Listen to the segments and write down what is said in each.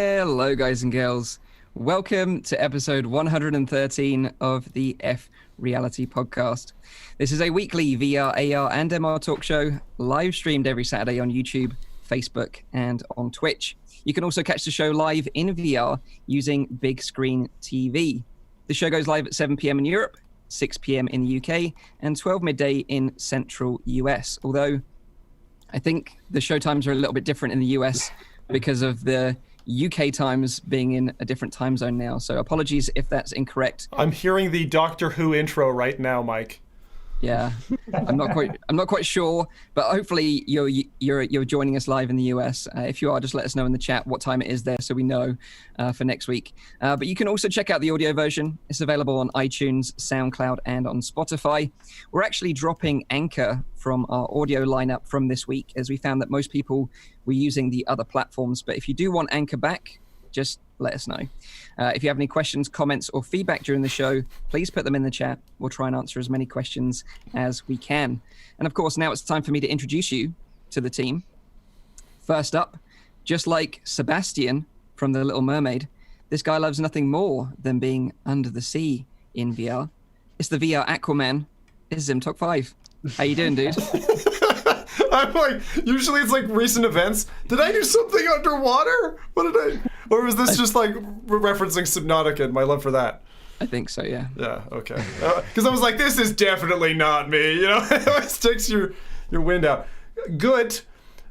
Hello, guys and girls. Welcome to episode 113 of the F.Reality Podcast. This is a weekly VR, AR, and MR talk show, live streamed every Saturday on YouTube, Facebook, and on Twitch. You can also catch the show live in VR using Big Screen TV. The show goes live at 7 p.m. in Europe, 6 p.m. in the UK, and 12 midday in central US. Although I think the show times are a little bit different in the US because of the UK times being in a different time zone now. So apologies if that's incorrect. I'm hearing the Doctor Who intro right now, Mike. Yeah, I'm not quite sure, but hopefully you're joining us live in the US. If you are, just let us know in the chat what time it is there, so we know for next week. But you can also check out the audio version. It's available on iTunes, SoundCloud, and on Spotify. We're actually dropping Anchor from our audio lineup from this week, as we found that most people were using the other platforms. But if you do want Anchor back, just let us know. If you have any questions, comments, or feedback during the show, please put them in the chat. We'll try and answer as many questions as we can. And of course, now it's time for me to introduce you to the team. First up, just like Sebastian from The Little Mermaid, this guy loves nothing more than being under the sea in VR. It's the VR Aquaman. It's Zimtok5. How you doing, dude? I'm like, usually it's like recent events. Did I do something underwater? What did I? Or was this just like referencing Subnautica and my love for that? I think so, yeah. Yeah, okay. Because I was like, this is definitely not me. You know, it always takes your wind out. Good,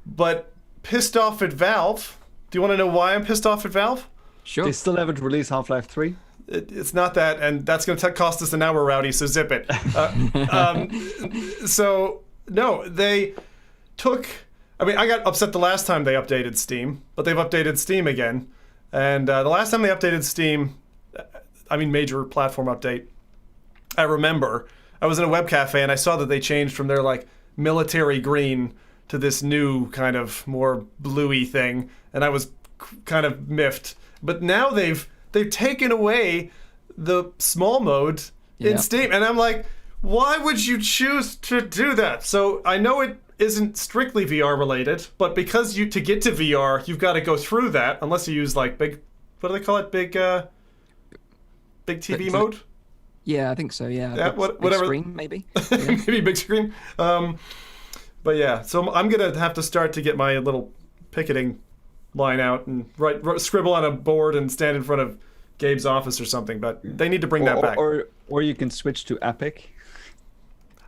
but pissed off at Valve. Do you want to know why I'm pissed off at Valve? Sure. They still haven't released Half-Life 3? It's not that, and that's going to cost us an hour, Rowdy, so zip it. So, no, they took... I mean, I got upset the last time they updated Steam, but they've updated Steam again. And the last time they updated Steam, I mean major platform update, I remember I was in a web cafe and I saw that they changed from their like military green to this new kind of more bluey thing, and I was kind of miffed. But now they've taken away the small mode in Steam, and I'm like, why would you choose to do that? So I know it isn't strictly VR related, but because to get to VR, you've got to go through that, unless you use like big, what do they call it? Big TV mode? Yeah, I think so, yeah. Yeah, big whatever. Screen, maybe? Yeah. Maybe big screen. But yeah, so I'm going to have to start to get my little picketing line out and scribble on a board and stand in front of Gabe's office or something, but they need to bring that back. Or you can switch to Epic.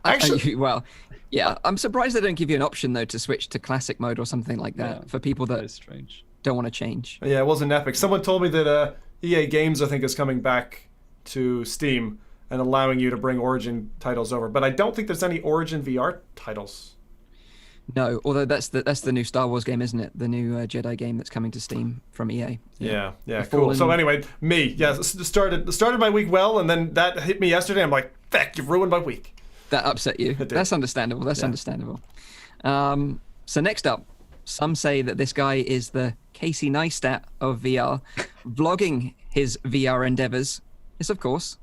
Actually, well, yeah, I'm surprised they don't give you an option though to switch to classic mode or something like that for people that is strange. Don't want to change. Yeah, it wasn't Epic. Someone told me that EA Games, I think, is coming back to Steam and allowing you to bring Origin titles over, but I don't think there's any Origin VR titles. No, although that's the new Star Wars game, isn't it? The new Jedi game that's coming to Steam from EA. Yeah, cool. So anyway, started my week well, and then that hit me yesterday. I'm like, feck, you've ruined my week. That upset you. That's understandable. Understandable. So next up, some say that this guy is the Casey Neistat of VR, vlogging his VR endeavors. It's of course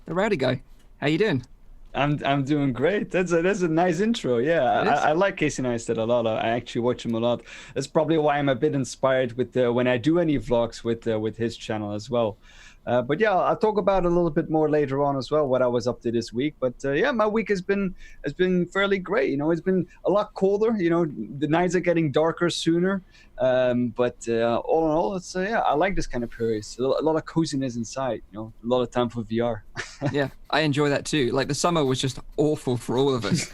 the Rowdy guy. How you doing? I'm doing great. That's a nice intro. Yeah, I like Casey Neistat a lot. I actually watch him a lot. That's probably why I'm a bit inspired with when I do any vlogs with his channel as well. But yeah, I'll talk about it a little bit more later on as well, what I was up to this week. But yeah, my week has been fairly great. You know, it's been a lot colder. You know, the nights are getting darker sooner. But all in all, it's I like this kind of period. It's a lot of coziness inside. You know, a lot of time for VR. Yeah, I enjoy that too. Like the summer was just awful for all of us.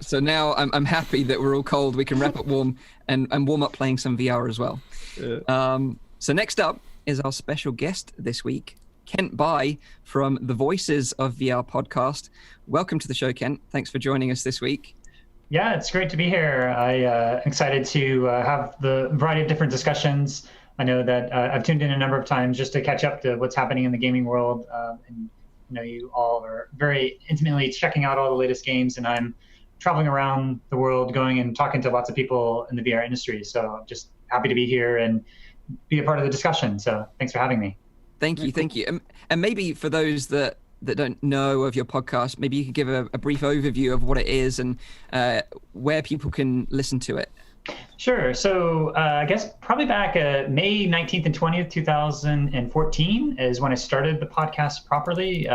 So now I'm happy that we're all cold. We can wrap up warm and warm up playing some VR as well. Yeah. So next up is our special guest this week, Kent Bai from the Voices of VR podcast. Welcome to the show, Kent. Thanks for joining us this week. Yeah, it's great to be here. I'm excited to have the variety of different discussions. I know that I've tuned in a number of times just to catch up to what's happening in the gaming world. And you know, you all are very intimately checking out all the latest games, and I'm traveling around the world going and talking to lots of people in the VR industry. So I'm just happy to be here and be a part of the discussion. So thanks for having me. Thank you. And maybe for those that don't know of your podcast, maybe you could give a brief overview of what it is and where people can listen to it. Sure. So I guess probably back May 19th and 20th, 2014 is when I started the podcast properly.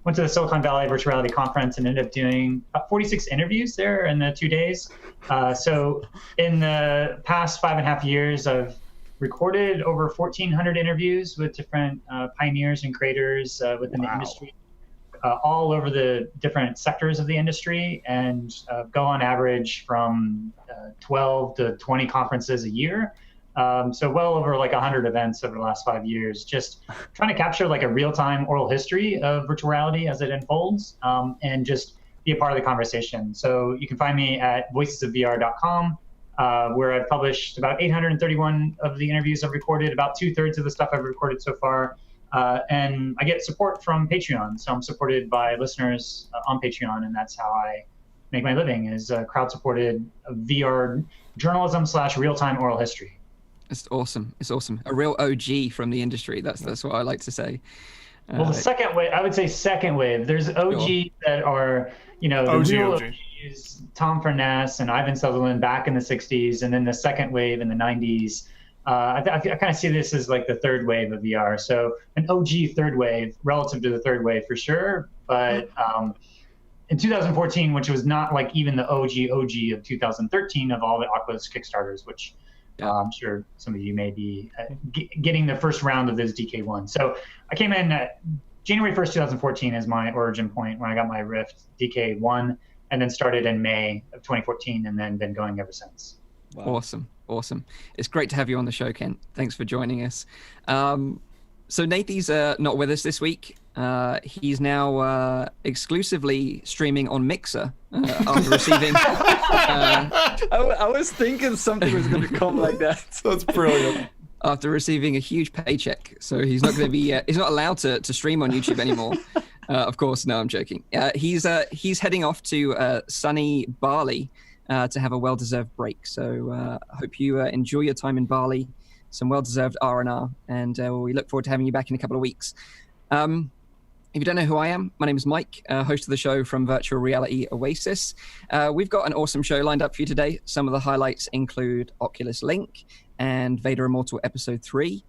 Went to the Silicon Valley FReality Conference and ended up doing about 46 interviews there in the 2 days. So in the past 5.5 years, I've recorded over 1,400 interviews with different pioneers and creators within the industry. All over the different sectors of the industry, and go on average from 12 to 20 conferences a year. So well over like 100 events over the last 5 years, just trying to capture like a real-time oral history of virtual reality as it unfolds, and just be a part of the conversation. So you can find me at voicesofvr.com, where I've published about 831 of the interviews I've recorded, about 2/3 of the stuff I've recorded so far. And I get support from Patreon. So I'm supported by listeners on Patreon, and that's how I make my living, is crowd-supported VR journalism / real-time oral history. It's awesome. It's awesome. A real OG from the industry. That's what I like to say. Well, the second wave, I would say second wave. There's OGs that are, the real OGs, Tom Furness and Ivan Sutherland back in the 60s, and then the second wave in the 90s. I kind of see this as like the third wave of VR. So an OG third wave relative to the third wave for sure. But in 2014, which was not like even the OG of 2013 of all the Oculus Kickstarters, which I'm sure some of you may be getting the first round of those DK1. So I came in January 1st, 2014 as my origin point when I got my Rift DK1, and then started in May of 2014 and then been going ever since. Wow. Awesome. It's great to have you on the show, Kent. Thanks for joining us. So Nathy's not with us this week. He's now exclusively streaming on Mixer after receiving... I was thinking something was going to come like that. That's brilliant. After receiving a huge paycheck. So he's not going to be... he's not allowed to stream on YouTube anymore. Of course, no, I'm joking. He's heading off to sunny Bali to have a well-deserved break. So I hope you enjoy your time in Bali, some well-deserved R&R, and we look forward to having you back in a couple of weeks. If you don't know who I am, my name is Mike, host of the show from Virtual Reality Oasis. We've got an awesome show lined up for you today. Some of the highlights include Oculus Link and Vader Immortal Episode 3.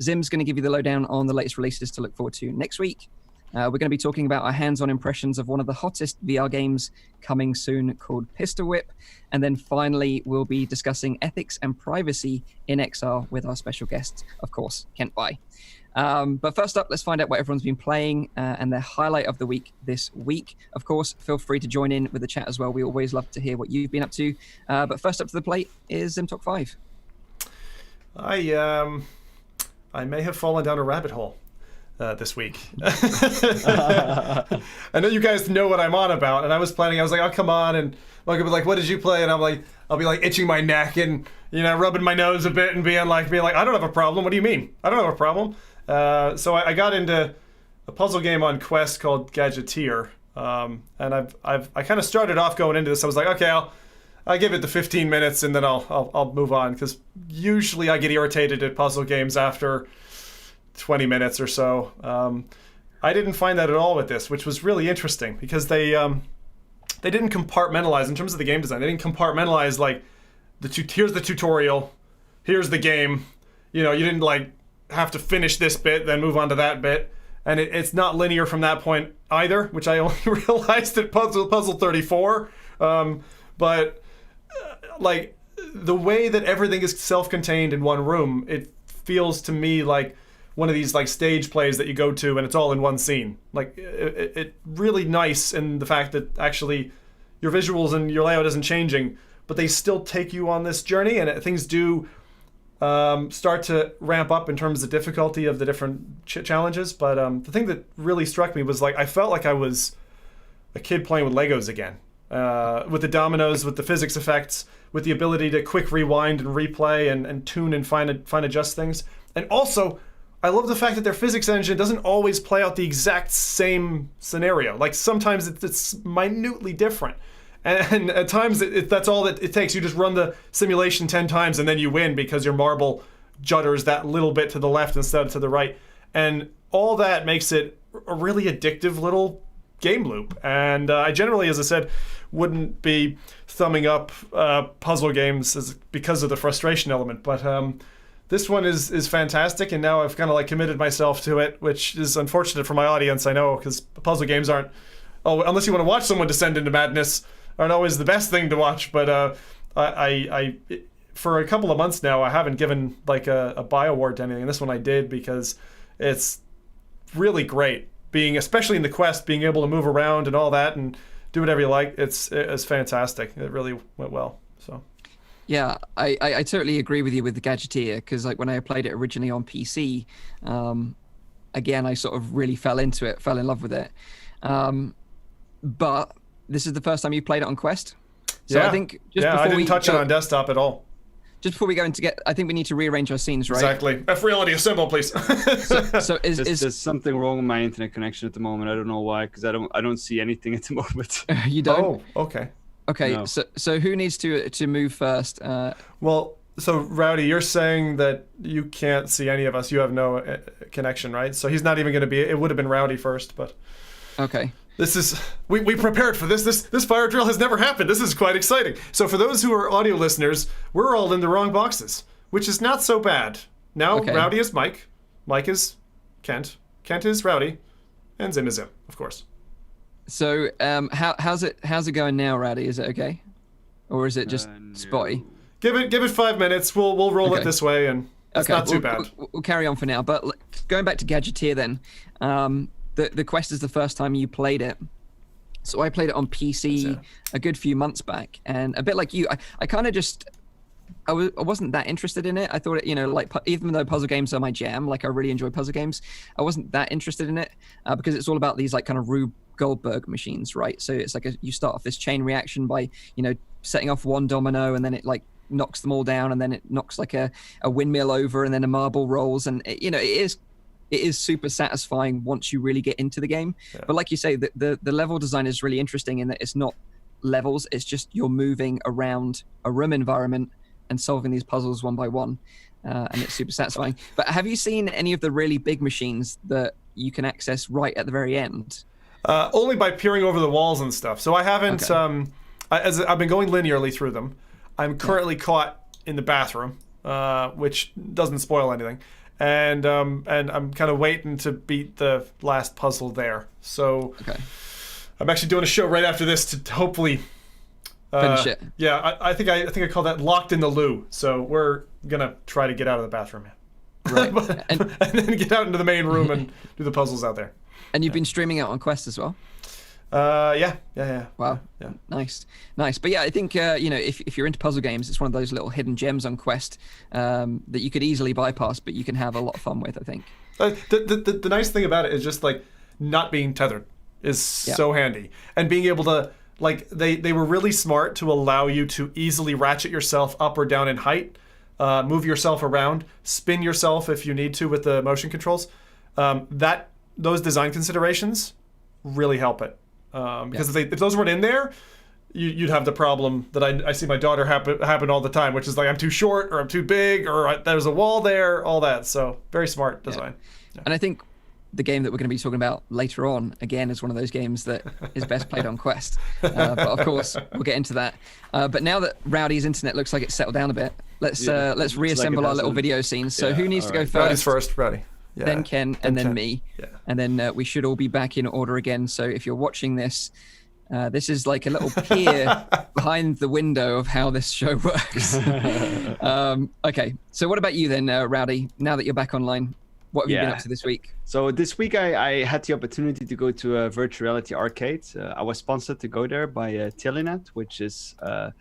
Zim's going to give you the lowdown on the latest releases to look forward to next week. We're going to be talking about our hands-on impressions of one of the hottest VR games coming soon called Pistol Whip. And then finally, we'll be discussing ethics and privacy in XR with our special guest, of course, Kent Bai. But first up, let's find out what everyone's been playing and their highlight of the week this week. Of course, feel free to join in with the chat as well. We always love to hear what you've been up to. But first up to the plate is Zim Talk 5. I may have fallen down a rabbit hole this week. I know you guys know what I'm on about, and I was like, oh, come on, and Mike would be like, what did you play? And I'll be like itching my neck and rubbing my nose a bit and being like, I don't have a problem. What do you mean? I don't have a problem. So I got into a puzzle game on Quest called Gadgeteer, and I kind of started off going into this. I was like, okay, I'll give it the 15 minutes and then I'll move on, because usually I get irritated at puzzle games after 20 minutes or so. I didn't find that at all with this, which was really interesting, because they didn't compartmentalize in terms of the game design. They didn't compartmentalize like here's the tutorial, here's the game. You didn't like have to finish this bit then move on to that bit, and it's not linear from that point either, which I only realized at Puzzle 34. But like the way that everything is self-contained in one room, it feels to me like one of these like stage plays that you go to and it's all in one scene. Like it really nice in the fact that actually your visuals and your layout isn't changing, but they still take you on this journey, and things do start to ramp up in terms of the difficulty of the different challenges. But the thing that really struck me was like I felt like I was a kid playing with Legos again, with the dominoes, with the physics effects, with the ability to quick rewind and replay and tune and fine adjust things. And also, I love the fact that their physics engine doesn't always play out the exact same scenario. Like sometimes it's minutely different. And at times that's all that it takes. You just run the simulation 10 times and then you win because your marble judders that little bit to the left instead of to the right. And all that makes it a really addictive little game loop. And I generally, as I said, wouldn't be thumbing up puzzle games because of the frustration element. But this one is fantastic, and now I've kind of like committed myself to it, which is unfortunate for my audience, I know, because puzzle games aren't, unless you want to watch someone descend into madness, aren't always the best thing to watch. But I for a couple of months now, I haven't given like a buy award to anything. And this one I did because it's really great. Especially in the quest, being able to move around and all that and do whatever you like, it's fantastic. It really went well. So. Yeah, I totally agree with you with the Gadgeteer, because like when I played it originally on PC, again, I sort of really fell into it, fell in love with it. But this is the first time you played it on Quest. So yeah, I think just before I didn't touch it on desktop at all. Just before we go into I think we need to rearrange our scenes, right? Exactly. F.Reality, assemble, please. so there's something wrong with my internet connection at the moment. I don't know why, because I don't see anything at the moment. You don't? Oh, okay. Okay, No. so who needs to move first? Well, so Rowdy, you're saying that you can't see any of us. You have no connection, right? So he's not even going to be. It would have been Rowdy first, but. Okay. This is we prepared for this. This fire drill has never happened. This is quite exciting. So for those who are audio listeners, we're all in the wrong boxes, which is not so bad. Now Okay. Rowdy is Mike, Mike is Kent, Kent is Rowdy, and Zim is Zim, of course. So how's it going now, Rowdy? Is it okay, or is it just spotty? Give it 5 minutes. We'll roll Okay. it this way, and it's not too bad. We'll carry on for now. But going back to Gadgeteer then, the quest is the first time you played it. So I played it on PC a good few months back, and a bit like you, I kind of just I wasn't that interested in it. I thought it, like even though puzzle games are my jam, like I really enjoy puzzle games, I wasn't that interested in it because it's all about these like kind of Rube Goldberg machines, right? So it's like you start off this chain reaction by setting off one domino, and then it like knocks them all down, and then it knocks like a windmill over, and then a marble rolls, and it is super satisfying once you really get into the game. Yeah. But like you say, the level design is really interesting in that it's not levels, it's just you're moving around a room environment and solving these puzzles one by one, and it's super satisfying. But have you seen any of the really big machines that you can access right at the very end? Only by peering over the walls and stuff. So I haven't. Okay. As I've been going linearly through them. I'm currently caught in the bathroom, which doesn't spoil anything, and I'm kind of waiting to beat the last puzzle there. So I'm actually doing a show right after this to hopefully finish it. Yeah, I think I call that locked in the loo. So we're gonna try to get out of the bathroom, right? and then get out into the main room and do the puzzles out there. And you've been streaming out on Quest as well? Yeah. Wow. Yeah. Nice. But yeah, I think if you're into puzzle games, it's one of those little hidden gems on Quest that you could easily bypass, but you can have a lot of fun with, I think. The nice thing about it is just like not being tethered is so handy, and being able to like they were really smart to allow you to easily ratchet yourself up or down in height, move yourself around, spin yourself if you need to with the motion controls. Those design considerations really help it. Because if those weren't in there, you'd have the problem that I see my daughter happen all the time, which is like I'm too short or I'm too big or there's a wall there, all that. So very smart design. Yeah. And I think the game that we're going to be talking about later on, again, is one of those games that is best played on Quest. But of course, we'll get into that. But now that Rowdy's internet looks like it's settled down a bit, let's reassemble our little video scenes. So who needs to go first? Rowdy's first, Rowdy. Yeah. Then Ken, and then me. Yeah. And then we should all be back in order again. So if you're watching this, this is like a little peer behind the window of how this show works. Okay, so what about you then, Rowdy? Now that you're back online, what have you been up to this week? So this week I had the opportunity to go to a virtual reality arcade. I was sponsored to go there by Telenet, which is a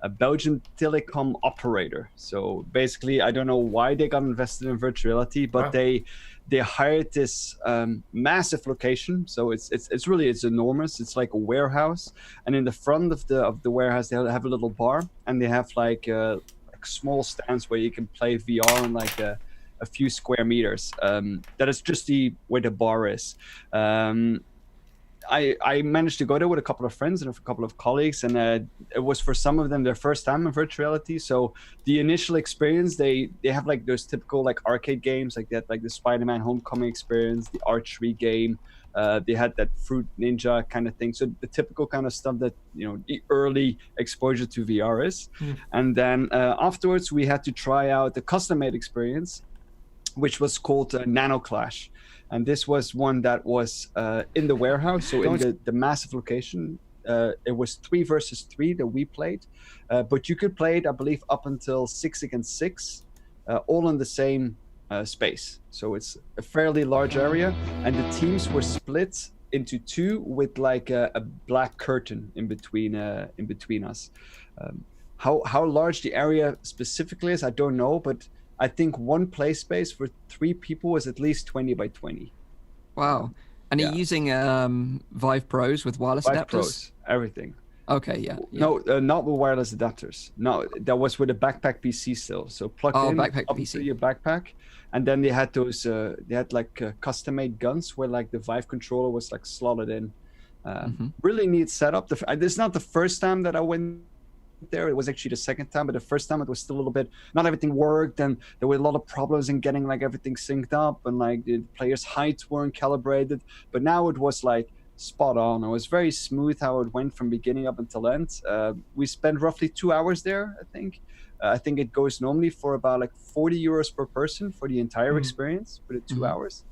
Belgian telecom operator. So basically, I don't know why they got invested in virtual reality, but they hired this massive location. So it's really enormous. It's like a warehouse, and in the front of the warehouse they have a little bar, and they have like small stands where you can play VR on like a few square meters. That is just where the bar is. I managed to go there with a couple of friends and a couple of colleagues, and it was for some of them their first time in virtual reality. So the initial experience, they have like those typical like arcade games, like that, like the Spider-Man Homecoming experience, the archery game. They had that Fruit Ninja kind of thing. So the typical kind of stuff that, the early exposure to VR is. And then afterwards, we had to try out the custom-made experience, which was called Nano Clash. And this was one that was in the warehouse, so in the massive location. It was 3 versus 3 that we played. But you could play it, I believe, up until 6 against 6, all in the same space. So it's a fairly large area, and the teams were split into 2 with like a black curtain in between us. How large the area specifically is, I don't know, but I think one play space for 3 people was at least 20 by 20. Wow. And are you using Vive Pros with wireless Vive adapters? Pros, everything. Okay, yeah. No, not with wireless adapters. No, that was with a backpack PC still. So plugged in backpack up PC. to your backpack, and then they had those. They had like custom-made guns where like the Vive controller was like slotted in. Really neat setup. This is not the first time that I went there. It was actually the second time, but the first time it was still a little bit. Not everything worked, and there were a lot of problems in getting like everything synced up, and like the players' heights weren't calibrated. But now it was like spot on. It was very smooth how it went from beginning up until end. We spent roughly 2 hours there, I think. I think it goes normally for about like 40 euros per person for the entire experience for the 2 hours,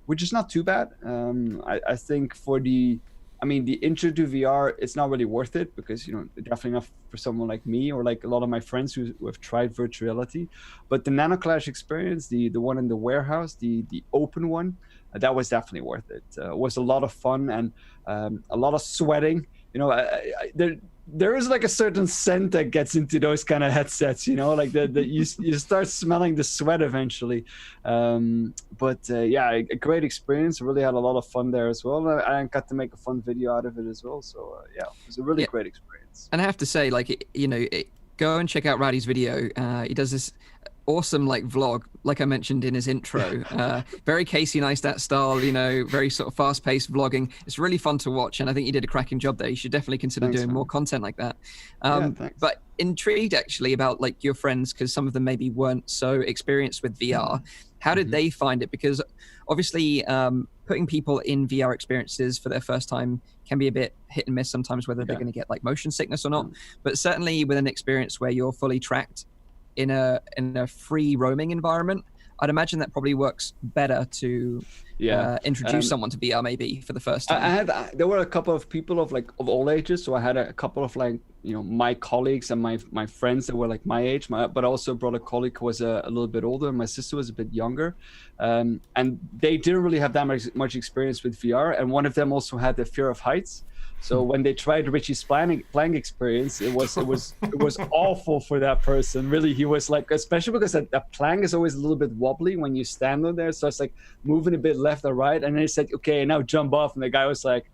which is not too bad. I think for the intro to VR, it's not really worth it because, definitely not for someone like me or like a lot of my friends who have tried virtual reality. But the Nano Clash experience, the one in the warehouse, the open one, that was definitely worth it. It was a lot of fun and a lot of sweating. There is like a certain scent that gets into those kind of headsets, like you start smelling the sweat eventually. But a great experience. I really had a lot of fun there as well. I got to make a fun video out of it as well. So it was a really great experience. And I have to say, go and check out Rowdy's video. He does this awesome vlog, like I mentioned in his intro. Very Casey Neistat style, very sort of fast-paced vlogging. It's really fun to watch, and I think you did a cracking job there. You should definitely consider doing more content like that. But intrigued actually about your friends, because some of them maybe weren't so experienced with VR. How did they find it? Because obviously putting people in VR experiences for their first time can be a bit hit and miss sometimes, whether they're going to get motion sickness or not. But certainly with an experience where you're fully tracked in a free roaming environment, I'd imagine that probably works better to introduce someone to VR maybe for the first time. There were a couple of people of all ages, so I had a couple of my colleagues and my friends that were my age, but I also brought a colleague who was a little bit older, and my sister was a bit younger, and they didn't really have that much experience with VR, and one of them also had the fear of heights. So when they tried Richie's plank experience, it was awful for that person. Really, he was especially because a plank is always a little bit wobbly when you stand on there, so it's moving a bit left or right. And then he said, "Okay, now jump off," and the guy was like,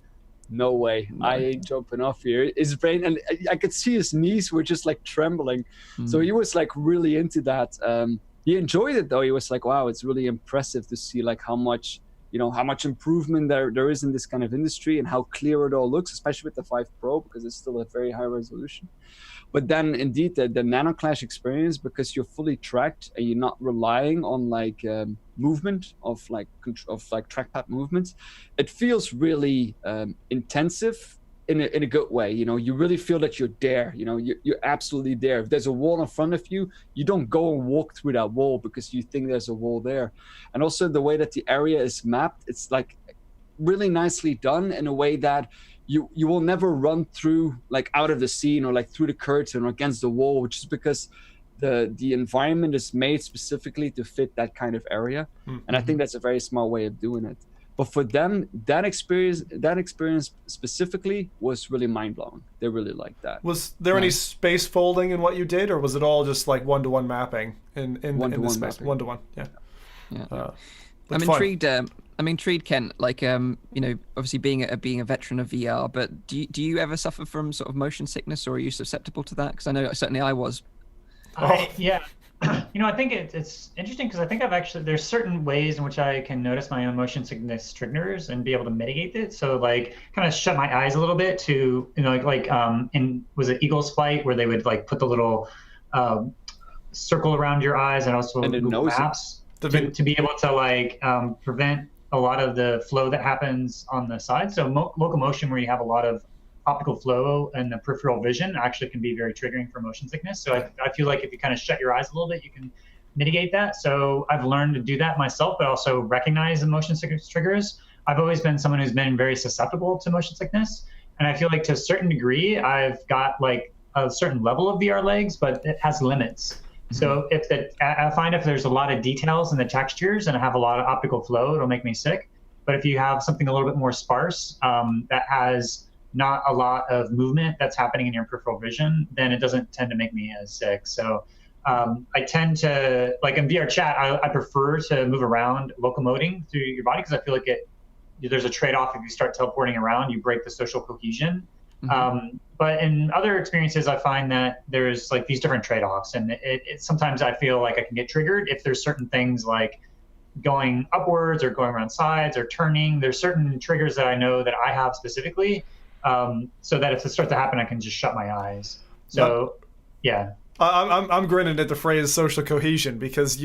"No way, I ain't jumping off here." His brain, and I could see his knees were just trembling. So he was really into that. He enjoyed it though. He was like, "Wow, it's really impressive to see how much." How much improvement there is in this kind of industry and how clear it all looks, especially with the Vive Pro, because it's still a very high resolution. But then indeed the Nano Clash experience, because you're fully tracked and you're not relying on movement of trackpad movements, it feels really intensive in a good way. You really feel that you're there. You're absolutely there. If there's a wall in front of you, you don't go and walk through that wall because you think there's a wall there. And also the way that the area is mapped, it's really nicely done in a way that you will never run through out of the scene or through the curtain or against the wall, which is because the environment is made specifically to fit that kind of area. And I think that's a very smart way of doing it. But for them, that experience specifically was really mind-blowing. They really liked that. Was there any space folding in what you did, or was it all just one-to-one mapping in the space? One-to-one, yeah. I'm intrigued, Kent. Obviously being a veteran of VR, but do you ever suffer from sort of motion sickness, or are you susceptible to that? Because I know certainly I was. Yeah. I think it's interesting because I think there's certain ways in which I can notice my own motion sickness triggers and be able to mitigate it. So like kind of shut my eyes a little bit to, was it Eagle's Flight where they would like put the little circle around your eyes, and also Google Maps to be able to like prevent a lot of the flow that happens on the side. So locomotion where you have a lot of optical flow and the peripheral vision actually can be very triggering for motion sickness. So I feel like if you kind of shut your eyes a little bit, you can mitigate that. So I've learned to do that myself, but also recognize the motion sickness triggers. I've always been someone who's been very susceptible to motion sickness. And I feel like to a certain degree, I've got like a certain level of VR legs, but it has limits. So I find if there's a lot of details in the textures and I have a lot of optical flow, it'll make me sick. But if you have something a little bit more sparse that has not a lot of movement that's happening in your peripheral vision, then it doesn't tend to make me as sick. So I tend to, like in VR chat, I prefer to move around locomoting through your body because I feel like there's a trade-off. If you start teleporting around, you break the social cohesion. But in other experiences, I find that there's like these different trade-offs, and it sometimes I feel like I can get triggered if there's certain things like going upwards or going around sides or turning. There's certain triggers that I know that I have specifically, so that if it starts to happen, I can just shut my eyes. So, yeah. I'm grinning at the phrase social cohesion because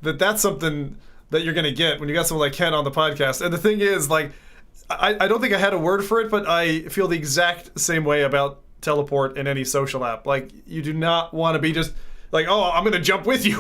that's something that you're going to get when you got someone like Ken on the podcast. And the thing is, like, I don't think I had a word for it, but I feel the exact same way about teleport in any social app. Like, you do not want to be just like, oh, I'm going to jump with you.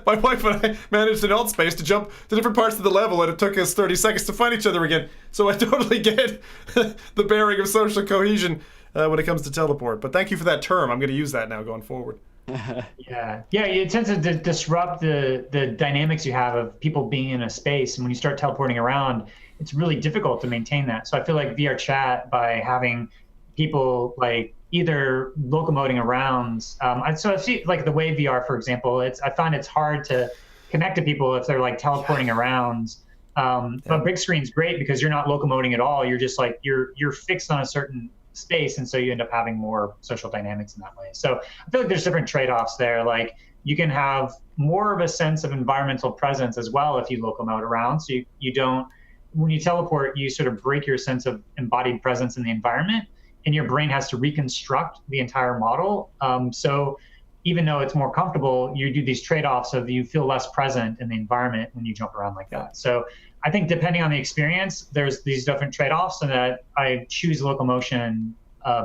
My wife and I managed in alt space to jump to different parts of the level, and it took us 30 seconds to find each other again. So I totally get the bearing of social cohesion when it comes to teleport. But thank you for that term. I'm going to use that now going forward. Yeah, it tends to disrupt the dynamics you have of people being in a space. And when you start teleporting around, it's really difficult to maintain that. So I feel like VR chat, by having people like either locomoting around. So I see like the Wave VR, for example, I find it's hard to connect to people if they're like teleporting around. But big screen's great because you're not locomoting at all. You're just like, you're fixed on a certain space. And so you end up having more social dynamics in that way. So I feel like there's different trade-offs there. Like you can have more of a sense of environmental presence as well if you locomote around. So you don't, when you teleport, you sort of break your sense of embodied presence in the environment, and your brain has to reconstruct the entire model. So even though it's more comfortable, you do these trade-offs of you feel less present in the environment when you jump around like that. So I think depending on the experience, there's these different trade-offs, and that I choose locomotion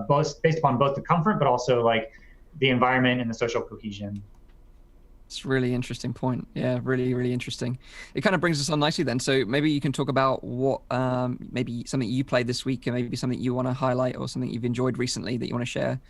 both based upon both the comfort, but also like the environment and the social cohesion. It's a really interesting point. Yeah, really, really interesting. It kind of brings us on nicely then. So maybe you can talk about what, maybe something you played this week, and maybe something you want to highlight, or something you've enjoyed recently that you want to share.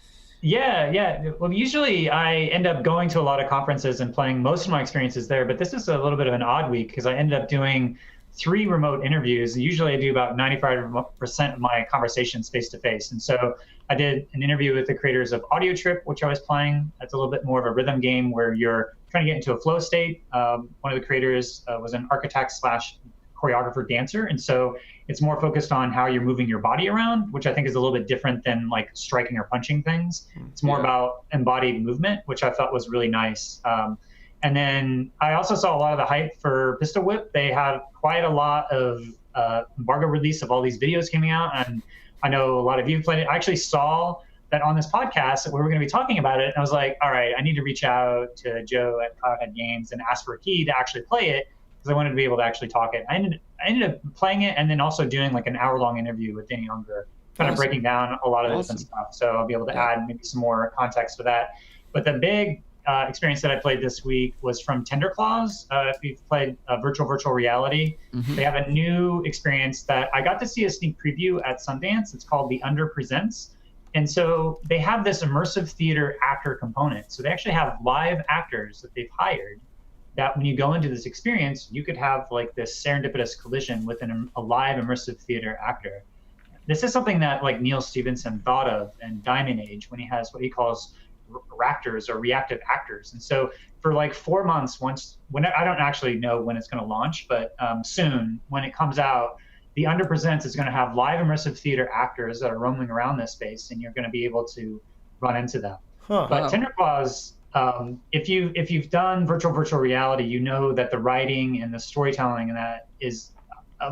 Yeah. Well, usually I end up going to a lot of conferences and playing most of my experiences there, but this is a little bit of an odd week because I ended up doing 3 remote interviews. Usually I do about 95% of my conversations face-to-face. And so I did an interview with the creators of Audio Trip, which I was playing. That's a little bit more of a rhythm game where you're trying to get into a flow state. One of the creators was an architect / choreographer dancer. And so it's more focused on how you're moving your body around, which I think is a little bit different than like striking or punching things. It's more about embodied movement, which I thought was really nice. And then I also saw a lot of the hype for Pistol Whip. They had quite a lot of embargo release of all these videos coming out. And I know a lot of you played it. I actually saw that on this podcast that we were going to be talking about it. And I was like, all right, I need to reach out to Joe at Cloudhead Games and ask for a key to actually play it, because I wanted to be able to actually talk it. I ended up playing it and then also doing like an hour-long interview with Danny Unger, kind of breaking down a lot of different stuff. So I'll be able to add maybe some more context to that. But the big experience that I played this week was from Tender Claws. If you've played virtual reality, they have a new experience that I got to see a sneak preview at Sundance. It's called The Under Presents. And so they have this immersive theater actor component. So they actually have live actors that they've hired that when you go into this experience, you could have like this serendipitous collision with a live immersive theater actor. This is something that like Neil Stephenson thought of in Diamond Age when he has what he calls reactors or reactive actors. And so for like 4 months, when I don't actually know when it's going to launch, but soon when it comes out, The Under Presents is going to have live immersive theater actors that are roaming around this space, and you're going to be able to run into them. But Tender Claws if you've done virtual reality, you know that the writing and the storytelling and that is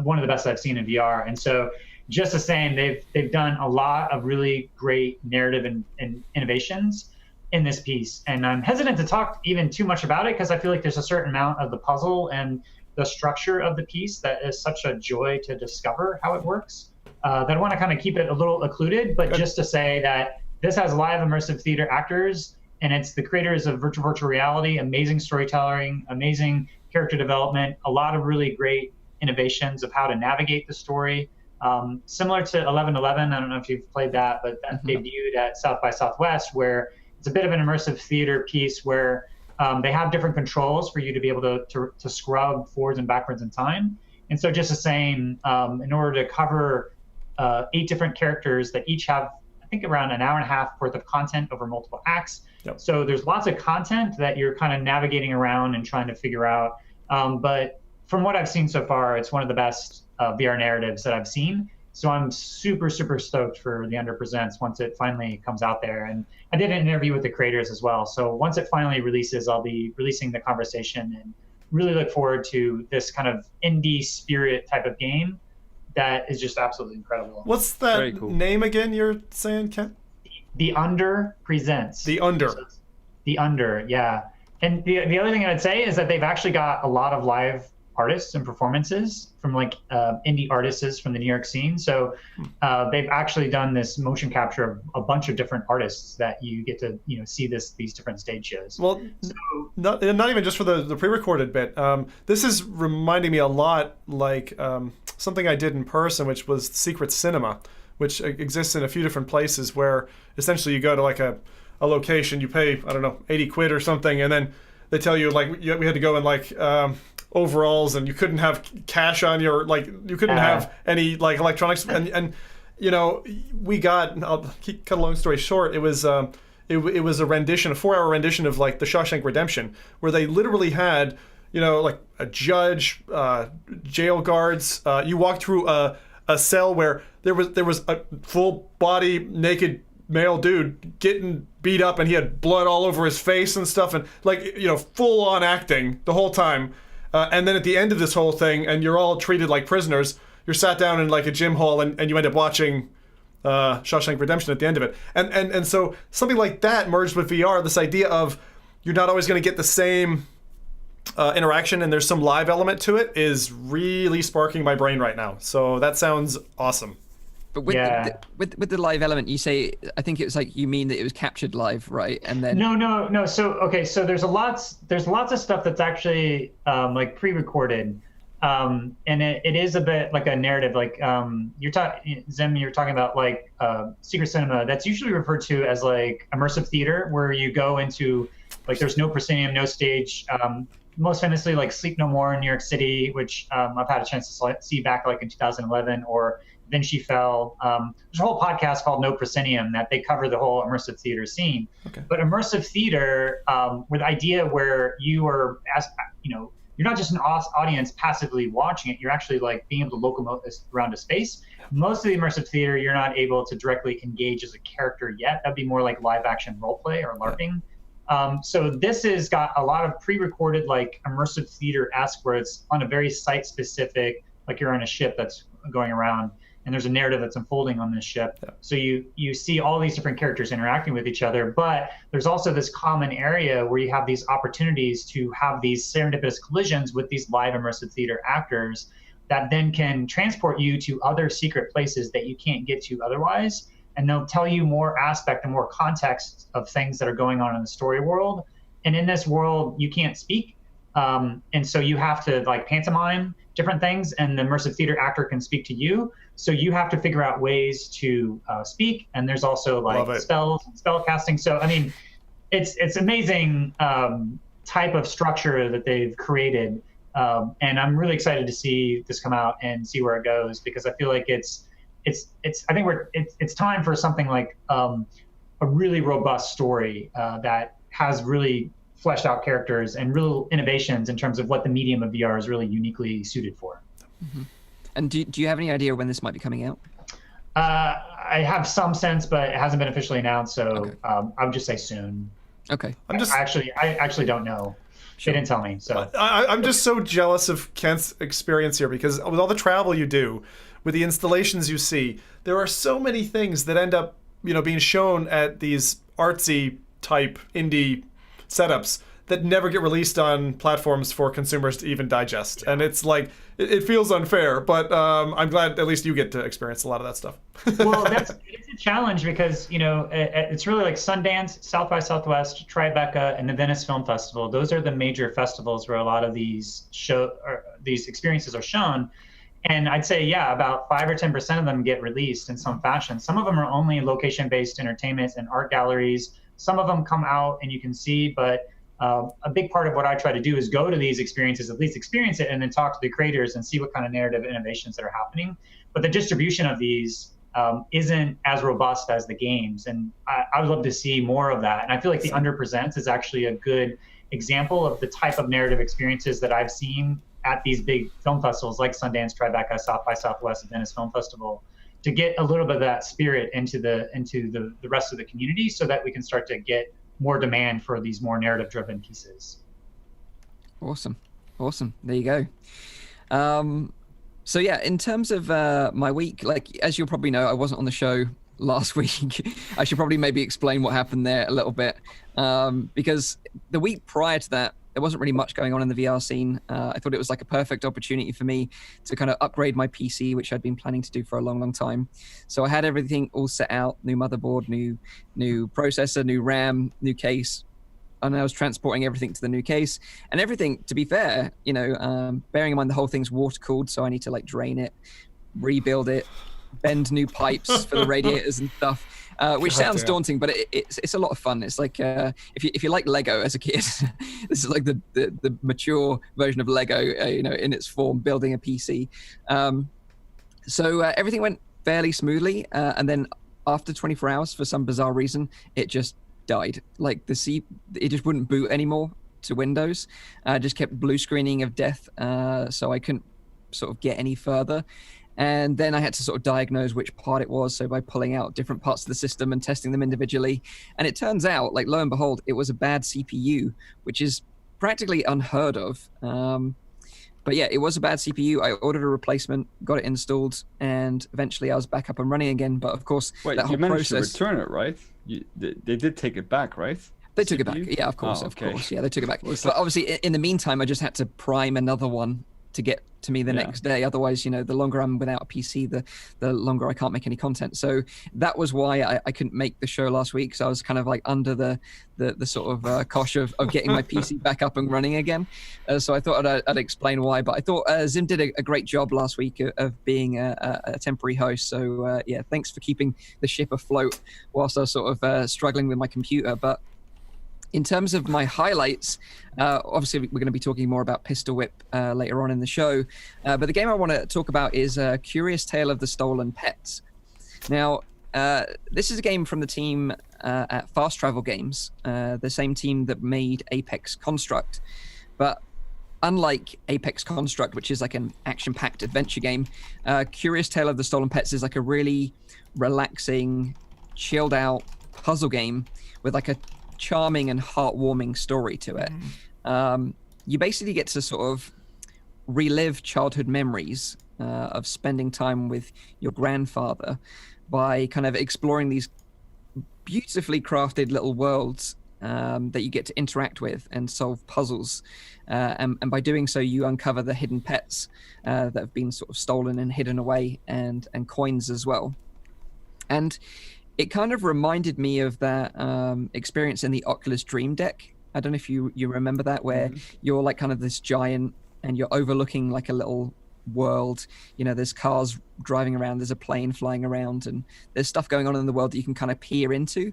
one of the best I've seen in VR. And so, just the same, they've done a lot of really great narrative and innovations in this piece. And I'm hesitant to talk even too much about it because I feel like there's a certain amount of the puzzle and the structure of the piece that is such a joy to discover how it works. That I want to kind of keep it a little occluded, but just to say that this has live immersive theater actors, and it's the creators of virtual reality, amazing storytelling, amazing character development, a lot of really great innovations of how to navigate the story. Similar to 1111, I don't know if you've played that, but that debuted at South by Southwest, where it's a bit of an immersive theater piece where they have different controls for you to be able to scrub forwards and backwards in time. And so just the same, in order to cover 8 different characters that each have, I think, around an hour and a half worth of content over multiple acts. Yep. So there's lots of content that you're kind of navigating around and trying to figure out. But from what I've seen so far, it's one of the best VR narratives that I've seen. So I'm super, super stoked for the Under Presents once it finally comes out there. And I did an interview with the creators as well. So once it finally releases, I'll be releasing the conversation and really look forward to this kind of indie spirit type of game that is just absolutely incredible. What's that name again you're saying, Ken? The Under Presents. The Under. So the Under, yeah. And the other thing I'd say is that they've actually got a lot of live artists and performances from like indie artists from the New York scene. So they've actually done this motion capture of a bunch of different artists that you get to see these different stage shows. Well, so, not even just for the pre-recorded bit. This is reminding me a lot like something I did in person, which was Secret Cinema, which exists in a few different places where essentially you go to like a location, you pay, I don't know, 80 quid or something, and then they tell you like we had to go in like overalls, and you couldn't have cash on your, like, you couldn't have any like electronics, and we got, I'll cut a long story short, it was a rendition, a 4-hour rendition of like the Shawshank Redemption, where they literally had like a judge, jail guards, you walk through a cell where there was a full body naked male dude getting beat up, and he had blood all over his face and stuff, and like full on acting the whole time. And then at the end of this whole thing, and you're all treated like prisoners, you're sat down in like a gym hall, and you end up watching Shawshank Redemption at the end of it. And so something like that merged with VR, this idea of you're not always going to get the same interaction, and there's some live element to it, is really sparking my brain right now. So that sounds awesome. But with the live element, you say, I think it was like, you mean that it was captured live, right? And then no. So okay, so there's lots of stuff that's actually like pre-recorded, and it is a bit like a narrative. Like you're talking about like Secret Cinema. That's usually referred to as like immersive theater, where you go into like, there's no proscenium, no stage. Most famously, like Sleep No More in New York City, which I've had a chance to see back like in 2011, or Then She Fell. There's a whole podcast called No Proscenium that they cover the whole immersive theater scene. Okay. But immersive theater, with the idea where you are, you're not just an audience passively watching it, you're actually like being able to locomote this around a space. Most of the immersive theater, you're not able to directly engage as a character yet. That'd be more like live action role play or LARPing. So this has got a lot of pre-recorded like immersive theater-esque, where it's on a very site-specific, like you're on a ship that's going around, and there's a narrative that's unfolding on this ship. Yeah. So you see all these different characters interacting with each other, but there's also this common area where you have these opportunities to have these serendipitous collisions with these live immersive theater actors that then can transport you to other secret places that you can't get to otherwise. And they'll tell you more aspect and more context of things that are going on in the story world. And in this world, you can't speak. And so you have to like pantomime different things, and the immersive theater actor can speak to you. So you have to figure out ways to speak. And there's also like spells and spell casting. So, I mean, it's amazing type of structure that they've created. And I'm really excited to see this come out and see where it goes, because I feel like it's time for something like a really robust story that has really fleshed out characters and real innovations in terms of what the medium of VR is really uniquely suited for. Mm-hmm. And do you have any idea when this might be coming out? I have some sense, but it hasn't been officially announced, so okay. I would just say soon. Okay. I actually don't know. Sure. They didn't tell me. So I'm just so jealous of Kent's experience here, because with all the travel you do, with the installations you see, there are so many things that end up, being shown at these artsy type indie setups that never get released on platforms for consumers to even digest. And it's like, it feels unfair, but I'm glad at least you get to experience a lot of that stuff. Well, it's a challenge because, it's really like Sundance, South by Southwest, Tribeca, and the Venice Film Festival. Those are the major festivals where a lot of these experiences are shown. And I'd say, about 5 or 10% of them get released in some fashion. Some of them are only location-based entertainment and art galleries. Some of them come out and you can see, but a big part of what I try to do is go to these experiences, at least experience it, and then talk to the creators and see what kind of narrative innovations that are happening. But the distribution of these isn't as robust as the games. And I would love to see more of that. And I feel like the Underpresents is actually a good example of the type of narrative experiences that I've seen at these big film festivals like Sundance, Tribeca, South by Southwest, and Venice Film Festival, to get a little bit of that spirit into the rest of the community so that we can start to get more demand for these more narrative-driven pieces. Awesome. There you go. So yeah, in terms of my week, like as you'll probably know, I wasn't on the show last week. I should probably maybe explain what happened there a little bit, because the week prior to that, there wasn't really much going on in the VR scene. I thought it was like a perfect opportunity for me to kind of upgrade my PC, which I'd been planning to do for a long, long time. So I had everything all set out, new motherboard, new processor, new RAM, new case. And I was transporting everything to the new case. And everything, to be fair, bearing in mind the whole thing's water cooled, so I need to like drain it, rebuild it, bend new pipes for the radiators and stuff. Which sounds daunting, but it's a lot of fun. It's like if you like Lego as a kid, this is like the mature version of Lego, in its form, building a PC. So everything went fairly smoothly, and then after 24 hours, for some bizarre reason, it just died. Like it just wouldn't boot anymore to Windows. Just kept blue screening of death, so I couldn't sort of get any further. And then I had to sort of diagnose which part it was. So by pulling out different parts of the system and testing them individually. And it turns out, like, lo and behold, it was a bad CPU, which is practically unheard of. But yeah, it was a bad CPU. I ordered a replacement, got it installed, and eventually I was back up and running again. But of course, that whole you managed process, to return it, right? They did take it back, right? They took it back. Yeah, of course. Yeah, they took it back. But obviously, in the meantime, I just had to prime another one to get to me the next day. Otherwise, the longer I'm without a PC, the longer I can't make any content. So that was why I couldn't make the show last week. So I was kind of like under the sort of cosh of getting my PC back up and running again. So I thought I'd explain why. But I thought Zim did a great job last week of being a temporary host. So yeah, thanks for keeping the ship afloat whilst I was sort of struggling with my computer. But in terms of my highlights, obviously we're going to be talking more about Pistol Whip later on in the show, but the game I want to talk about is Curious Tale of the Stolen Pets. Now, this is a game from the team at Fast Travel Games, the same team that made Apex Construct. But unlike Apex Construct, which is like an action-packed adventure game, Curious Tale of the Stolen Pets is like a really relaxing, chilled-out puzzle game with like a charming and heartwarming story to it. You basically get to sort of relive childhood memories of spending time with your grandfather by kind of exploring these beautifully crafted little worlds that you get to interact with and solve puzzles. And by doing so, you uncover the hidden pets that have been sort of stolen and hidden away, and coins as well. And it kind of reminded me of that experience in the Oculus Dream Deck. I don't know if you remember that, where you're like kind of this giant and you're overlooking like a little world. There's cars driving around, there's a plane flying around, and there's stuff going on in the world that you can kind of peer into.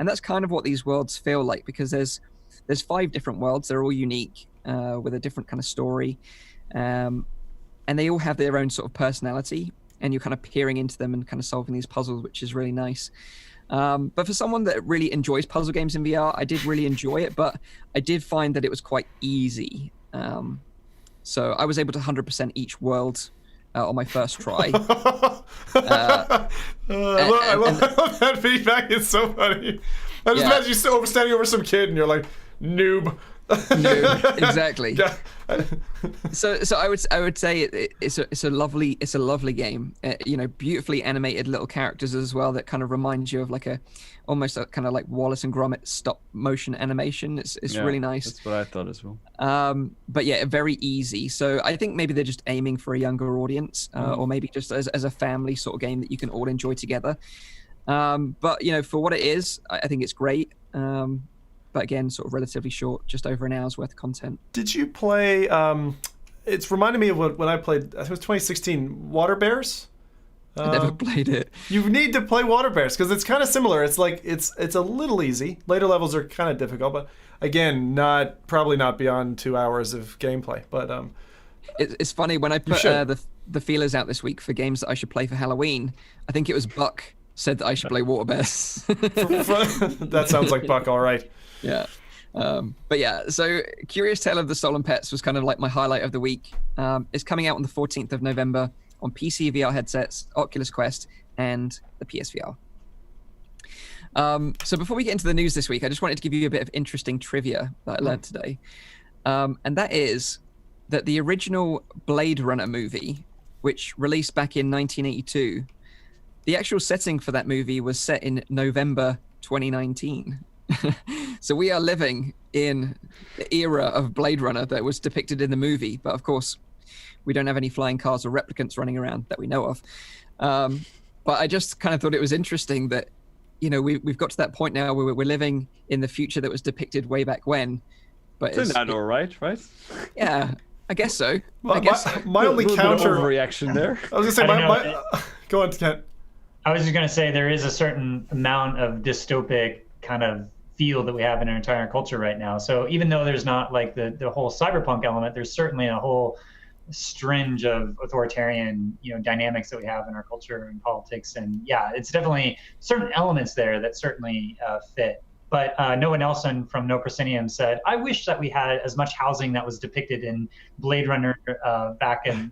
And that's kind of what these worlds feel like, because there's 5 different worlds. They're all unique with a different kind of story. And they all have their own sort of personality. And you're kind of peering into them and kind of solving these puzzles, which is really nice. But for someone that really enjoys puzzle games in VR, I did really enjoy it, but I did find that it was quite easy. So I was able to 100% each world on my first try. I love that feedback. It's so funny. I just imagine you standing over some kid and you're like, noob. Noob. Exactly. Yeah. So I would say it's a lovely game. Beautifully animated little characters as well that kind of remind you of like almost kind of like Wallace and Gromit stop motion animation. It's really nice. That's what I thought as well. But yeah, very easy. So I think maybe they're just aiming for a younger audience, or maybe just as a family sort of game that you can all enjoy together. But for what it is, I think it's great. But again, sort of relatively short, just over an hour's worth of content. Did you play? It's reminded me of when I played. I think it was 2016. Water Bears. I never played it. You need to play Water Bears because it's kind of similar. It's like it's a little easy. Later levels are kind of difficult, but again, probably not beyond 2 hours of gameplay. But it's funny when I put the feelers out this week for games that I should play for Halloween. I think it was Buck said that I should play Water Bears. That sounds like Buck, all right. Yeah. But yeah, so Curious Tale of the Stolen Pets was kind of like my highlight of the week. It's coming out on the 14th of November on PC VR headsets, Oculus Quest, and the PSVR. So before we get into the news this week, I just wanted to give you a bit of interesting trivia that I learned today. And that is that the original Blade Runner movie, which released back in 1982, the actual setting for that movie was set in November 2019. So we are living in the era of Blade Runner that was depicted in the movie, but of course we don't have any flying cars or replicants running around that we know of. But I just kind of thought it was interesting that we've got to that point now where we're living in the future that was depicted way back when. But it's not all right? Yeah, I guess so. Well, my only counter reaction there. I was gonna say go on, Kent. I was just gonna say there is a certain amount of dystopic kind of feel that we have in our entire culture right now. So even though there's not like the whole cyberpunk element, there's certainly a whole stringe of authoritarian dynamics that we have in our culture and politics. And yeah, it's definitely certain elements there that certainly fit. But Noah Nelson from No Proscenium said, I wish that we had as much housing that was depicted in Blade Runner back in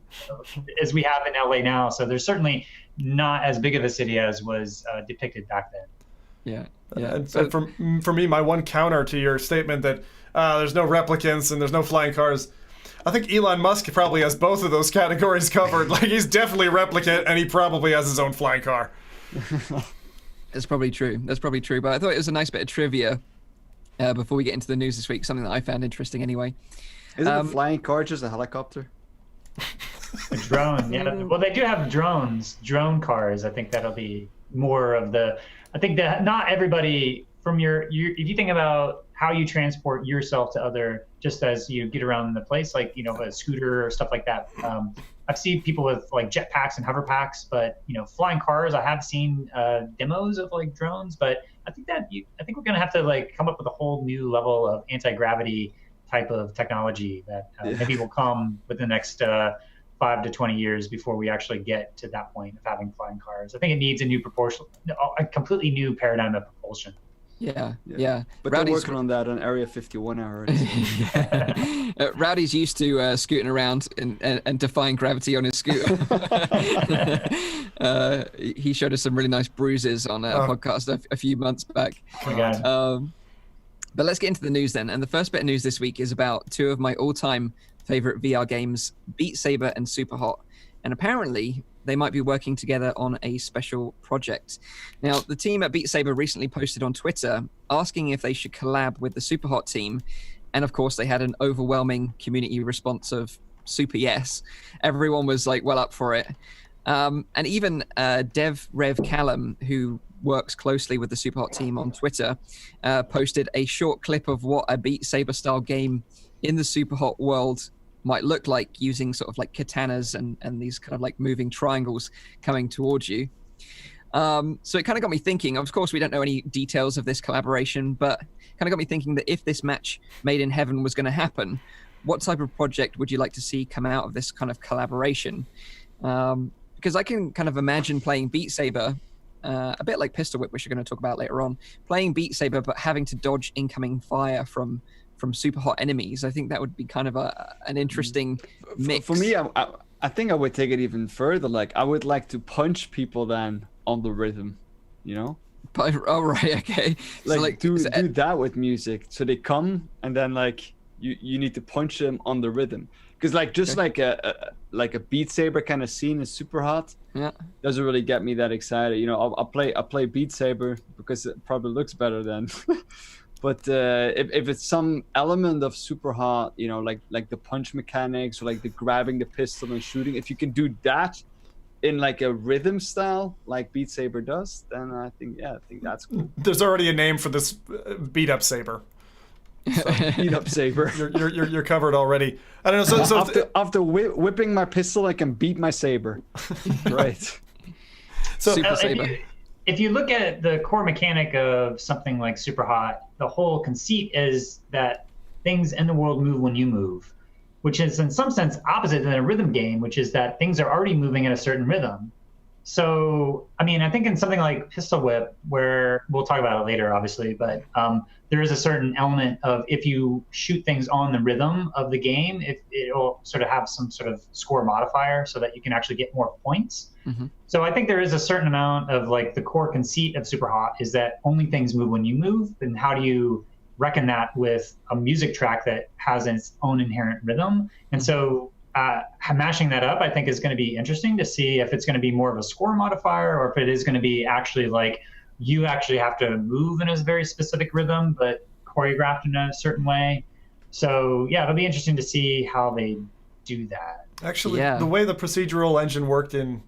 as we have in LA now. So there's certainly not as big of a city as was depicted back then. Yeah. And for me, my one counter to your statement that there's no replicants and there's no flying cars, I think Elon Musk probably has both of those categories covered. Like, he's definitely a replicant and he probably has his own flying car. That's probably true. But I thought it was a nice bit of trivia before we get into the news this week, something that I found interesting anyway. Isn't a flying car just a helicopter? A drone, yeah. Well, they do have drone cars. I think that'll be more of the... I think that not everybody from if you think about how you transport yourself to other, just as you get around the place, like, a scooter or stuff like that. I've seen people with like jetpacks and hover packs, but flying cars, I have seen demos of like drones, but I think we're going to have to like come up with a whole new level of anti-gravity type of technology that maybe will come within the next 5 to 20 years before we actually get to that point of having flying cars. I think it needs a completely new paradigm of propulsion. Yeah. But they're working on that on Area 51 already. Rowdy's used to scooting around and defying gravity on his scooter. He showed us some really nice bruises on a podcast a few months back. Oh my God. But let's get into the news then. And the first bit of news this week is about two of my all-time favorite VR games, Beatsaber and Superhot. And apparently they might be working together on a special project. Now, the team at Beatsaber recently posted on Twitter asking if they should collab with the Superhot team. And of course, they had an overwhelming community response of super yes. Everyone was like well up for it. And even Dev Rev Callum, who works closely with the Superhot team on Twitter, posted a short clip of what a Beatsaber style game in the Superhot world might look like, using sort of like katanas and these kind of like moving triangles coming towards you. So it kind of got me thinking. Of course, we don't know any details of this collaboration, but kind of got me thinking that if this match made in heaven was going to happen, what type of project would you like to see come out of this kind of collaboration? Because I can kind of imagine playing Beatsaber, a bit like Pistol Whip, which we're going to talk about later on, playing Beatsaber but having to dodge incoming fire from Superhot enemies. I think that would be kind of an interesting mix. For me, I think I would take it even further. Like, I would like to punch people then on the rhythm, Oh, right, okay. Like, do that with music. So they come, and then like you need to punch them on the rhythm. Because like like a Beatsaber kind of scene is Superhot. Yeah. Doesn't really get me that excited. You know, I'll play Beatsaber because it probably looks better then. But if it's some element of Superhot, you know, like the punch mechanics or like the grabbing the pistol and shooting, if you can do that in like a rhythm style like Beat Saber does, then I think that's cool. There's already a name for this beat up saber. So, beat up saber. You're covered already. I don't know. So after whipping my pistol, I can beat my saber. Right. So Super saber. If you look at the core mechanic of something like Superhot, the whole conceit is that things in the world move when you move, which is in some sense opposite than a rhythm game, which is that things are already moving at a certain rhythm. So, I mean, I think in something like Pistol Whip, where we'll talk about it later, obviously, but there is a certain element of if you shoot things on the rhythm of the game, it'll sort of have some sort of score modifier so that you can actually get more points. Mm-hmm. So I think there is a certain amount of like the core conceit of Superhot is that only things move when you move. And how do you reckon that with a music track that has its own inherent rhythm? And so mashing that up, I think, is going to be interesting to see if it's going to be more of a score modifier or if it is going to be actually like you actually have to move in a very specific rhythm, but choreographed in a certain way. So yeah, it'll be interesting to see how they do that. Actually, the way the procedural engine worked in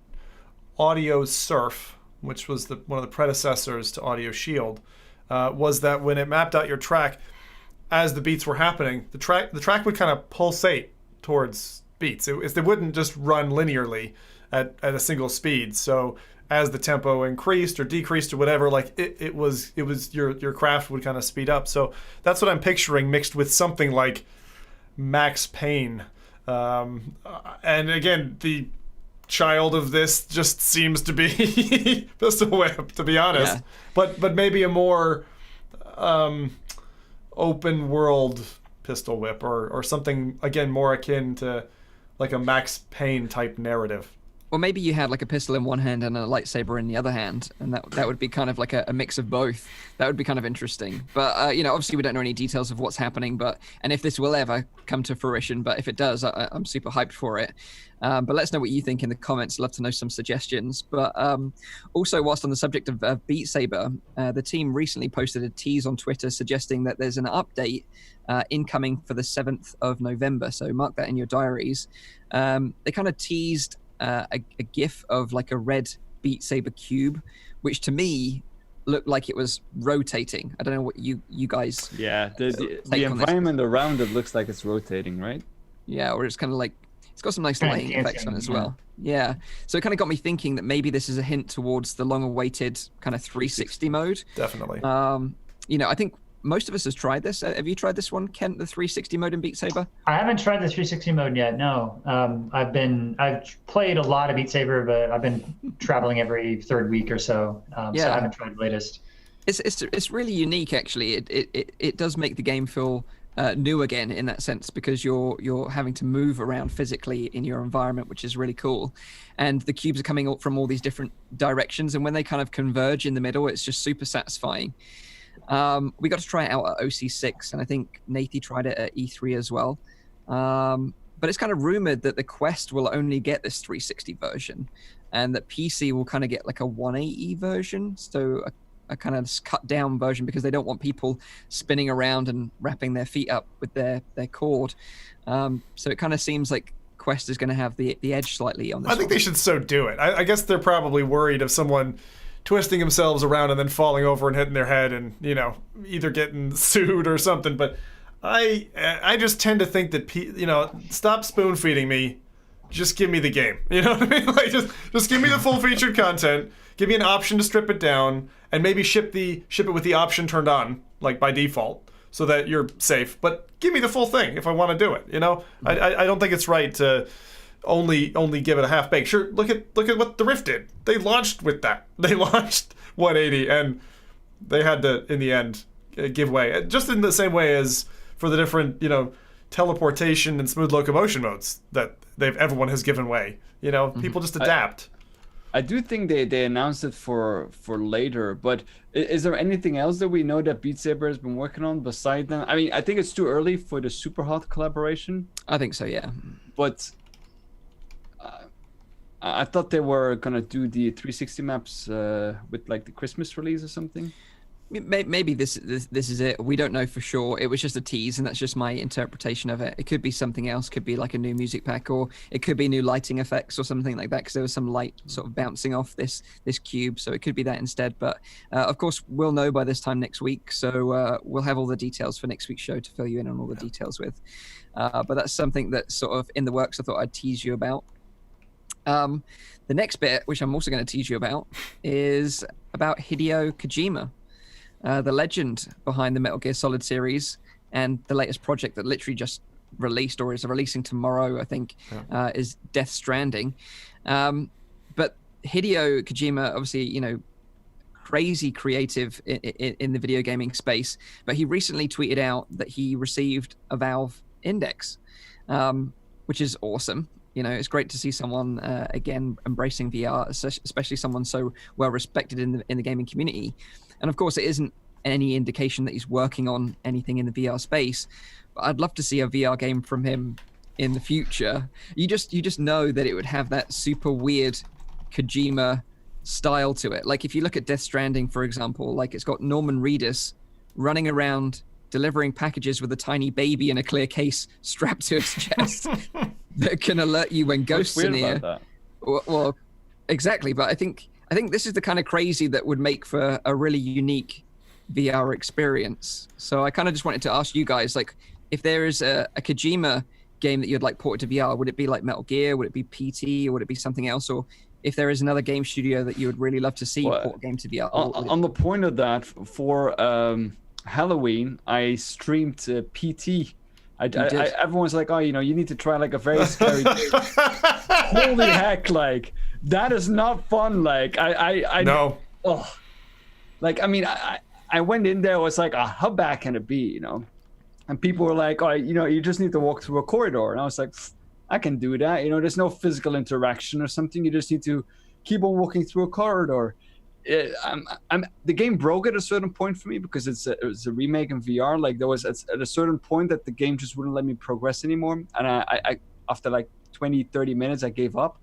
Audio Surf, which was one of the predecessors to Audio Shield, was that when it mapped out your track, as the beats were happening, the track would kind of pulsate towards beats. They wouldn't just run linearly at a single speed. So as the tempo increased or decreased or whatever, like it was your craft would kind of speed up. So that's what I'm picturing mixed with something like Max Payne. And again, the child of this just seems to be Pistol Whip, to be honest. Yeah. But maybe a more open world Pistol Whip or something, again, more akin to like a Max Payne type narrative. Or maybe you had like a pistol in one hand and a lightsaber in the other hand, and that would be kind of like a mix of both. That would be kind of interesting. But obviously we don't know any details of what's happening, and if this will ever come to fruition. But if it does, I'm super hyped for it. But let us know what you think in the comments. Love to know some suggestions. But also, whilst on the subject of Beat Saber, the team recently posted a tease on Twitter suggesting that there's an update incoming for the 7th of November. So mark that in your diaries. They kind of teased a GIF of like a red Beat Saber cube, which to me looked like it was rotating. I don't know what you guys. Yeah, the environment around it looks like it's rotating, right? Yeah, or it's kind of like it's got some nice lighting effects on it as well. Yeah, so it kind of got me thinking that maybe this is a hint towards the long-awaited kind of 360 mode. Definitely. I think most of us has tried this. Have you tried this one, Kent, the 360 mode in Beat Saber? I haven't tried the 360 mode yet, no. I've played a lot of Beat Saber, but I've been traveling every third week or so, so I haven't tried the latest. It's really unique, actually. It does make the game feel new again in that sense, because you're having to move around physically in your environment, which is really cool. And the cubes are coming up from all these different directions, and when they kind of converge in the middle, it's just super satisfying. We got to try it out at OC6, and I think Nathy tried it at E3 as well. But it's kind of rumored that the Quest will only get this 360 version, and that PC will kind of get like a 180 version, so a kind of cut down version, because they don't want people spinning around and wrapping their feet up with their cord. So it kind of seems like Quest is going to have the edge slightly on this. I think they should so do it. I guess they're probably worried of someone twisting themselves around and then falling over and hitting their head and, either getting sued or something. But I just tend to think that, stop spoon feeding me. Just give me the game. You know what I mean? Like just give me the full featured content. Give me an option to strip it down, and maybe ship it with the option turned on, like by default, so that you're safe. But give me the full thing if I want to do it. I don't think it's right to only give it a half bake. Sure, look at what the Rift did. They launched with that. They launched 180, and they had to, in the end, give way. Just in the same way as for the different, teleportation and smooth locomotion modes that everyone has given way. People just adapt. I do think they announced it for later, but is there anything else that we know that Beatsaber has been working on beside that? I mean, I think it's too early for the Superhot collaboration. I think so, yeah. But I thought they were gonna do the 360 maps with like the Christmas release or something. Maybe this is it. We don't know for sure. It was just a tease, and that's just my interpretation of it. It could be something else. Could be like a new music pack, or it could be new lighting effects or something like that. Because there was some light sort of bouncing off this cube, so it could be that instead. But of course, we'll know by this time next week. So we'll have all the details for next week's show to fill you in on all the details with. But that's something that's sort of in the works. I thought I'd tease you about. The next bit, which I'm also going to tease you about, is about Hideo Kojima. The legend behind the Metal Gear Solid series and the latest project that literally just released or is releasing tomorrow, I think, is Death Stranding. But Hideo Kojima, obviously, crazy creative in the video gaming space, but he recently tweeted out that he received a Valve Index, which is awesome. It's great to see someone again embracing VR, especially someone so well respected in the gaming community. And of course, it isn't any indication that he's working on anything in the VR space, but I'd love to see a VR game from him in the future. You just know that it would have that super weird Kojima style to it. Like if you look at Death Stranding, for example, like it's got Norman Reedus running around delivering packages with a tiny baby in a clear case strapped to his chest that can alert you when ghosts are near. Well, exactly. But I think this is the kind of crazy that would make for a really unique VR experience. So I kind of just wanted to ask you guys, like, if there is a Kojima game that you'd like ported to VR, would it be like Metal Gear? Would it be PT? Or would it be something else? Or if there is another game studio that you would really love to see port a game to VR? On the point of that, for Halloween, I streamed PT. Everyone's like, oh, you need to try like a very scary game. Holy heck, like that is not fun. Like I no. Oh, like I mean, I went in there. I was like, how bad can it be? And people were like, oh, you just need to walk through a corridor. And I was like, I can do that. There's no physical interaction or something. You just need to keep on walking through a corridor. The game broke at a certain point for me because it was a remake in VR. Like there was at a certain point that the game just wouldn't let me progress anymore. And I after like 20, 30 minutes, I gave up.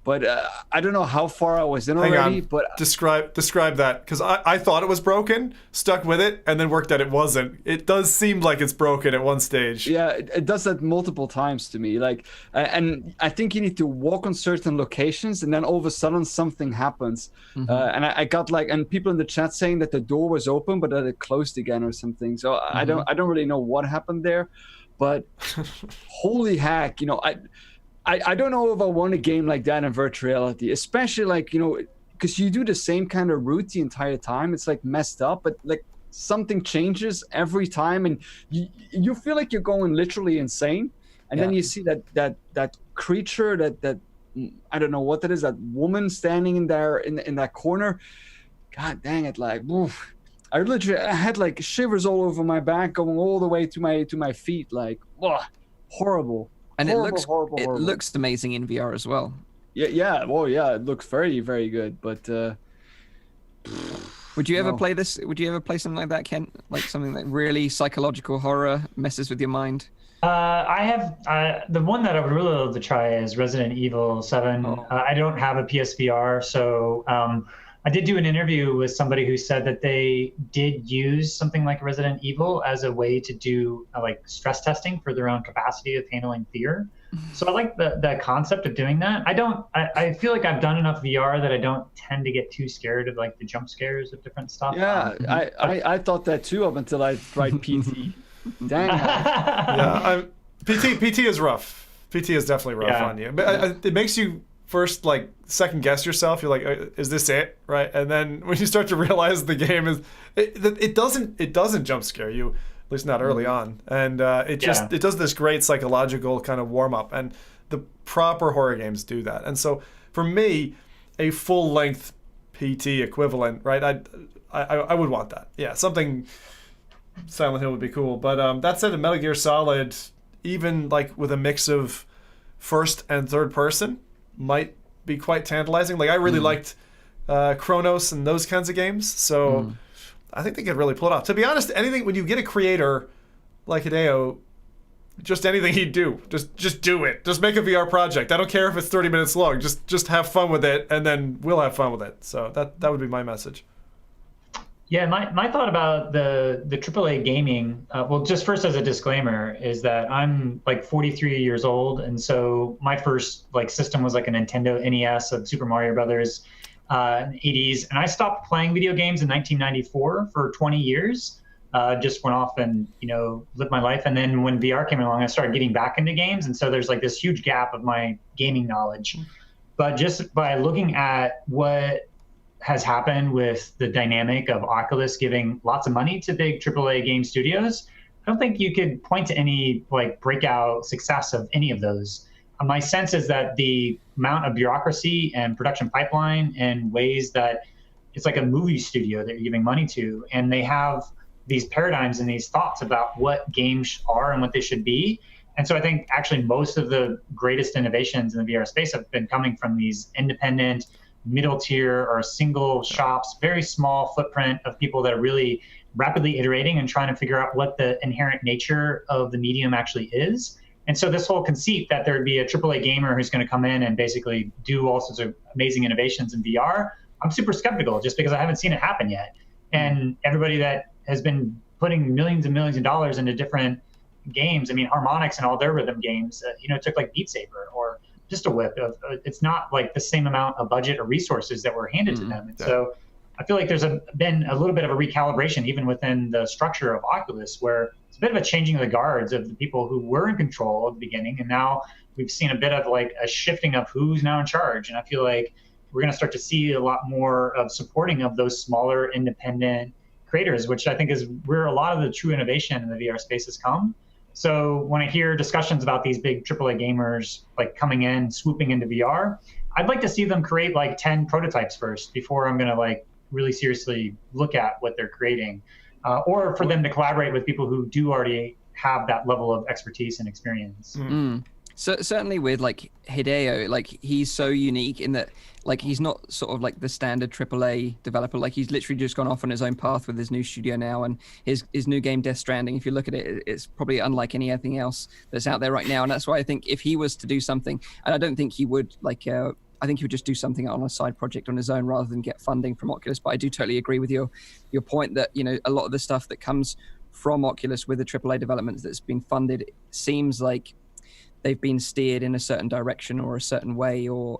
But I don't know how far I was in already. Hang on. But describe that, because I thought it was broken, stuck with it, and then worked out it wasn't. It does seem like it's broken at one stage. Yeah, it does that multiple times to me. Like, and I think you need to walk on certain locations, and then all of a sudden something happens. Mm-hmm. And I got like, and people in the chat saying that the door was open, but that it closed again or something. So mm-hmm. I don't really know what happened there, but holy heck, I don't know if I want a game like that in virtual reality, especially like, because you do the same kind of route the entire time. It's like messed up, but like something changes every time, and you feel like you're going literally insane. And then you see that creature, that I don't know what that is, that woman standing in there in that corner. God dang it! Like, oof. I had like shivers all over my back, going all the way to my feet. Like, horrible. And horrible. It looks amazing in VR as well. Yeah. Well, yeah, it looks very, very good. But would you ever play this? Would you ever play something like that, Kent? Like something that really psychological horror messes with your mind? I have the one that I would really love to try is Resident Evil 7. I don't have a PSVR, so I did do an interview with somebody who said that they did use something like Resident Evil as a way to do like stress testing for their own capacity of handling fear. So I like the concept of doing that. I feel like I've done enough VR that I don't tend to get too scared of like the jump scares of different stuff. Yeah, I thought that too up until I tried PT. Dang. Yeah, PT is rough. PT is definitely rough on you. But it makes you first like second guess yourself. You're like, is this it? Right? And then when you start to realize the game is, it doesn't jump scare you, at least not early on. And it does this great psychological kind of warm up, and the proper horror games do that. And so for me, a full length PT equivalent, right? I would want that. Yeah, something Silent Hill would be cool. But that said, a Metal Gear Solid, even like with a mix of first and third person, might be quite tantalizing. Like I really liked Chronos and those kinds of games, so I think they could really pull it off. To be honest, anything when you get a creator like Hideo, just anything he'd do, just do it. Just make a VR project. I don't care if it's 30 minutes long. Just have fun with it, and then we'll have fun with it. So that would be my message. Yeah, my thought about the AAA gaming, well, just first as a disclaimer, is that I'm like 43 years old, and so my first like system was like a Nintendo NES of Super Mario Brothers in the 80s, and I stopped playing video games in 1994 for 20 years. Just went off and lived my life, and then when VR came along, I started getting back into games, and so there's like this huge gap of my gaming knowledge. But just by looking at what has happened with the dynamic of Oculus giving lots of money to big AAA game studios, I don't think you could point to any like breakout success of any of those. My sense is that the amount of bureaucracy and production pipeline and ways that it's like a movie studio that you're giving money to, and they have these paradigms and these thoughts about what games are and what they should be. And so I think actually most of the greatest innovations in the VR space have been coming from these independent, middle tier or single shops, very small footprint of people that are really rapidly iterating and trying to figure out what the inherent nature of the medium actually is. And so this whole conceit that there'd be a AAA gamer who's going to come in and basically do all sorts of amazing innovations in VR, I'm super skeptical just because I haven't seen it happen yet. And everybody that has been putting millions and millions of dollars into different games, I mean, Harmonix and all their rhythm games, took like Beatsaber or just a whip. It's not like the same amount of budget or resources that were handed to them. And so I feel like there's been a little bit of a recalibration even within the structure of Oculus, where it's a bit of a changing of the guards of the people who were in control at the beginning. And now we've seen a bit of like a shifting of who's now in charge. And I feel like we're going to start to see a lot more of supporting of those smaller independent creators, which I think is where a lot of the true innovation in the VR space has come. So when I hear discussions about these big AAA gamers like coming in, swooping into VR, I'd like to see them create like 10 prototypes first before I'm going to like really seriously look at what they're creating, or for them to collaborate with people who do already have that level of expertise and experience. So certainly with like Hideo, like he's so unique in that like he's not sort of like the standard AAA developer. Like he's literally just gone off on his own path with his new studio now, and his new game Death Stranding, if you look at it, it's probably unlike anything else that's out there right now. And that's why I think if he was to do something, and I don't think he would like I think he would just do something on a side project on his own rather than get funding from Oculus. But I do totally agree with your point that a lot of the stuff that comes from Oculus with the AAA developments that's been funded seems like they've been steered in a certain direction or a certain way, or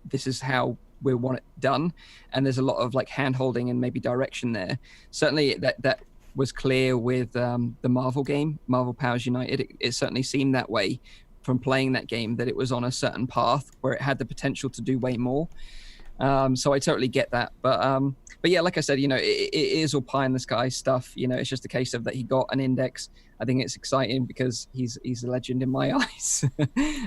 this is how we want it done, and there's a lot of like hand holding and maybe direction there. Certainly that was clear with the Marvel game, Marvel Powers United. It certainly seemed that way from playing that game, that it was on a certain path where it had the potential to do way more. So I totally get that, but yeah, like I said, it is all pie in the sky stuff. It's just a case of that he got an index. I think it's exciting because he's a legend in my eyes.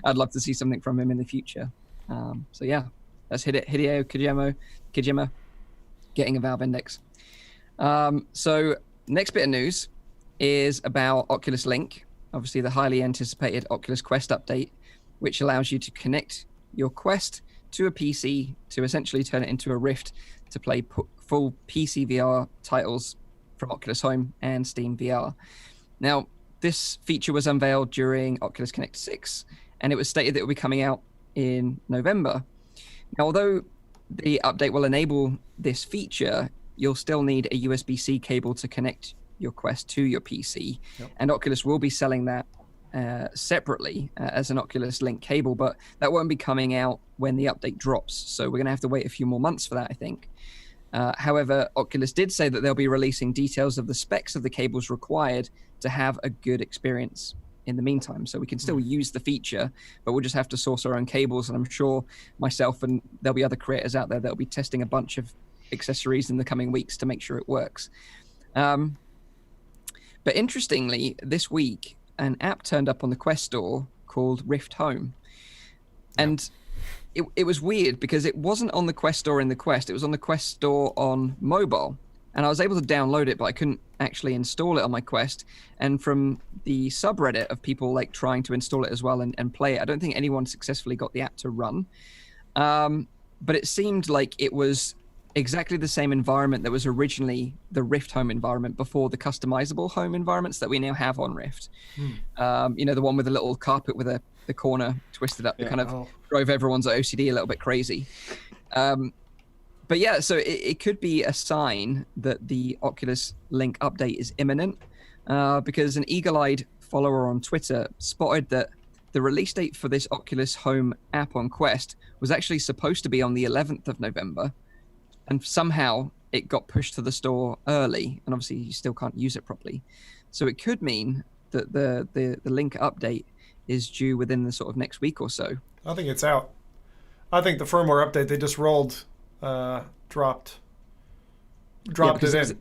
I'd love to see something from him in the future. So yeah, that's Hideo Kojima getting a Valve index. So next bit of news is about Oculus Link, obviously the highly anticipated Oculus Quest update, which allows you to connect your Quest to a PC to essentially turn it into a Rift to play full PC VR titles from Oculus Home and Steam VR. Now, this feature was unveiled during Oculus Connect 6, and it was stated that it will be coming out in November. Now, although the update will enable this feature, you'll still need a USB-C cable to connect your Quest to your PC. Yep. And Oculus will be selling that separately as an Oculus Link cable, but that won't be coming out when the update drops. So we're going to have to wait a few more months for that, I think. However, Oculus did say that they'll be releasing details of the specs of the cables required to have a good experience in the meantime. So we can still use the feature, but we'll just have to source our own cables. And I'm sure myself and there'll be other creators out there that'll be testing a bunch of accessories in the coming weeks to make sure it works. But interestingly, this week, an app turned up on the Quest store called Rift Home. And it was weird because it wasn't on the Quest store in the Quest. It was on the Quest store on mobile. And I was able to download it, but I couldn't actually install it on my Quest. And from the subreddit of people like trying to install it as well and play it, I don't think anyone successfully got the app to run. But it seemed like it was exactly the same environment that was originally the Rift home environment before the customizable home environments that we now have on Rift. You know, the one with the little carpet with the corner twisted up that kind of drove everyone's OCD a little bit crazy. But yeah, so it could be a sign that the Oculus Link update is imminent, because an eagle-eyed follower on Twitter spotted that the release date for this Oculus Home app on Quest was actually supposed to be on the 11th of November, and somehow it got pushed to the store early, and obviously you still can't use it properly. So it could mean that the Link update is due within the sort of next week or so. I think it's out. I think the firmware update they just rolled dropped it in.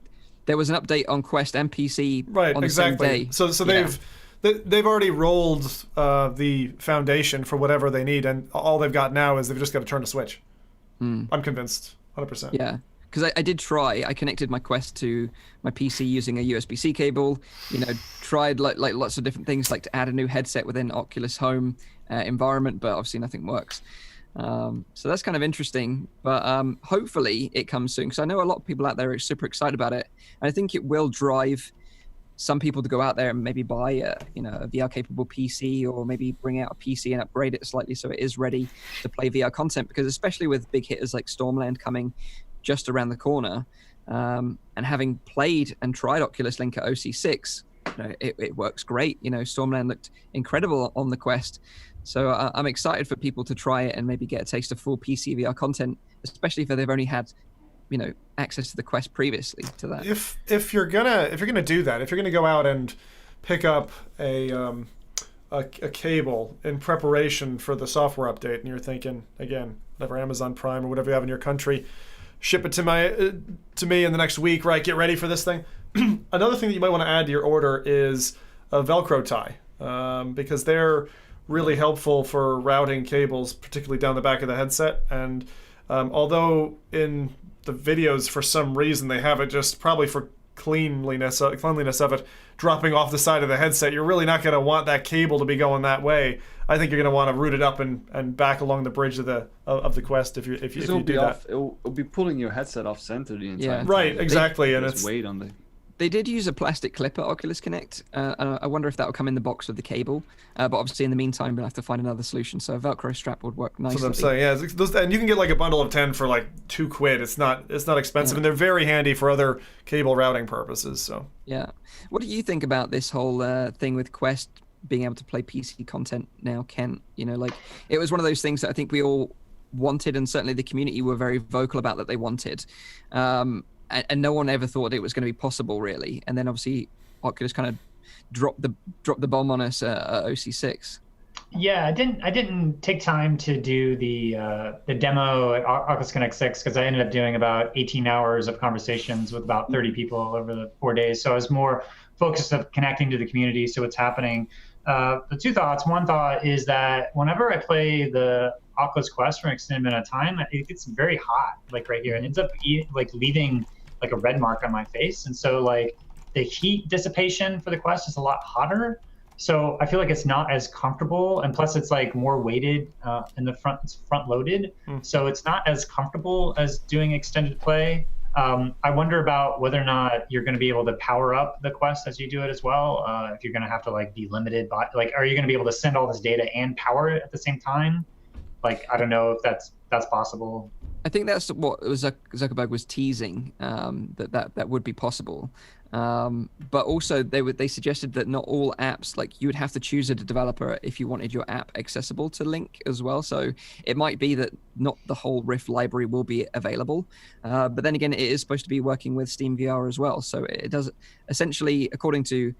There was an update on Quest and PC right, on the exactly. same day. So they've already rolled the foundation for whatever they need, and all they've got now is they've just got to turn a switch. I'm convinced, 100%. Yeah, because I did try. I connected my Quest to my PC using a USB-C cable. You know, tried like lots of different things, like to add a new headset within Oculus Home environment, but obviously nothing works. So that's kind of interesting, but hopefully it comes soon, because I know a lot of people out there are super excited about it, and I think it will drive some people to go out there and maybe buy a VR capable PC, or maybe bring out a PC and upgrade it slightly so it is ready to play VR content, because especially with big hitters like Stormland coming just around the corner, and having played and tried Oculus Link at OC6, you know, it works great. You know, Stormland looked incredible on the Quest. So I'm excited for people to try it and maybe get a taste of full PC VR content, especially if they've only had, you know, access to the Quest previously to that. If you're gonna do that, if you're gonna go out and pick up a cable in preparation for the software update, and you're thinking, again, whatever, Amazon Prime or whatever you have in your country, ship it to me in the next week, right? Get ready for this thing. Another thing that you might want to add to your order is a Velcro tie, because they're really helpful for routing cables, particularly down the back of the headset. And although in the videos, for some reason, they have it just probably for cleanliness of it dropping off the side of the headset, you're really not going to want that cable to be going that way. I think you're going to want to route it up and back along the bridge of the Quest if you do that. It'll be pulling your headset off center the entire time. Right, exactly. And it's weight on the. They did use a plastic clip at Oculus Connect. I wonder if that will come in the box with the cable. But obviously, in the meantime, we'll have to find another solution. So a Velcro strap would work nicely. That's what I'm saying. Yeah, and you can get like a bundle of 10 for like £2. It's not expensive, and they're very handy for other cable routing purposes. So yeah, what do you think about this whole thing with Quest being able to play PC content now, Kent? You know, like, it was one of those things that I think we all wanted, and certainly the community were very vocal about that they wanted. And no one ever thought it was going to be possible, really. And then obviously Oculus kind of dropped the bomb on us at OC6. Yeah, I didn't take time to do the demo at Oculus Connect 6, because I ended up doing about 18 hours of conversations with about 30 people over the 4 days. So I was more focused on connecting to the community, so what's happening. The two thoughts. One thought is that whenever I play the Oculus Quest for an extended amount of time, it gets very hot, like right here. It ends up leaving like a red mark on my face. And so like the heat dissipation for the Quest is a lot hotter. So I feel like it's not as comfortable. And plus it's like more weighted in the front, it's front loaded. So it's not as comfortable as doing extended play. I wonder about whether or not you're going to be able to power up the Quest as you do it as well. If you're going to have to like be limited by, like, are you going to be able to send all this data and power it at the same time? Like, I don't know if that's possible. I think that's what Zuckerberg was teasing, that would be possible. But also they suggested that not all apps, like, you would have to choose a developer if you wanted your app accessible to Link as well. So it might be that not the whole Rift library will be available. But then again, it is supposed to be working with Steam VR as well. So it does essentially, according to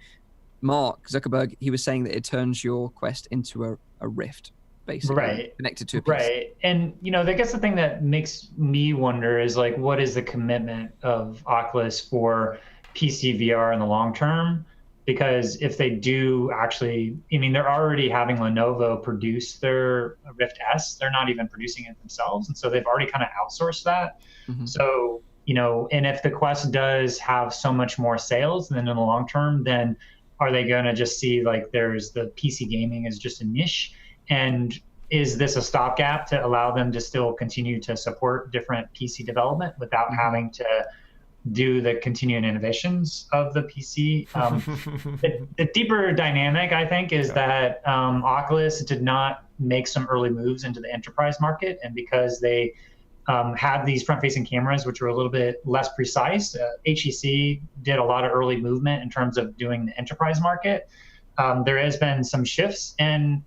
Mark Zuckerberg, he was saying that it turns your Quest into a Rift, basically, right, connected to a PC. Right. And I guess the thing that makes me wonder is, like, what is the commitment of Oculus for PC VR in the long term? Because if they do actually, I mean, they're already having Lenovo produce their Rift S. They're not even producing it themselves, and so they've already kind of outsourced that. So and if the Quest does have so much more sales, then in the long term, then are they going to just see like there's the PC gaming is just a niche? And is this a stopgap to allow them to still continue to support different PC development without having to do the continuing innovations of the PC? The deeper dynamic, I think, is that Oculus did not make some early moves into the enterprise market, and because they had these front-facing cameras, which were a little bit less precise, HEC did a lot of early movement in terms of doing the enterprise market. There has been some shifts in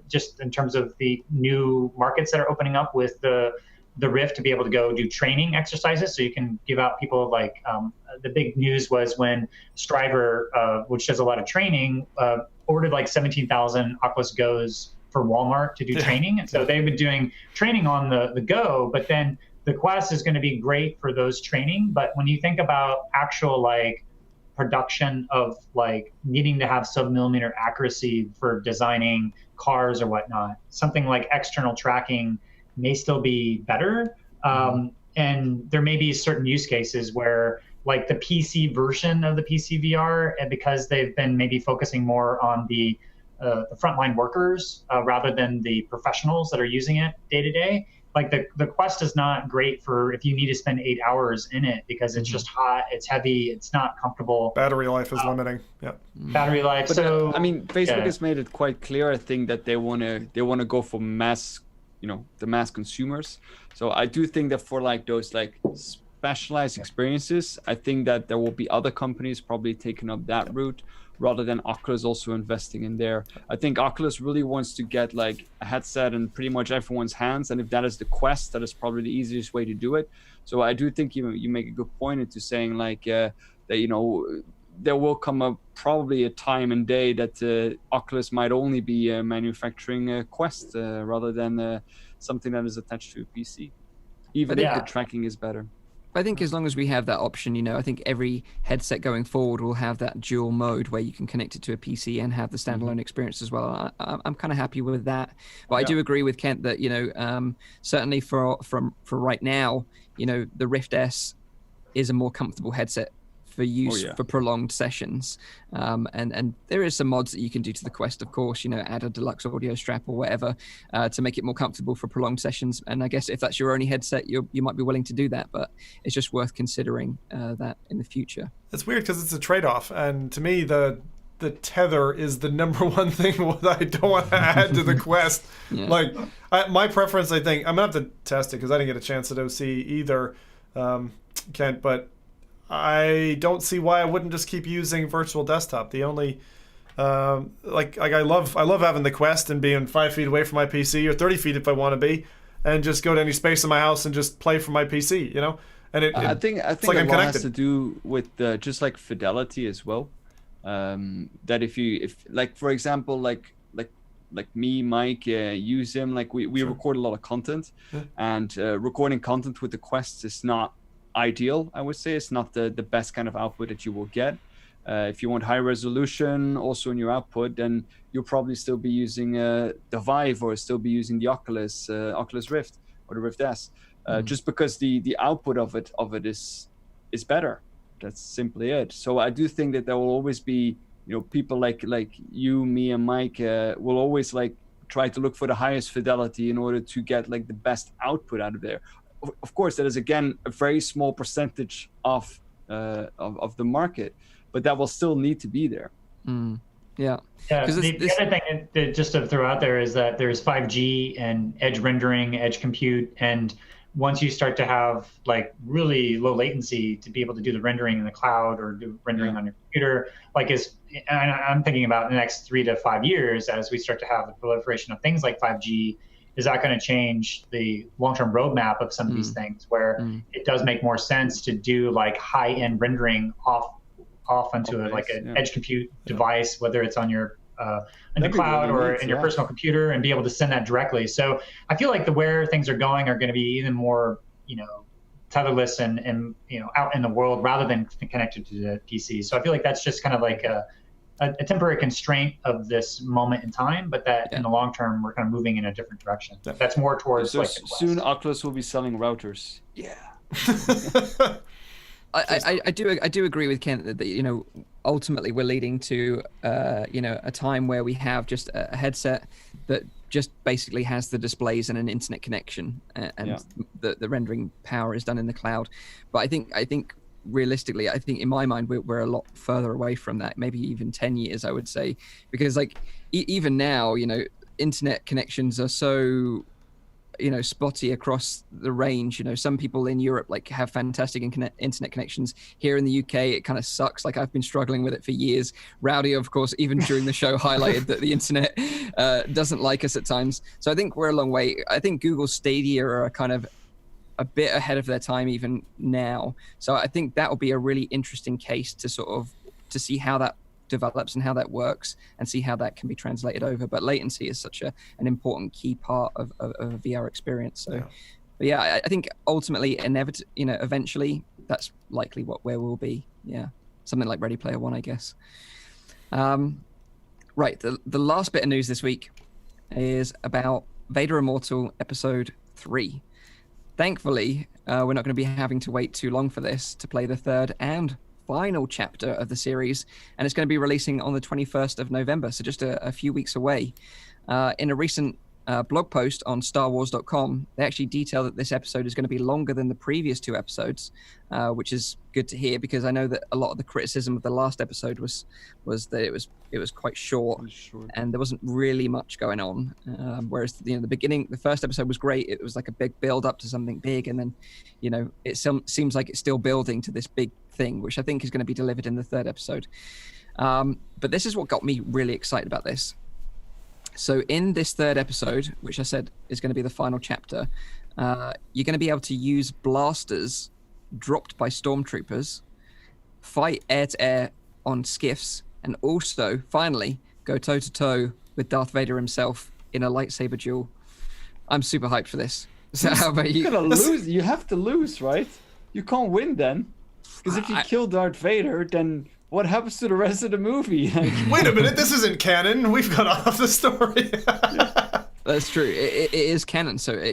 just in terms of the new markets that are opening up with the Rift to be able to go do training exercises. So you can give out people like the big news was when Striver, which does a lot of training, ordered like 17,000 Oculus Go's for Walmart to do training. And so they've been doing training on the Go, but then the Quest is going to be great for those training. But when you think about actual like production of like needing to have sub-millimeter accuracy for designing cars or whatnot, something like external tracking may still be better. And there may be certain use cases where like the PC version of the PC VR, and because they've been maybe focusing more on the frontline workers rather than the professionals that are using it day to day, like the Quest is not great for if you need to spend 8 hours in it because it's just hot, it's heavy, it's not comfortable. Battery life is limiting. Yep. Battery life. But, so I mean, Facebook has made it quite clear, I think, that they wanna go for mass, the mass consumers. So I do think that for like those like specialized experiences, I think that there will be other companies probably taking up that route rather than Oculus also investing in there. I think Oculus really wants to get like a headset in pretty much everyone's hands, and if that is the Quest, that is probably the easiest way to do it. So I do think you make a good point into saying like that there will come up probably a time and day that Oculus might only be manufacturing a Quest rather than something that is attached to a PC, even if the tracking is better. I think as long as we have that option, I think every headset going forward will have that dual mode where you can connect it to a PC and have the standalone experience as well. I'm kind of happy with that. But I do agree with Kent that, certainly for right now, the Rift S is a more comfortable headset for use for prolonged sessions. And there is some mods that you can do to the Quest, of course, add a deluxe audio strap or whatever to make it more comfortable for prolonged sessions. And I guess if that's your only headset, you might be willing to do that, but it's just worth considering that in the future. It's weird because it's a trade-off. And to me, the tether is the number one thing that I don't want to add to the Quest. Like my preference, I think, I'm going to have to test it because I didn't get a chance at OC either, Kent, but I don't see why I wouldn't just keep using virtual desktop. The only like I love having the Quest and being 5 feet away from my PC or 30 feet if I want to be, and just go to any space in my house and just play from my PC. And I think like a lot has to do with just like fidelity as well. That if like for example like me, Mike, you, Zim, like we record a lot of content, and recording content with the Quest is not ideal. I would say it's not the best kind of output that you will get. If you want high resolution also in your output, then you'll probably still be using the Vive or still be using the Oculus Rift or the Rift S, just because the output of it is better. That's simply it. So I do think that there will always be people like you, me, and Mike will always like try to look for the highest fidelity in order to get like the best output out of there. Of course, that is again a very small percentage of the market, but that will still need to be there. Yeah. The other thing that just to throw out there is that there's 5G and edge rendering, edge compute, and once you start to have like really low latency to be able to do the rendering in the cloud or do rendering on your computer, and I'm thinking about in the next 3 to 5 years as we start to have the proliferation of things like 5G. Is that going to change the long-term roadmap of some of these things where it does make more sense to do like high-end rendering off onto an edge compute device, whether it's on your in the cloud or in your personal computer, and be able to send that directly. So I feel like where things are going are going to be even more, tetherless and out in the world rather than connected to the PC. So I feel like that's just kind of like a temporary constraint of this moment in time, but that in the long term we're kind of moving in a different direction. That's more towards so soon Oculus will be selling routers. I do agree with Kent that ultimately we're leading to a time where we have just a headset that just basically has the displays and an internet connection, and the rendering power is done in the cloud. But I think realistically, I think in my mind we're a lot further away from that, maybe even 10 years, I would say, because like even now, internet connections are so spotty across the range. Some people in Europe like have fantastic internet connections. Here in the UK, it kind of sucks. Like I've been struggling with it for years. Rowdy, of course, even during the show highlighted that the internet doesn't like us at times. So I think we're a long way. I think Google Stadia are kind of a bit ahead of their time even now. So I think that will be a really interesting case to to see how that develops and how that works, and see how that can be translated over. But latency is such an important key part of a VR experience. So, but yeah, I think ultimately, eventually, that's likely where we'll be. Yeah, something like Ready Player One, I guess. Right, the last bit of news this week is about Vader Immortal Episode 3. Thankfully, we're not going to be having to wait too long for this to play the third and final chapter of the series, and it's going to be releasing on the 21st of November, so just a few weeks away. In a recent blog post on StarWars.com, they actually detail that this episode is going to be longer than the previous 2 episodes, which is good to hear, because I know that a lot of the criticism of the last episode was that it was quite short, and there wasn't really much going on. Whereas the beginning, the first episode was great. It was like a big build up to something big, and then it seems like it's still building to this big thing, which I think is going to be delivered in the third episode. But this is what got me really excited about this. So in this third episode, which I said is going to be the final chapter, you're going to be able to use blasters dropped by stormtroopers, fight air-to-air on skiffs, and also, finally, go toe-to-toe with Darth Vader himself in a lightsaber duel. I'm super hyped for this. So how about you? You're gonna lose. You have to lose, right? You can't win then. Because if you kill Darth Vader, then what happens to the rest of the movie? Wait a minute, this isn't canon. We've got off the story. That's true. It is canon, so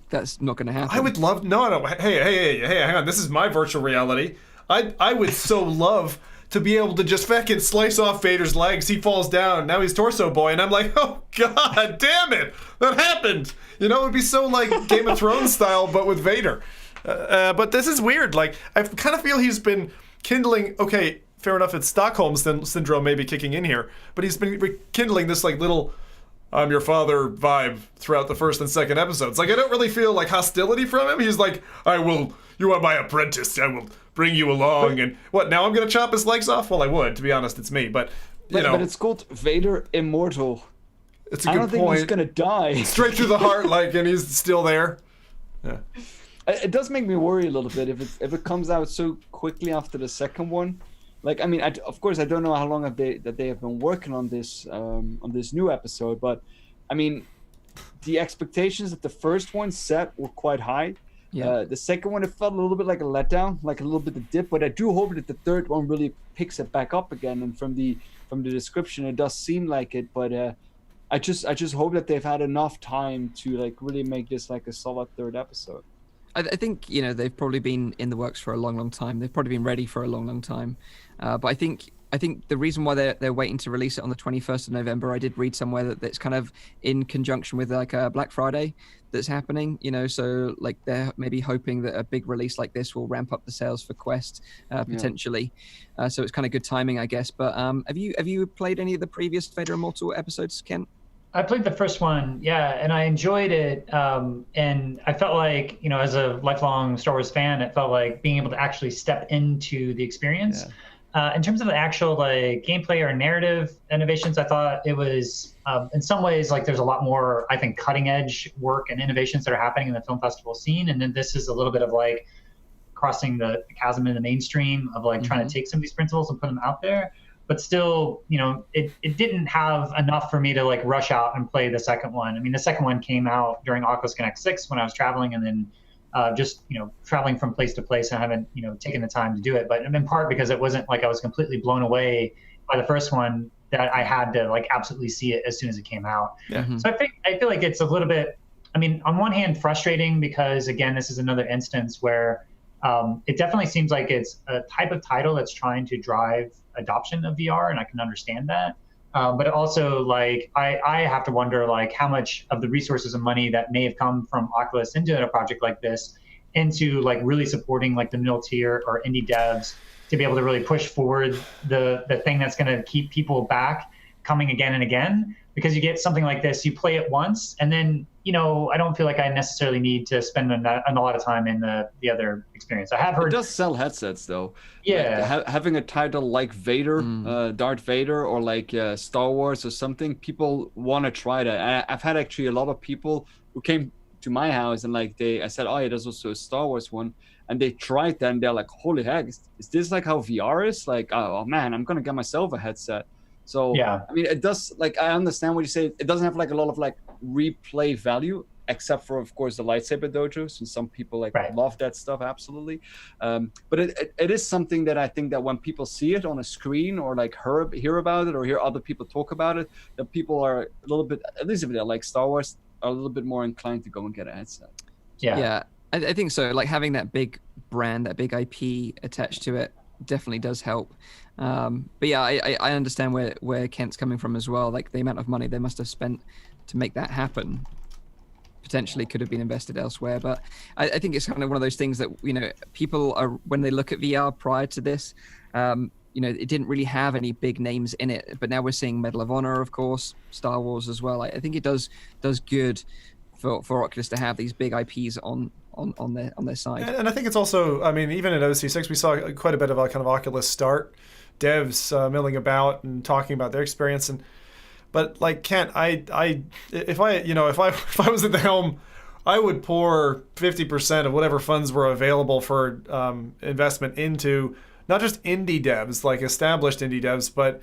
that's not going to happen. I would love... No. Hey, hang on. This is my virtual reality. I would so love to be able to just fucking slice off Vader's legs. He falls down. Now he's Torso Boy, and I'm like, oh, God damn it. That happened. It would be so like Game of Thrones style, but with Vader. But this is weird. Like, I kind of feel he's been kindling... Okay, fair enough, it's Stockholm Syndrome maybe kicking in here, but he's been rekindling this like little I'm your father vibe throughout the first and second episodes. Like, I don't really feel like hostility from him. He's like, you are my apprentice, I will bring you along. And what, now I'm going to chop his legs off? Well, I would, to be honest, it's me, but But it's called Vader Immortal. It's a good point. I don't think he's going to die. Straight through the heart, and he's still there. Yeah. It does make me worry a little bit if it comes out so quickly after the second one. Like, I mean, of course, I don't know how long they have been working on this new episode, but I mean, the expectations that the first one set were quite high. Yeah. The second one, it felt a little bit like a letdown, like a little bit of dip. But I do hope that the third one really picks it back up again. And from the description, it does seem like it. But I just hope that they've had enough time to like really make this like a solid third episode. I think they've probably been in the works for a long time. They've probably been ready for a long time. But I think the reason why they're waiting to release it on the 21st of November, I did read somewhere that it's kind of in conjunction with like a Black Friday that's happening. So like they're maybe hoping that a big release like this will ramp up the sales for Quest potentially. So it's kind of good timing, I guess. But have you played any of the previous Vader Immortal episodes, Ken? I played the first one, and I enjoyed it. And I felt like, as a lifelong Star Wars fan, it felt like being able to actually step into the experience. Yeah. In terms of the actual like gameplay or narrative innovations, I thought it was, in some ways, like there's a lot more, I think, cutting edge work and innovations that are happening in the film festival scene. And then this is a little bit of like crossing the chasm in the mainstream of like trying to take some of these principles and put them out there. But still, it didn't have enough for me to like rush out and play the second one. I mean, the second one came out during Oculus Connect 6 when I was traveling, and then just traveling from place to place. And I haven't taken the time to do it, but in part because it wasn't like I was completely blown away by the first one that I had to like absolutely see it as soon as it came out. Yeah. So I feel like it's a little bit. I mean, on one hand, frustrating because again, this is another instance where it definitely seems like it's a type of title that's trying to drive adoption of VR, and I can understand that. But also, like, I have to wonder, like, how much of the resources and money that may have come from Oculus into a project like this into, like, really supporting, like, the middle tier or indie devs to be able to really push forward the thing that's going to keep people back coming again and again. Because you get something like this, you play it once, and then, you know, I don't feel like I necessarily need to spend a lot of time in the other experience. I have heard... It does sell headsets, though. Yeah. Like, having a title like Vader, Darth Vader, or like Star Wars or something, people want to try that. I've had actually a lot of people who came to my house and like I said, oh yeah, there's also a Star Wars one. And they tried that and they're like, holy heck, is this like how VR is? Like, oh man, I'm going to get myself a headset. So, yeah. I mean, it does, like, I understand what you say. It doesn't have like a lot of like replay value, except for, of course, the lightsaber dojos. And some people like love that stuff. Absolutely. But it is something that I think that when people see it on a screen or like hear about it or hear other people talk about it, that people are a little bit, at least if they like Star Wars, are a little bit more inclined to go and get a headset. Yeah. I think so. Like having that big brand, that big IP attached to it definitely does help. But yeah, I understand where Kent's coming from as well. Like the amount of money they must have spent to make that happen potentially could have been invested elsewhere. But I think it's kind of one of those things that, you know, people are, when they look at VR prior to this, you know, it didn't really have any big names in it. But now we're seeing Medal of Honor, of course, Star Wars as well. I think it does good for Oculus to have these big IPs on their side. And I think it's also, I mean, even at OC6, we saw quite a bit of a kind of Oculus start devs milling about and talking about their experience. But like Kent, if I was at the helm, I would pour 50% of whatever funds were available for investment into not just indie devs, like established indie devs, but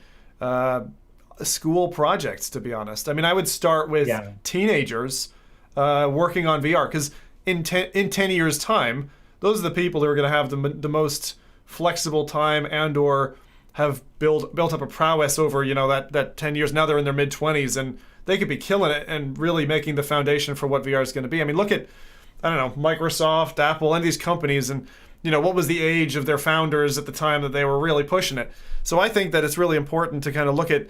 school projects, to be honest. I mean, I would start with teenagers working on VR, because in 10 years' time, those are the people who are going to have the most flexible time and or have built up a prowess over, you know, that 10 years. Now they're in their mid-20s, and they could be killing it and really making the foundation for what VR is going to be. I mean, look at, I don't know, Microsoft, Apple, and these companies, and, you know, what was the age of their founders at the time that they were really pushing it. So I think that it's really important to kind of look at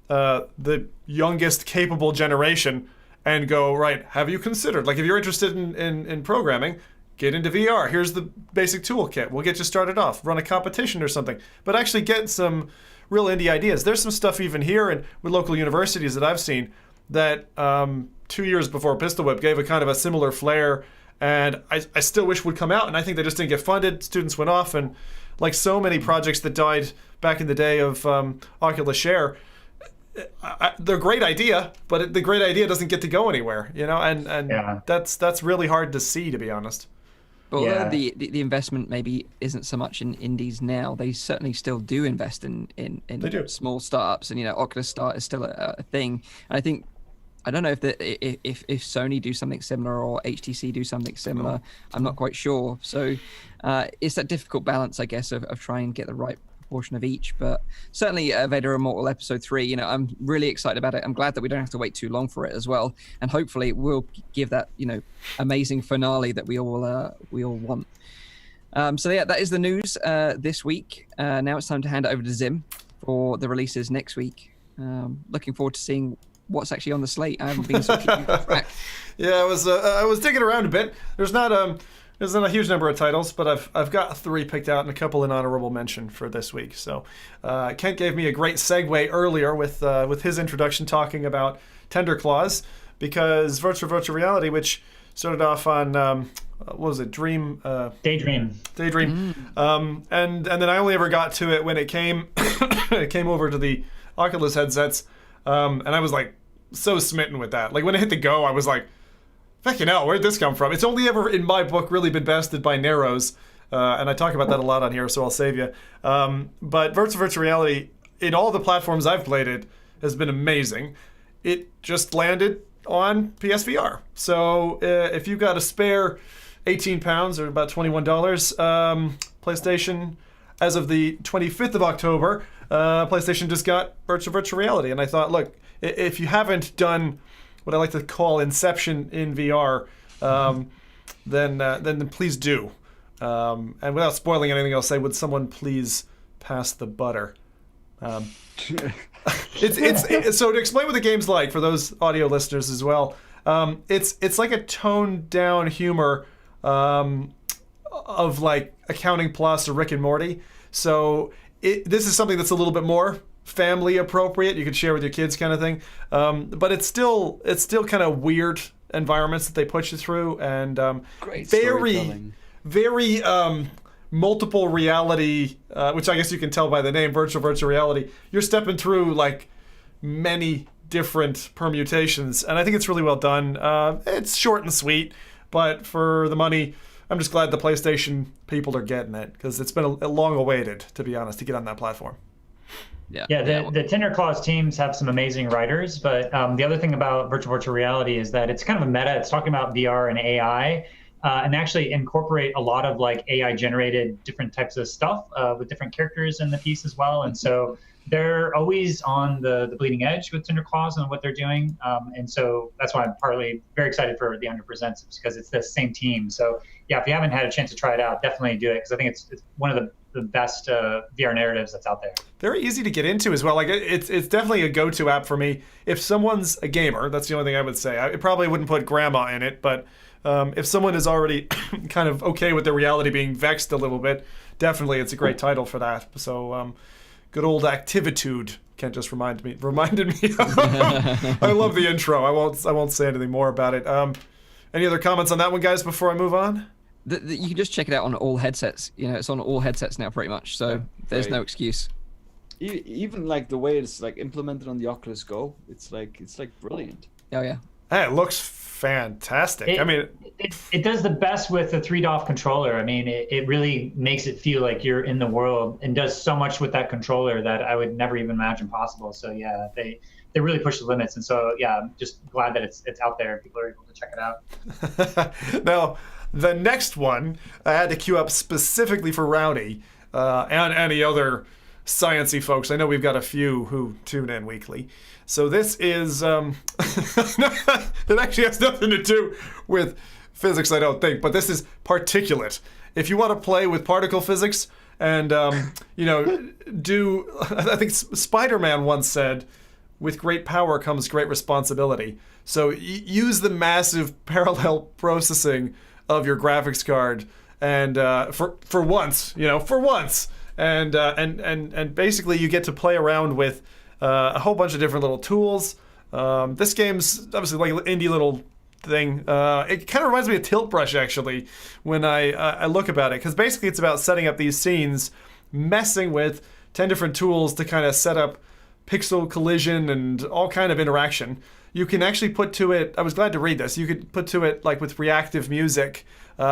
the youngest capable generation and go, right, have you considered, like if you're interested in programming, get into VR. Here's the basic toolkit. We'll get you started off. Run a competition or something. But actually get some real indie ideas. There's some stuff even here and with local universities that I've seen that 2 years before Pistol Whip gave a kind of a similar flair, and I still wish would come out, and I think they just didn't get funded. Students went off, and like so many projects that died back in the day of Oculus Share, they're a great idea, but the great idea doesn't get to go anywhere, you know, and that's really hard to see, to be honest. But although the investment maybe isn't so much in indies now, they certainly still do invest in small startups, and you know, Oculus Start is still a thing. And I think, I don't know if Sony do something similar or HTC do something similar. I'm not quite sure. So it's that difficult balance, I guess, of trying to get the right portion of each. But certainly Vader Immortal Episode 3, you know, I'm really excited about it. I'm glad that we don't have to wait too long for it as well, and hopefully it will give that, you know, amazing finale that we all want. So yeah, that is the news this week. Now it's time to hand it over to Zim for the releases next week. Looking forward to seeing what's actually on the slate. I haven't been so keeping track. Yeah, I was digging around a bit. There's not a huge number of titles, but I've got 3 picked out and a couple in honorable mention for this week. So Kent gave me a great segue earlier with his introduction talking about Tender Claws, because virtual reality, which started off on what was it, Daydream. And then I only ever got to it when it came over to the Oculus headsets, and I was like so smitten with that. Like when it hit the Go, I was like, fucking hell, where'd this come from? It's only ever, in my book, really been bested by Narrows, and I talk about that a lot on here, so I'll save you. But virtual reality, in all the platforms I've played it, has been amazing. It just landed on PSVR. So if you've got a spare £18 or about $21, PlayStation, as of the 25th of October, PlayStation just got virtual reality. And I thought, look, if you haven't done what I like to call Inception in VR, then please do. And without spoiling anything, I'll say, would someone please pass the butter? It's so to explain what the game's like for those audio listeners as well. It's like a toned down humor of like Accounting Plus or Rick and Morty. So this is something that's a little bit more family appropriate. You can share with your kids, kind of thing. But it's still kind of weird environments that they put you through, and Great very multiple reality, which I guess you can tell by the name, virtual reality. You're stepping through like many different permutations, and I think it's really well done. It's short and sweet, but for the money, I'm just glad the PlayStation people are getting it, because it's been a long awaited, to be honest, to get on that platform. Yeah, the Tinder Claws teams have some amazing writers, but the other thing about virtual reality is that it's kind of a meta. It's talking about VR and AI, and actually incorporate a lot of like AI generated different types of stuff with different characters in the piece as well. And so they're always on the bleeding edge with Tinder Claws and what they're doing. And so that's why I'm partly very excited for the Underpresents, because it's the same team. So yeah, if you haven't had a chance to try it out, definitely do it, because I think it's one of the best VR narratives that's out there. Very easy to get into as well. Like it's definitely a go-to app for me. If someone's a gamer, that's the only thing I would say. I probably wouldn't put grandma in it, but if someone is already kind of okay with their reality being vexed a little bit, definitely it's a great title for that. So good old Activitude. Kent just reminded me. I love the intro. I won't say anything more about it. Any other comments on that one, guys, before I move on? You can just check it out on all headsets. You know, it's on all headsets now, pretty much. So there's no excuse. Even like the way it's like implemented on the Oculus Go, it's like brilliant. Oh yeah. Hey, it looks fantastic. It does the best with the 3DOF controller. I mean, it really makes it feel like you're in the world, and does so much with that controller that I would never even imagine possible. So yeah, they really push the limits. And so yeah, I'm just glad that it's out there. People are able to check it out. Now, the next one I had to queue up specifically for Rowdy and any other sciencey folks. I know we've got a few who tune in weekly. So this is it actually has nothing to do with physics, I don't think, but this is Particulate. If you want to play with particle physics and I think Spider-Man once said, with great power comes great responsibility. So use the massive parallel processing of your graphics card, and for once, and basically you get to play around with a whole bunch of different little tools. This game's obviously like an indie little thing. It kind of reminds me of Tilt Brush, actually, when I look about it, because basically it's about setting up these scenes, messing with 10 different tools to kind of set up pixel collision and all kind of interaction. You can actually put to it, I was glad to read this, you could put to it like with reactive music,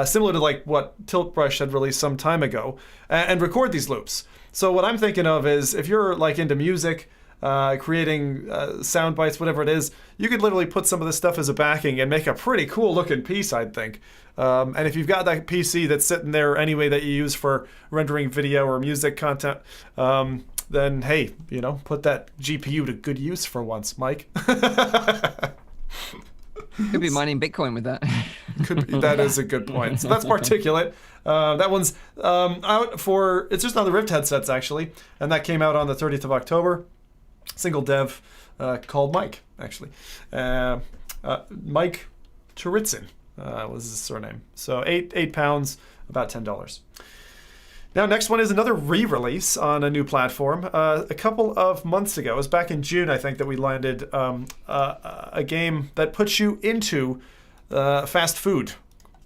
similar to like what Tilt Brush had released some time ago, and record these loops. So what I'm thinking of is, if you're like into music, creating sound bites, whatever it is, you could literally put some of this stuff as a backing and make a pretty cool looking piece, I'd think. And if you've got that PC that's sitting there anyway that you use for rendering video or music content, then hey, put that GPU to good use for once, Mike. Could be mining Bitcoin with that. Could be. That is a good point. So that's Particulate. That one's out for, it's just on the Rift headsets, actually, and that came out on the 30th of October. Single dev called Mike, actually. Mike Turitzin was his surname. So £8, about $10. Now, next one is another re-release on a new platform. A couple of months ago, it was back in June, I think, that we landed a game that puts you into fast food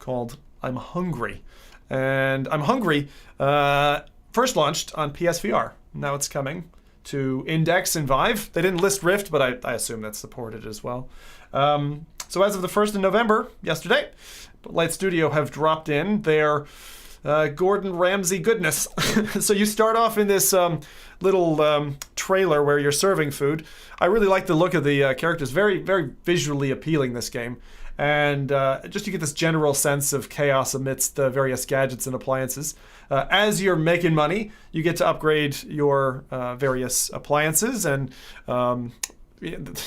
called I'm Hungry. And I'm Hungry first launched on PSVR. Now it's coming to Index and Vive. They didn't list Rift, but I assume that's supported as well. So as of the 1st of November, yesterday, Light Studio have dropped in their Gordon Ramsay goodness. So you start off in this little trailer where you're serving food. I really like the look of the characters. Very, very visually appealing, this game. And just you get this general sense of chaos amidst the various gadgets and appliances. As you're making money, you get to upgrade your various appliances and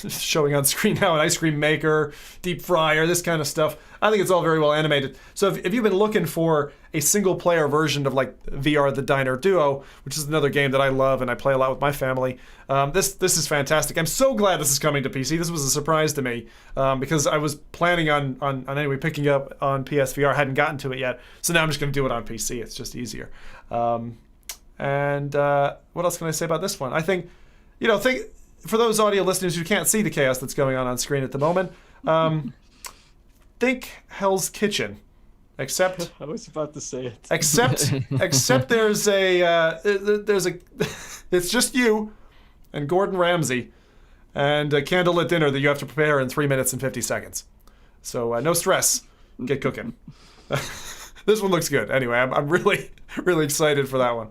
showing on screen now, an ice cream maker, deep fryer, this kind of stuff. I think it's all very well animated. So if you've been looking for a single player version of like VR The Diner Duo, which is another game that I love and I play a lot with my family, this is fantastic. I'm so glad this is coming to PC. This was a surprise to me because I was planning on anyway picking up on PSVR. I hadn't gotten to it yet. So now I'm just going to do it on PC. It's just easier. And what else can I say about this one? I think, for those audio listeners who can't see the chaos that's going on screen at the moment, think Hell's Kitchen. Except I was about to say it. Except there's a it's just you and Gordon Ramsay and a candlelit dinner that you have to prepare in 3 minutes and 50 seconds. So no stress. Get cooking. This one looks good. Anyway, I'm really, really excited for that one.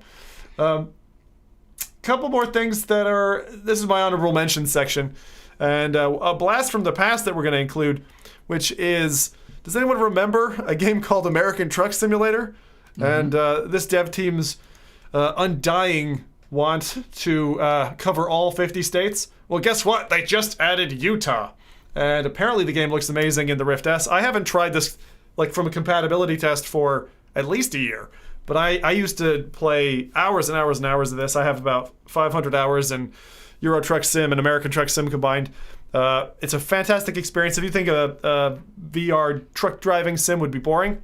Couple more things this is my honorable mention section, and a blast from the past that we're going to include, which is, does anyone remember a game called American Truck Simulator? Mm-hmm. And this dev team's undying want to cover all 50 states? Well, guess what? They just added Utah. And apparently the game looks amazing in the Rift S. I haven't tried this from a compatibility test for at least a year. But I used to play hours and hours and hours of this. I have about 500 hours in Euro Truck Sim and American Truck Sim combined. It's a fantastic experience. If you think a VR truck driving sim would be boring,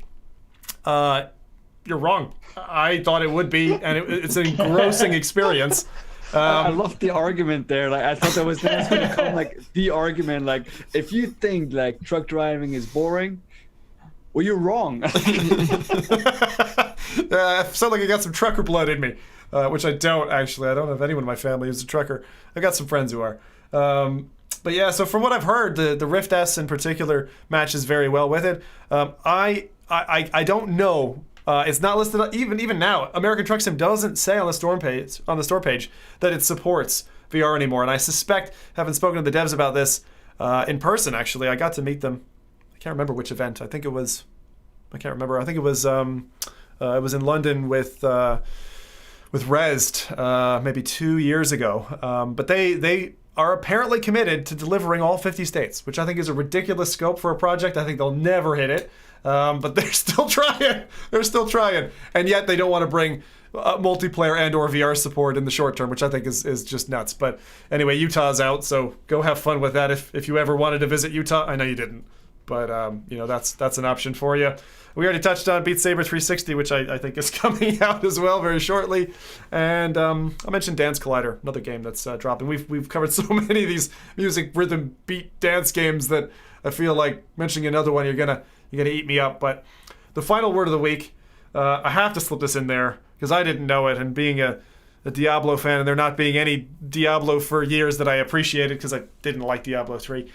you're wrong. I thought it would be, and it's an engrossing experience. I love the argument there. I thought that was going to come the argument. If you think truck driving is boring, well, you're wrong. I sound like I got some trucker blood in me, which I don't actually. I don't have anyone in my family who's a trucker. I got some friends who are. But yeah, so from what I've heard, the Rift S in particular matches very well with it. I don't know. It's not listed even now. American Truck Sim doesn't say on the store page that it supports VR anymore. And I suspect, having spoken to the devs about this in person, actually, I got to meet them. I can't remember which event. I think it was it was in London with Rezzed maybe 2 years ago. But they are apparently committed to delivering all 50 states, which I think is a ridiculous scope for a project. I think they'll never hit it. But they're still trying. And yet they don't want to bring multiplayer and or VR support in the short term, which I think is just nuts. But anyway, Utah's out, so go have fun with that if you ever wanted to visit Utah. I know you didn't. But that's an option for you. We already touched on Beatsaber 360, which I think is coming out as well very shortly. And I mentioned Dance Collider, another game that's dropping. We've covered so many of these music rhythm beat dance games that I feel like mentioning another one you're gonna eat me up. But the final word of the week, I have to slip this in there because I didn't know it, and being a Diablo fan, and there not being any Diablo for years that I appreciated because I didn't like Diablo 3.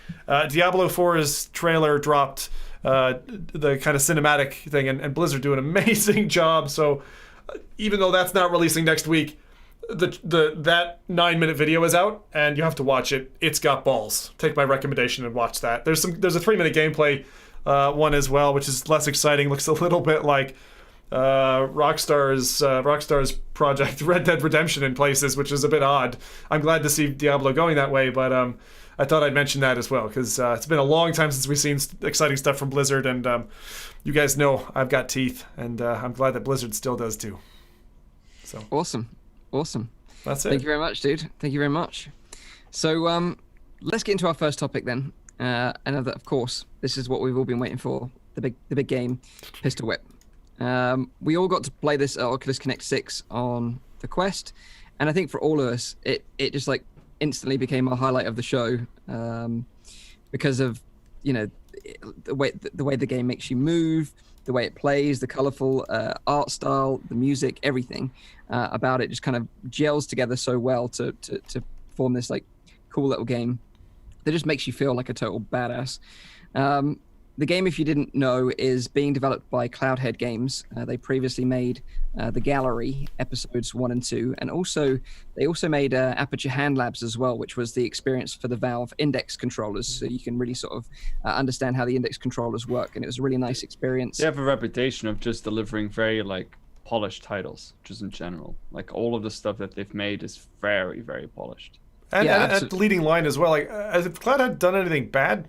Diablo 4's trailer dropped, the kind of cinematic thing, and Blizzard do an amazing job. So even though that's not releasing next week, that 9-minute video is out, and you have to watch it. It's got balls. Take my recommendation and watch that. There's a 3-minute gameplay one as well, which is less exciting. Looks a little bit like Rockstar's project Red Dead Redemption in places, which is a bit odd. I'm glad to see Diablo going that way, but I thought I'd mention that as well because it's been a long time since we've seen exciting stuff from Blizzard, and you guys know I've got teeth, and I'm glad that Blizzard still does too. So awesome. That's it. Thank you very much, dude. Thank you very much. So let's get into our first topic then. And of course, this is what we've all been waiting for: the big game, Pistol Whip. We all got to play this at Oculus Connect 6 on the Quest, and I think for all of us, it just instantly became a highlight of the show because of the way the game makes you move, the way it plays, the colorful art style, the music, everything about it just kind of gels together so well to form this cool little game that just makes you feel like a total badass. The game, if you didn't know, is being developed by Cloudhead Games. They previously made The Gallery episodes 1 and 2, and they also made Aperture Hand Labs as well, which was the experience for the Valve Index controllers, so you can really sort of understand how the Index controllers work, and it was a really nice experience. They have a reputation of just delivering very polished titles, just in general. All of the stuff that they've made is very, very polished. And, Yeah, and at the leading line as well. Like, has Cloud had done anything bad?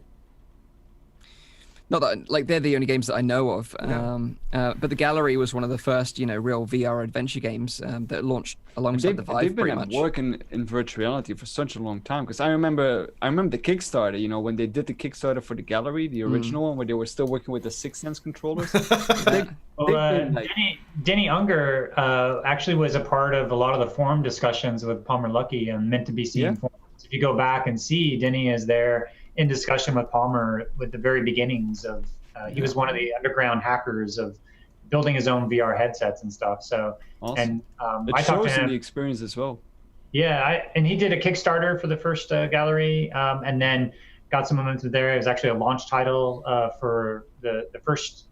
Not that, like, they're the only games that I know of. Yeah. But the Gallery was one of the first, real VR adventure games that launched alongside the Vive, they've been pretty much. working in virtual reality for such a long time. Because I remember the Kickstarter. When they did the Kickstarter for the Gallery, the original one, where they were still working with the Sixth Sense controllers. Denny Unger actually was a part of a lot of the forum discussions with Palmer Luckey and Meant to Be Seen forums. If you go back and see, Denny is there in discussion with Palmer with the very beginnings of. He was one of the underground hackers of building his own VR headsets and stuff. So, awesome. and it I talked shows to him. in the experience as well. Yeah, and he did a Kickstarter for the first Gallery, and then got some momentum there. It was actually a launch title for the first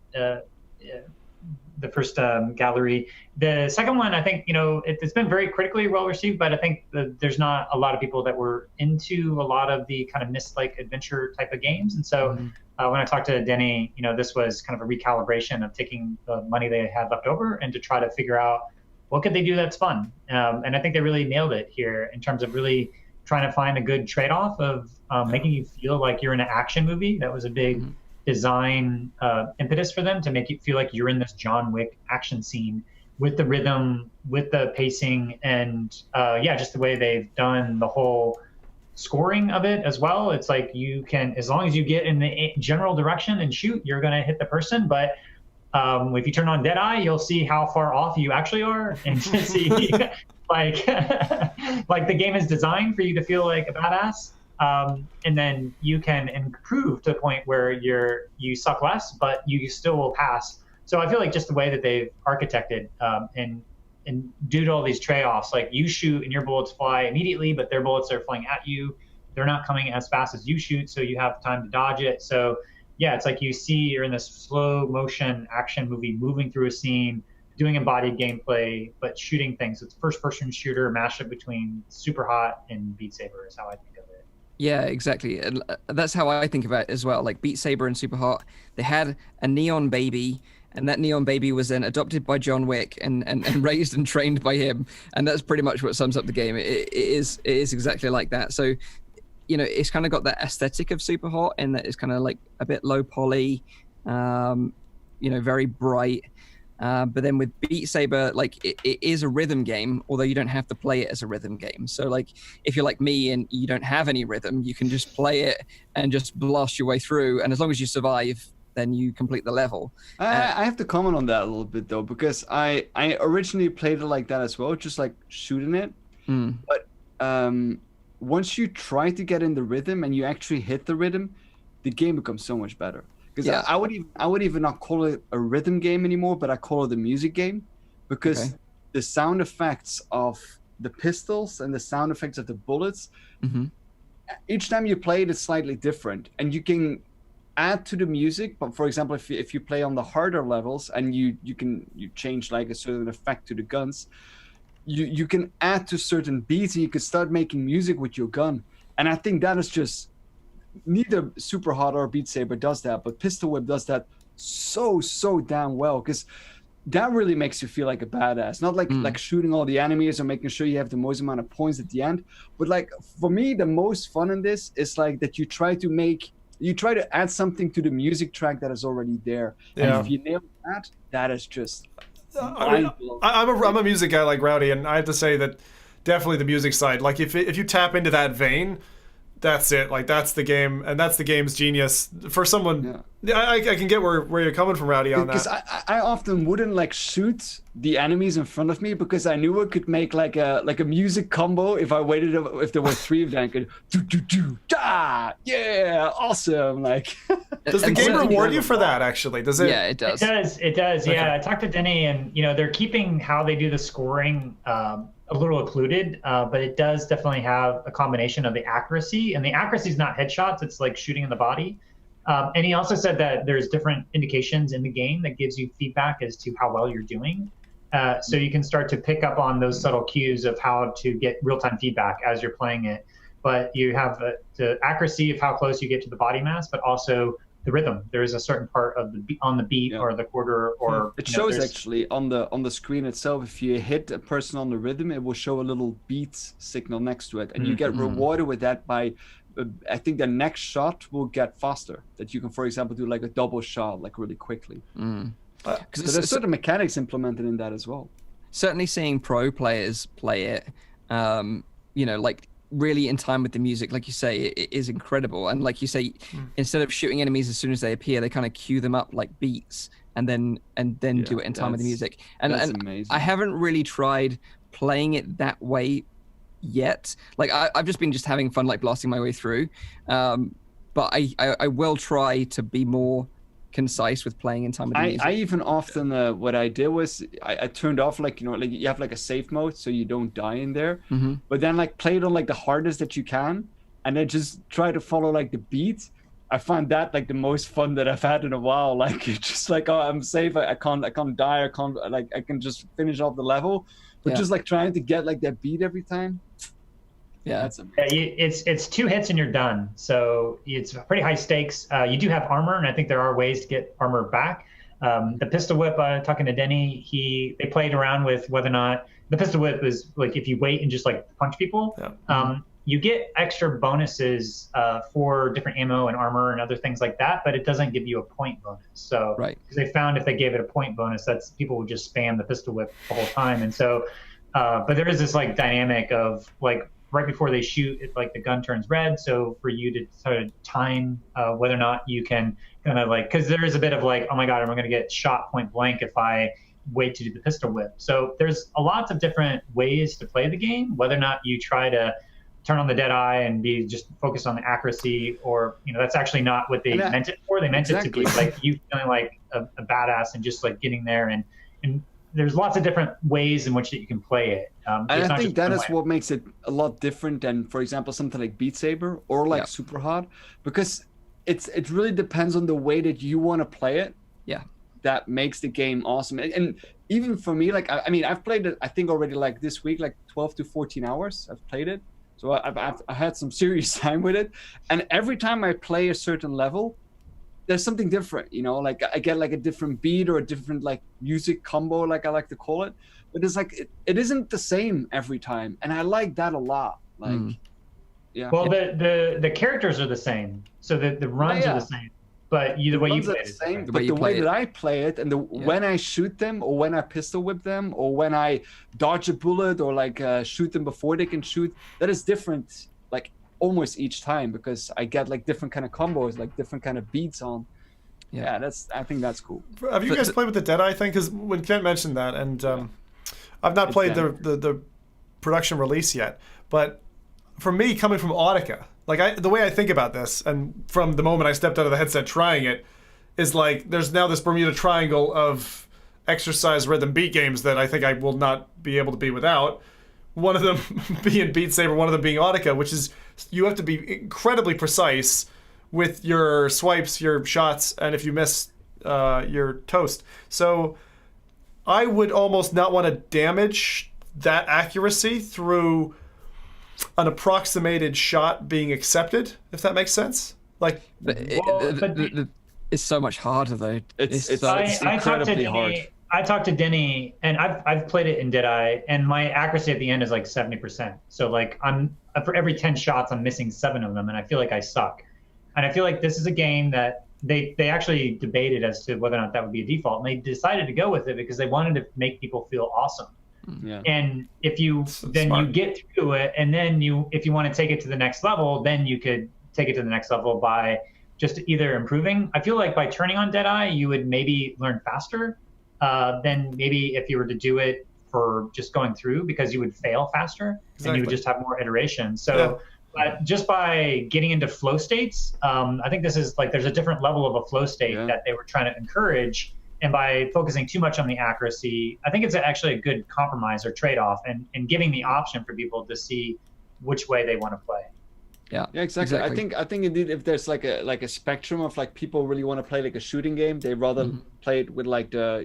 Gallery. The second one, I think, it's been very critically well received, but I think there's not a lot of people that were into a lot of the kind of Myst-like adventure type of games. And so when I talked to Denny, this was kind of a recalibration of taking the money they had left over and to try to figure out what could they do that's fun. And I think they really nailed it here in terms of really trying to find a good trade-off of making you feel like you're in an action movie. That was a big design impetus for them, to make you feel like you're in this John Wick action scene with the rhythm, with the pacing, and just the way they've done the whole scoring of it as well. It's like you can, as long as you get in the general direction and shoot, you're going to hit the person. But if you turn on Deadeye, you'll see how far off you actually are, and to see like the game is designed for you to feel like a badass. And then you can improve to the point where you suck less, but you still will pass. So I feel like just the way that they've architected and due to all these trade-offs, like you shoot and your bullets fly immediately, but their bullets are flying at you. They're not coming as fast as you shoot, so you have time to dodge it. So yeah, it's like you're in this slow motion action movie moving through a scene, doing embodied gameplay, but shooting things. It's first-person shooter mashup between Superhot and Beatsaber is how I think of it. Yeah, exactly. And that's how I think about it as well. Like Beatsaber and Superhot, they had a neon baby, and that neon baby was then adopted by John Wick and raised and trained by him. And that's pretty much what sums up the game. It is exactly like that. So, it's kind of got that aesthetic of Superhot, and that it's kind of like a bit low poly, very bright. But then with Beat Saber, like it is a rhythm game, although you don't have to play it as a rhythm game. So like if you're like me and you don't have any rhythm, you can just play it and just blast your way through. And as long as you survive, then you complete the level. I have to comment on that a little bit though, because I originally played it like that as well, just like shooting it. But once you try to get in the rhythm and you actually hit the rhythm, the game becomes so much better. Because I would even not call it a rhythm game anymore, but I call it a music game, because the sound effects of the pistols and the sound effects of the bullets, each time you play it, it's slightly different, and you can add to the music. But for example, if you play on the harder levels and you change like a certain effect to the guns, you can add to certain beats and you can start making music with your gun. And I think that is just, neither Superhot or Beat Saber does that, but Pistol Whip does that so damn well, because that really makes you feel like a badass. Not like shooting all the enemies or making sure you have the most amount of points at the end, but like for me the most fun in this is like that you try to add something to the music track that is already there. And if you nail that is just I'm a music guy like Rowdy, and I have to say that definitely the music side, like if you tap into that vein, that's it. Like that's the game, and that's the game's genius for someone. I can get where you're coming from, Rowdy, on that. Because I often wouldn't like shoot the enemies in front of me, because I knew I could make like a music combo if I waited. If there were three of them, I could do yeah, awesome. Like, does the game reward you for that? Actually, does it? Yeah, it does. It does. Yeah, I talked to Denny, and they're keeping how they do the scoring a little occluded, but it does definitely have a combination of the accuracy, and the accuracy is not headshots, it's like shooting in the body. And he also said that there's different indications in the game that gives you feedback as to how well you're doing. So you can start to pick up on those subtle cues of how to get real-time feedback as you're playing it. But you have the accuracy of how close you get to the body mass, but also the rhythm. There is a certain part of on the beat or the quarter, or it shows actually on the screen itself. If you hit a person on the rhythm, it will show a little beat signal next to it, and you get rewarded with that by. I think the next shot will get faster. That you can, for example, do like a double shot like really quickly. So there's certain mechanics implemented in that as well. Certainly, seeing pro players play it, like really in time with the music, like you say, it is incredible. And like you say, instead of shooting enemies as soon as they appear, they kind of cue them up like beats, and then do it in time with the music. And amazing. I haven't really tried playing it that way yet. Like I've just been having fun, like blasting my way through. But I will try to be more concise with playing in time with the music. I even often what I did was I turned off like you have like a safe mode so you don't die in there, but then like play it on like the hardest that you can, and then just try to follow like the beat. I find that like the most fun that I've had in a while. Like it's just like, oh, I'm safe. I can't die. I can just finish off the level, but just like trying to get like that beat every time. Yeah, that's amazing. It's 2 hits and you're done. So it's pretty high stakes. You do have armor, and I think there are ways to get armor back. The pistol whip, talking to Denny, they played around with whether or not the pistol whip is like if you wait and just like punch people, you get extra bonuses for different ammo and armor and other things like that, but it doesn't give you a point bonus. So because they found if they gave it a point bonus, that's people would just spam the pistol whip the whole time. And so, but there is this like dynamic of like, right before they shoot, like the gun turns red. So for you to sort of time whether or not you can kind of like, because there is a bit of like, oh my God, am I going to get shot point blank if I wait to do the pistol whip? So there's a lots of different ways to play the game, whether or not you try to turn on the dead eye and be just focused on the accuracy, or, that's actually not what they meant it for. They meant it to be like you feeling like a badass and just like getting there. And there's lots of different ways in which that you can play it. And I think that is what makes it a lot different than, for example, something like Beatsaber or like Superhot, because it really depends on the way that you want to play it. Yeah, that makes the game awesome. And even for me, like I mean, I've played it. I think already like this week, like 12 to 14 hours. I've played it, so I've had some serious time with it. And every time I play a certain level, there's something different, like I get like a different beat or a different like music combo, like I like to call it. But it's like, it isn't the same every time. And I like that a lot. Like, Well, the characters are the same. So the runs are the same. But the way you play it is the same. But the way that I play it and when I shoot them or when I pistol whip them or when I dodge a bullet or like shoot them before they can shoot, that is different. Like, almost each time, because I get like different kind of combos, like different kind of beats on. I think that's cool. Have you guys played with the Deadeye thing? Because when Kent mentioned that, and I've not played the production release yet, but for me, coming from Audica, like the way I think about this, and from the moment I stepped out of the headset trying it, is like there's now this Bermuda Triangle of exercise rhythm beat games that I think I will not be able to be without. One of them being Beatsaber, one of them being Audica, which is you have to be incredibly precise with your swipes, your shots, and if you miss, you're toast. So I would almost not want to damage that accuracy through an approximated shot being accepted, if that makes sense. Like, it's so much harder though. It's incredibly hard. I talked to Denny, and I've played it in Deadeye, and my accuracy at the end is like 70%. So like for every 10 shots, I'm missing 7 of them, and I feel like I suck. And I feel like this is a game that they actually debated as to whether or not that would be a default, and they decided to go with it because they wanted to make people feel awesome. Yeah. And if you you get through it, and then if you want to take it to the next level, then you could take it to the next level by just either improving. I feel like by turning on Deadeye, you would maybe learn faster. Than maybe if you were to do it for just going through, because you would fail faster and you would just have more iterations. So but just by getting into flow states, I think this is like there's a different level of a flow state that they were trying to encourage. And by focusing too much on the accuracy, I think it's actually a good compromise or trade-off, and giving the option for people to see which way they want to play. Yeah, exactly. I think indeed, if there's like a spectrum of like people really want to play like a shooting game, they rather play it with like the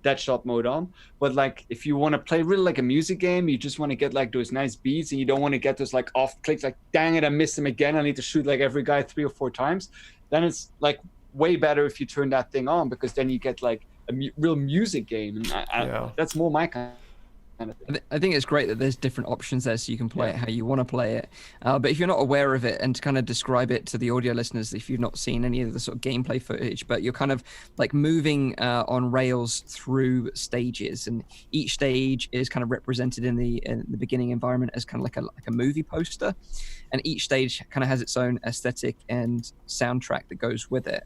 Deadshot mode on. But like if you want to play really like a music game, you just want to get like those nice beats, and you don't want to get those like off clicks, like dang it, I missed him again, I need to shoot like every guy 3 or 4 times. Then it's like way better if you turn that thing on, because then you get like a real music game, and that's more my kind of thing. I think it's great that there's different options there, so you can play it how you want to play it. But if you're not aware of it, and to kind of describe it to the audio listeners, if you've not seen any of the sort of gameplay footage, but you're kind of like moving on rails through stages, and each stage is kind of represented in the beginning environment as kind of like a movie poster, and each stage kind of has its own aesthetic and soundtrack that goes with it.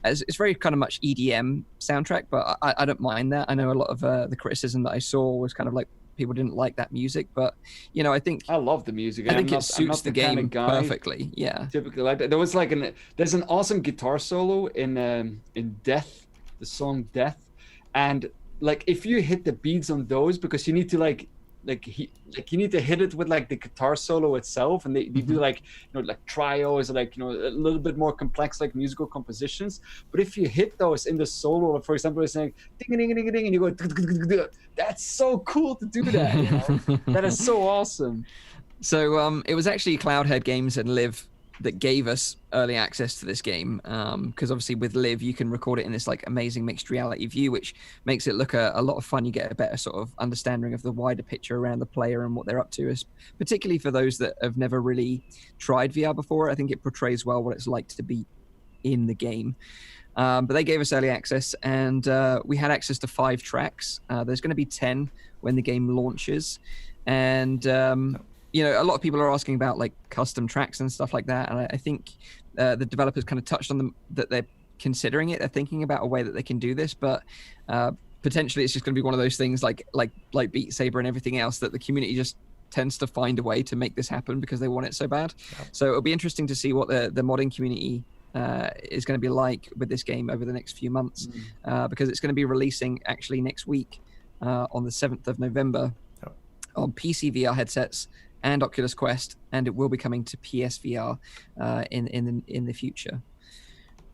It's very kind of much EDM soundtrack, but I don't mind that. I know a lot of the criticism that I saw was kind of like people didn't like that music, but you know, I think I love the music. I think it suits the game kind of guy, perfectly. Yeah, typically like there was like there's an awesome guitar solo in Death, the song Death, and like if you hit the beats on those, because you need to you need to hit it with like the guitar solo itself, and they do like, you know, like trios, like, you know, a little bit more complex like musical compositions. But if you hit those in the solo, for example, it's saying ding ding ding ding, and you go, that's so cool to do that. You know? That is so awesome. So it was actually Cloudhead Games and Live that gave us early access to this game, because obviously with Live you can record it in this like amazing mixed reality view, which makes it look a lot of fun. You get a better sort of understanding of the wider picture around the player and what they're up to, particularly for those that have never really tried VR before. I think it portrays well what it's like to be in the game. But they gave us early access, and we had access to 5 tracks. There's going to be 10 when the game launches, and you know, a lot of people are asking about like custom tracks and stuff like that, and I think the developers kind of touched on them, that they're considering it. They're thinking about a way that they can do this, but potentially it's just going to be one of those things like Beatsaber and everything else, that the community just tends to find a way to make this happen because they want it so bad. So it'll be interesting to see what the modding community is going to be like with this game over the next few months, because it's going to be releasing actually next week on the 7th of November on PC VR headsets and Oculus Quest, and it will be coming to PSVR in the future.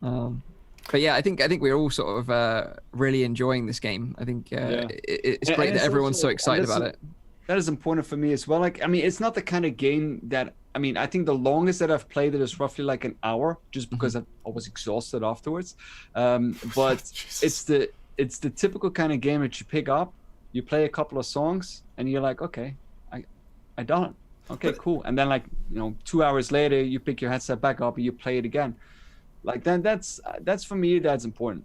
But yeah, I think we're all sort of really enjoying this game. I think it's great that everyone's so excited about it. That is important for me as well. Like, I mean, it's not the kind of game that, I mean, I think the longest that I've played it is roughly like an hour, just because I was exhausted afterwards. But it's the typical kind of game that you pick up, you play a couple of songs, and you're like, okay, I done it. Okay, cool. And then, like, you know, 2 hours later, you pick your headset back up and you play it again. Like, then that's for me, that's important.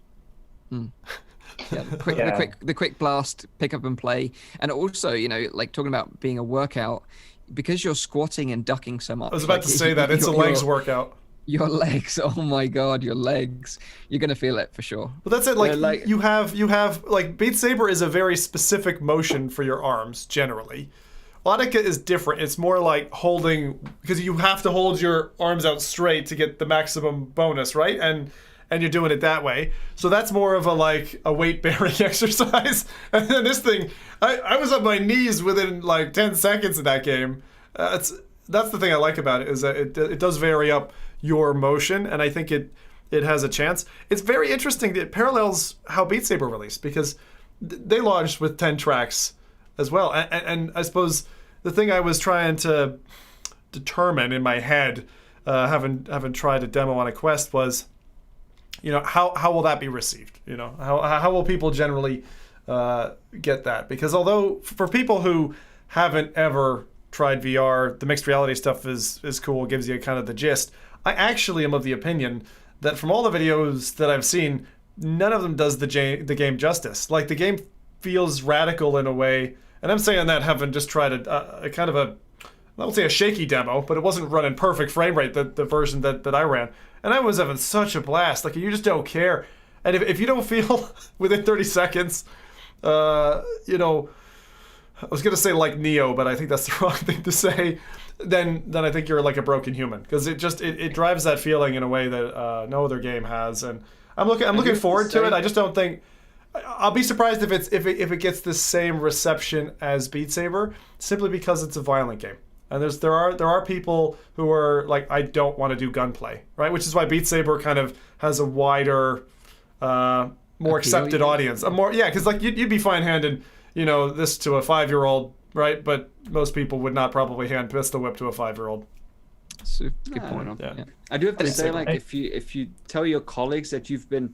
Yeah, the quick blast, pick up and play. And also, you know, like talking about being a workout, because you're squatting and ducking so much. I was about to say that it's a legs workout. Your legs, oh my god, your legs. You're gonna feel it for sure. But that's it, like you have like Beat Saber is a very specific motion for your arms generally. Melodica is different. It's more like holding, because you have to hold your arms out straight to get the maximum bonus, right? And you're doing it that way. So that's more of a weight bearing exercise. And then this thing, I was on my knees within like 10 seconds in that game. That's the thing I like about it, is that it does vary up your motion, and I think it has a chance. It's very interesting that it parallels how Beat Saber released, because they launched with 10 tracks as well. And I suppose the thing I was trying to determine in my head, having tried a demo on a Quest, was, you know, how will that be received? You know, how will people generally get that? Because although for people who haven't ever tried VR, the mixed reality stuff is cool, gives you kind of the gist. I actually am of the opinion that from all the videos that I've seen, none of them does the game justice. Like, the game feels radical in a way, and I'm saying that having just tried a kind of I won't say a shaky demo, but it wasn't running perfect frame rate, the version that I ran. And I was having such a blast. Like, you just don't care. And if you don't feel within 30 seconds, you know, I was going to say like Neo, but I think that's the wrong thing to say, then I think you're like a broken human. Because it drives that feeling in a way that no other game has. And I'm looking forward to it. I just don't think... I'll be surprised if it gets the same reception as Beat Saber, simply because it's a violent game. And there are people who are like, I don't want to do gunplay, right? Which is why Beat Saber kind of has a wider more accepted audience. Because like you'd be fine handing, this to a 5-year-old, right? But most people would not probably hand pistol whip to a 5-year-old. That's a good point. Yeah. I do have to say, like, if you tell your colleagues that you've been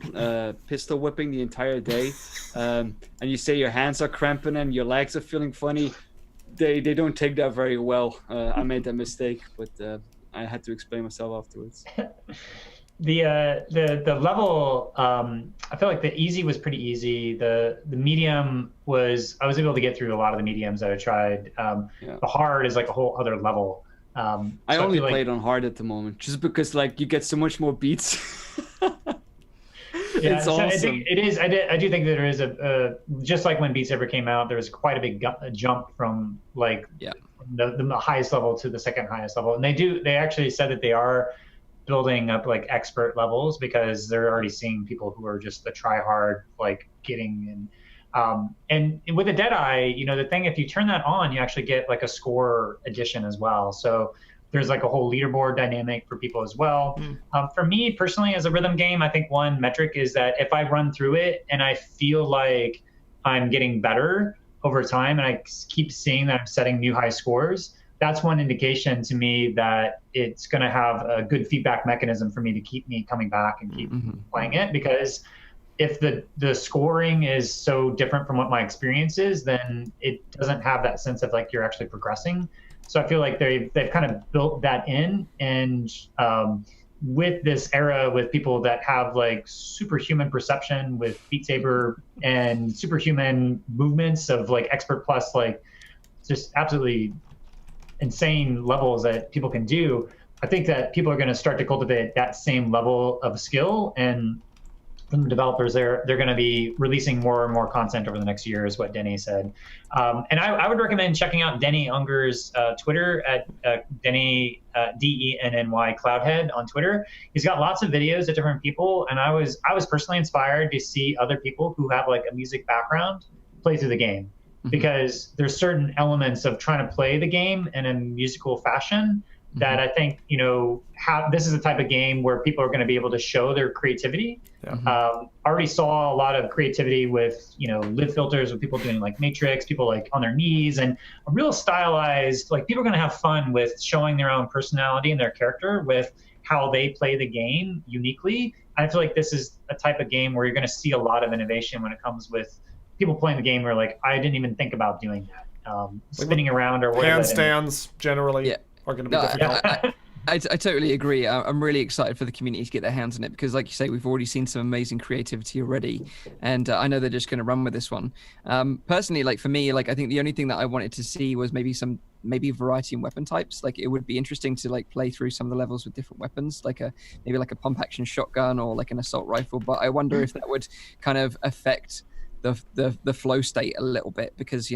pistol whipping the entire day, and you say your hands are cramping and your legs are feeling funny, they don't take that very well. I made that mistake, but I had to explain myself afterwards. The level, I feel like the easy was pretty easy. The medium was, I was able to get through a lot of the mediums that I tried. The hard is like a whole other level. I only played on hard at the moment, just because like you get so much more beats. It's awesome. I think it is. I do think that there is a just like when Beatsaber came out, there was quite a big jump from like the highest level to the second highest level, and they actually said that they are building up like expert levels because they're already seeing people who are just the try hard, like getting in. And with the Deadeye, the thing, if you turn that on, you actually get like a score addition as well. So there's like a whole leaderboard dynamic for people as well. For me personally, as a rhythm game, I think one metric is that if I run through it and I feel like I'm getting better over time and I keep seeing that I'm setting new high scores, that's one indication to me that it's going to have a good feedback mechanism for me to keep me coming back and keep playing it. Because if the scoring is so different from what my experience is, then it doesn't have that sense of like you're actually progressing. So I feel like they've kind of built that in, and with this era, with people that have like superhuman perception with Beatsaber and superhuman movements of like expert plus, like just absolutely insane levels that people can do, I think that people are going to start to cultivate that same level of skill. And from the developers, they're going to be releasing more and more content over the next year, is what Denny said. And I would recommend checking out Denny Unger's Twitter at Denny, DENNY Cloudhead on Twitter. He's got lots of videos of different people, and I was personally inspired to see other people who have like a music background play through the game, because there's certain elements of trying to play the game in a musical fashion that I think, this is a type of game where people are going to be able to show their creativity. Already saw a lot of creativity with, live filters, with people doing like Matrix, people like on their knees, and a real stylized, like people are going to have fun with showing their own personality and their character with how they play the game uniquely. I feel like this is a type of game where you're going to see a lot of innovation when it comes with people playing the game where like, I didn't even think about doing that. Spinning around or whatever. Handstands generally are going to be difficult. I totally agree. I'm really excited for the community to get their hands on it, because like you say, we've already seen some amazing creativity already, and I know they're just going to run with this one. Personally, like for me, like I think the only thing that I wanted to see was maybe variety in weapon types. Like it would be interesting to like play through some of the levels with different weapons, like maybe like a pump action shotgun or like an assault rifle. But I wonder if that would kind of affect the flow state a little bit, because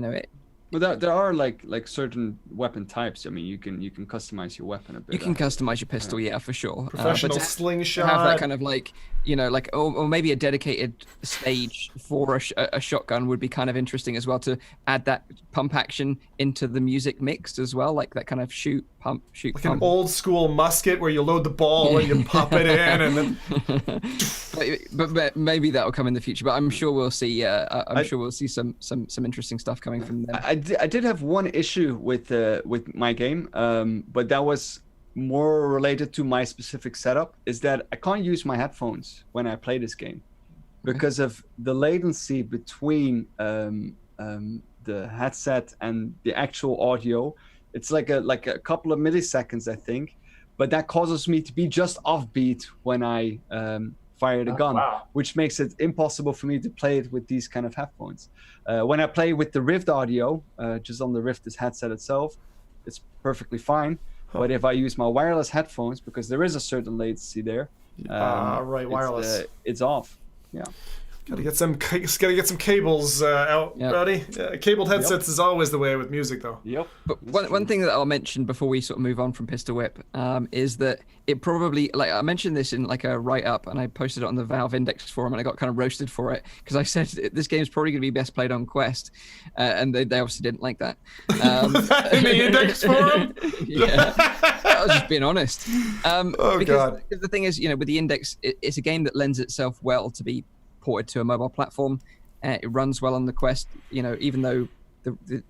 But there are like certain weapon types. I mean, you can customize your weapon a bit. You can customize your pistol, for sure. Professional but slingshot. Have that kind of like, or maybe a dedicated stage for a shotgun would be kind of interesting as well, to add that pump action into the music mix as well, like that kind of shoot, pump. Like an old school musket where you load the ball and you pop it in, and then. but maybe that will come in the future. But I'm sure we'll see. I'm sure we'll see some interesting stuff coming from them. I did have one issue with my game, but that was more related to my specific setup, is that I can't use my headphones when I play this game because of the latency between the headset and the actual audio. It's like a couple of milliseconds, I think, but that causes me to be just off beat when I fire the gun, which makes it impossible for me to play it with these kind of headphones. When I play with the Rift audio, just on the Rift headset itself, it's perfectly fine. But if I use my wireless headphones, because there is a certain latency there, wireless, it's off. Yeah. Gotta get some cables out, Rowdy. Cabled headsets is always the way with music, though. Yep. But one thing that I'll mention before we sort of move on from Pistol Whip is that it probably, like I mentioned this in like a write-up, and I posted it on the Valve Index forum, and I got kind of roasted for it because I said this game is probably going to be best played on Quest, and they obviously didn't like that. In the Index forum? Yeah. I was just being honest. God. Because the thing is, with the Index, it's a game that lends itself well to be ported to a mobile platform. It runs well on the Quest, even though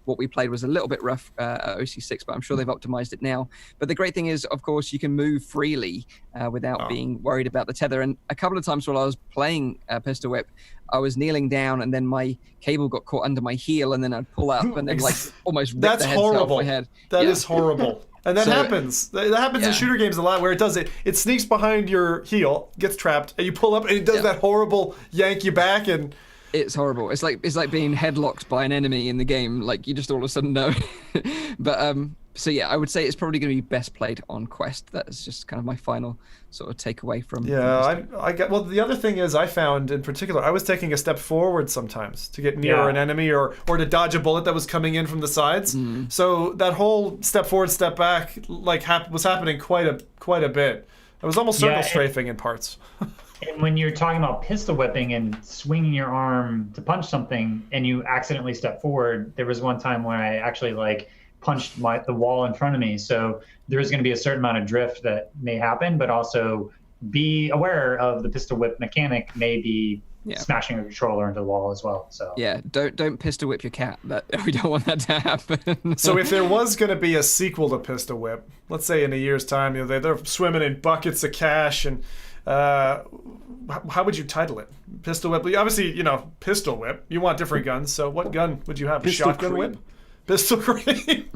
what we played was a little bit rough at OC6, but I'm sure they've optimized it now. But the great thing is, of course, you can move freely without being worried about the tether. And a couple of times while I was playing Pistol Whip, I was kneeling down and then my cable got caught under my heel and then I'd pull up and then almost rip the headset off my head. That is horrible. And that happens. That happens in shooter games a lot, where it does it. It sneaks behind your heel, gets trapped, and you pull up, and it does that horrible yank you back, and it's horrible. It's like being headlocked by an enemy in the game. Like you just all of a sudden know. But so yeah, I would say it's probably going to be best played on Quest. That's just kind of my final sort of takeaway from. Yeah, I get. Well, the other thing is, I found in particular, I was taking a step forward sometimes to get near an enemy or to dodge a bullet that was coming in from the sides. So that whole step forward, step back, was happening quite a bit. I was almost circle strafing in parts. And when you're talking about pistol whipping and swinging your arm to punch something and you accidentally step forward, there was one time when I actually punched the wall in front of me. So there is going to be a certain amount of drift that may happen, but also be aware of the pistol whip mechanic may be smashing a controller into the wall as well. So yeah, don't pistol whip your cat. We don't want that to happen. So if there was going to be a sequel to Pistol Whip, let's say in a year's time, they're swimming in buckets of cash and. How would you title it? Pistol Whip. Obviously, Pistol Whip. You want different guns. So what gun would you have? Pistol Shotgun cream. whip? Pistol cream.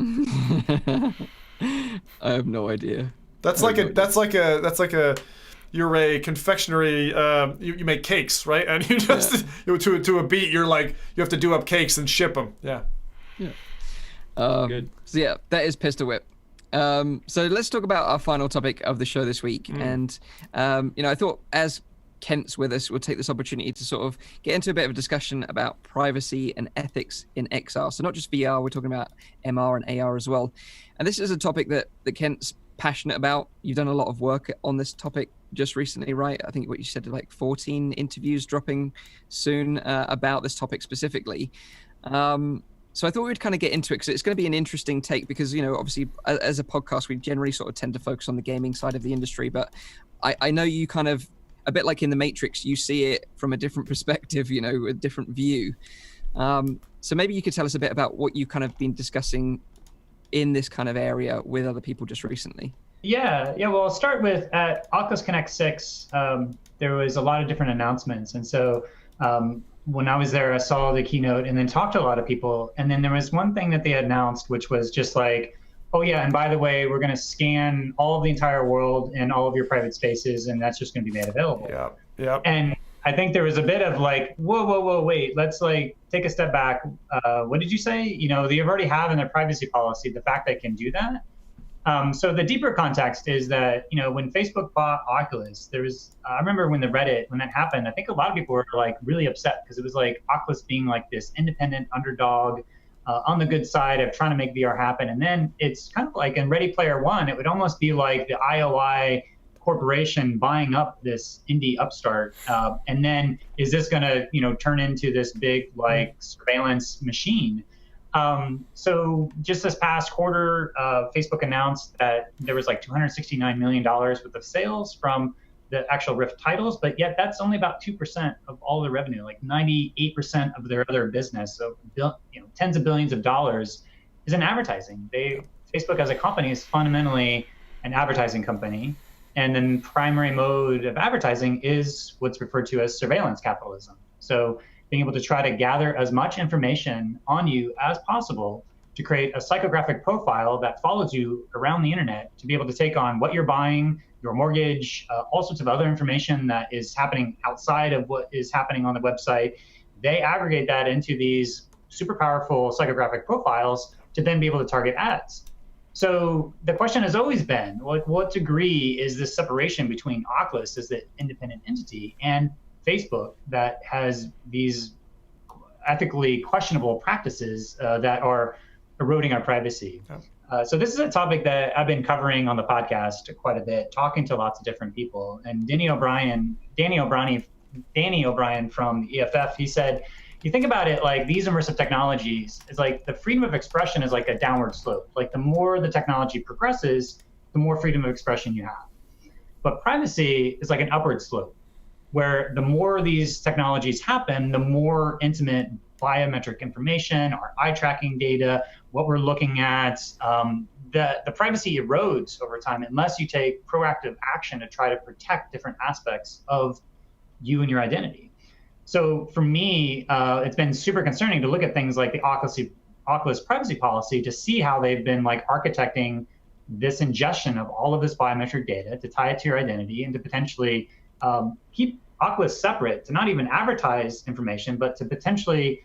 I have no idea. That's like a. You're a confectionery. You make cakes, right? And you just to a beat. You're like you have to do up cakes and ship them. Yeah. Good. So yeah, that is Pistol Whip. So let's talk about our final topic of the show this week. And, I thought as Kent's with us, we'll take this opportunity to sort of get into a bit of a discussion about privacy and ethics in XR. So not just VR, we're talking about MR and AR as well. And this is a topic that Kent's passionate about. You've done a lot of work on this topic just recently, right? I think what you said, 14 interviews dropping soon about this topic specifically. So I thought we'd kind of get into it because it's going to be an interesting take because, obviously as a podcast, we generally sort of tend to focus on the gaming side of the industry. But I know you kind of, a bit like in The Matrix, you see it from a different perspective, a different view. So maybe you could tell us a bit about what you've kind of been discussing in this kind of area with other people just recently. Yeah. Well, I'll start with at Oculus Connect 6, there was a lot of different announcements. And so when I was there, I saw the keynote and then talked to a lot of people. And then there was one thing that they announced, which was just like, oh yeah, and by the way, we're going to scan all of the entire world and all of your private spaces, and that's just going to be made available. Yeah. And I think there was a bit of whoa, wait, let's take a step back. What did you say? They already have in their privacy policy the fact that it can do that. So the deeper context is that, when Facebook bought Oculus, I remember when that happened, I think a lot of people were really upset because it was Oculus being this independent underdog on the good side of trying to make VR happen. And then it's kind of like in Ready Player One, it would almost be like the IOI corporation buying up this indie upstart. And then is this going to, turn into this big surveillance machine? So just this past quarter, Facebook announced that there was $269 million worth of sales from the actual Rift titles, but yet that's only about 2% of all the revenue. 98% of their other business, so tens of billions of dollars, is in advertising. Facebook as a company is fundamentally an advertising company, and then primary mode of advertising is what's referred to as surveillance capitalism. So being able to try to gather as much information on you as possible to create a psychographic profile that follows you around the internet, to be able to take on what you're buying, your mortgage, all sorts of other information that is happening outside of what is happening on the website. They aggregate that into these super powerful psychographic profiles to then be able to target ads. So the question has always been, what degree is this separation between Oculus as the independent entity and Facebook that has these ethically questionable practices that are eroding our privacy? So this is a topic that I've been covering on the podcast quite a bit, talking to lots of different people. And Danny O'Brien from the EFF, he said, you think about it, these immersive technologies is the freedom of expression is a downward slope. The more the technology progresses, the more freedom of expression you have. But privacy is an upward slope. where the more these technologies happen, the more intimate biometric information, our eye tracking data, what we're looking at, the privacy erodes over time unless you take proactive action to try to protect different aspects of you and your identity. So for me, it's been super concerning to look at things like the Oculus privacy policy to see how they've been like architecting this ingestion of all of this biometric data to tie it to your identity and to potentially keep Oculus separate, to not even advertise information, but to potentially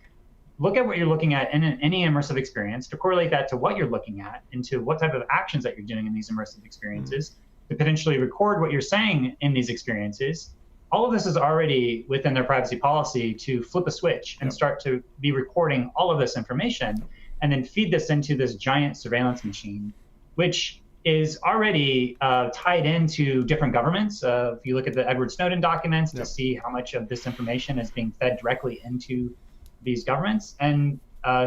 look at what you're looking at in any immersive experience, to correlate that to what you're looking at and to what type of actions that you're doing in these immersive experiences, to potentially record what you're saying in these experiences. All of this is already within their privacy policy to flip a switch and start to be recording all of this information and then feed this into this giant surveillance machine, which is already tied into different governments. If you look at the Edward Snowden documents to see how much of this information is being fed directly into these governments. And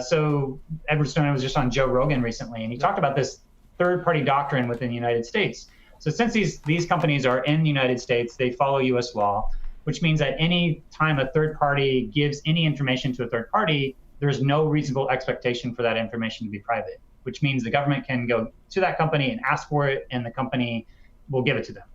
so Edward Snowden was just on Joe Rogan recently, and he talked about this third-party doctrine within the United States. So since these companies are in the United States, they follow U.S. law, which means that any time a third party gives any information to a third party, there's no reasonable expectation for that information to be private, which means the government can go to that company and ask for it, and the company will give it to them.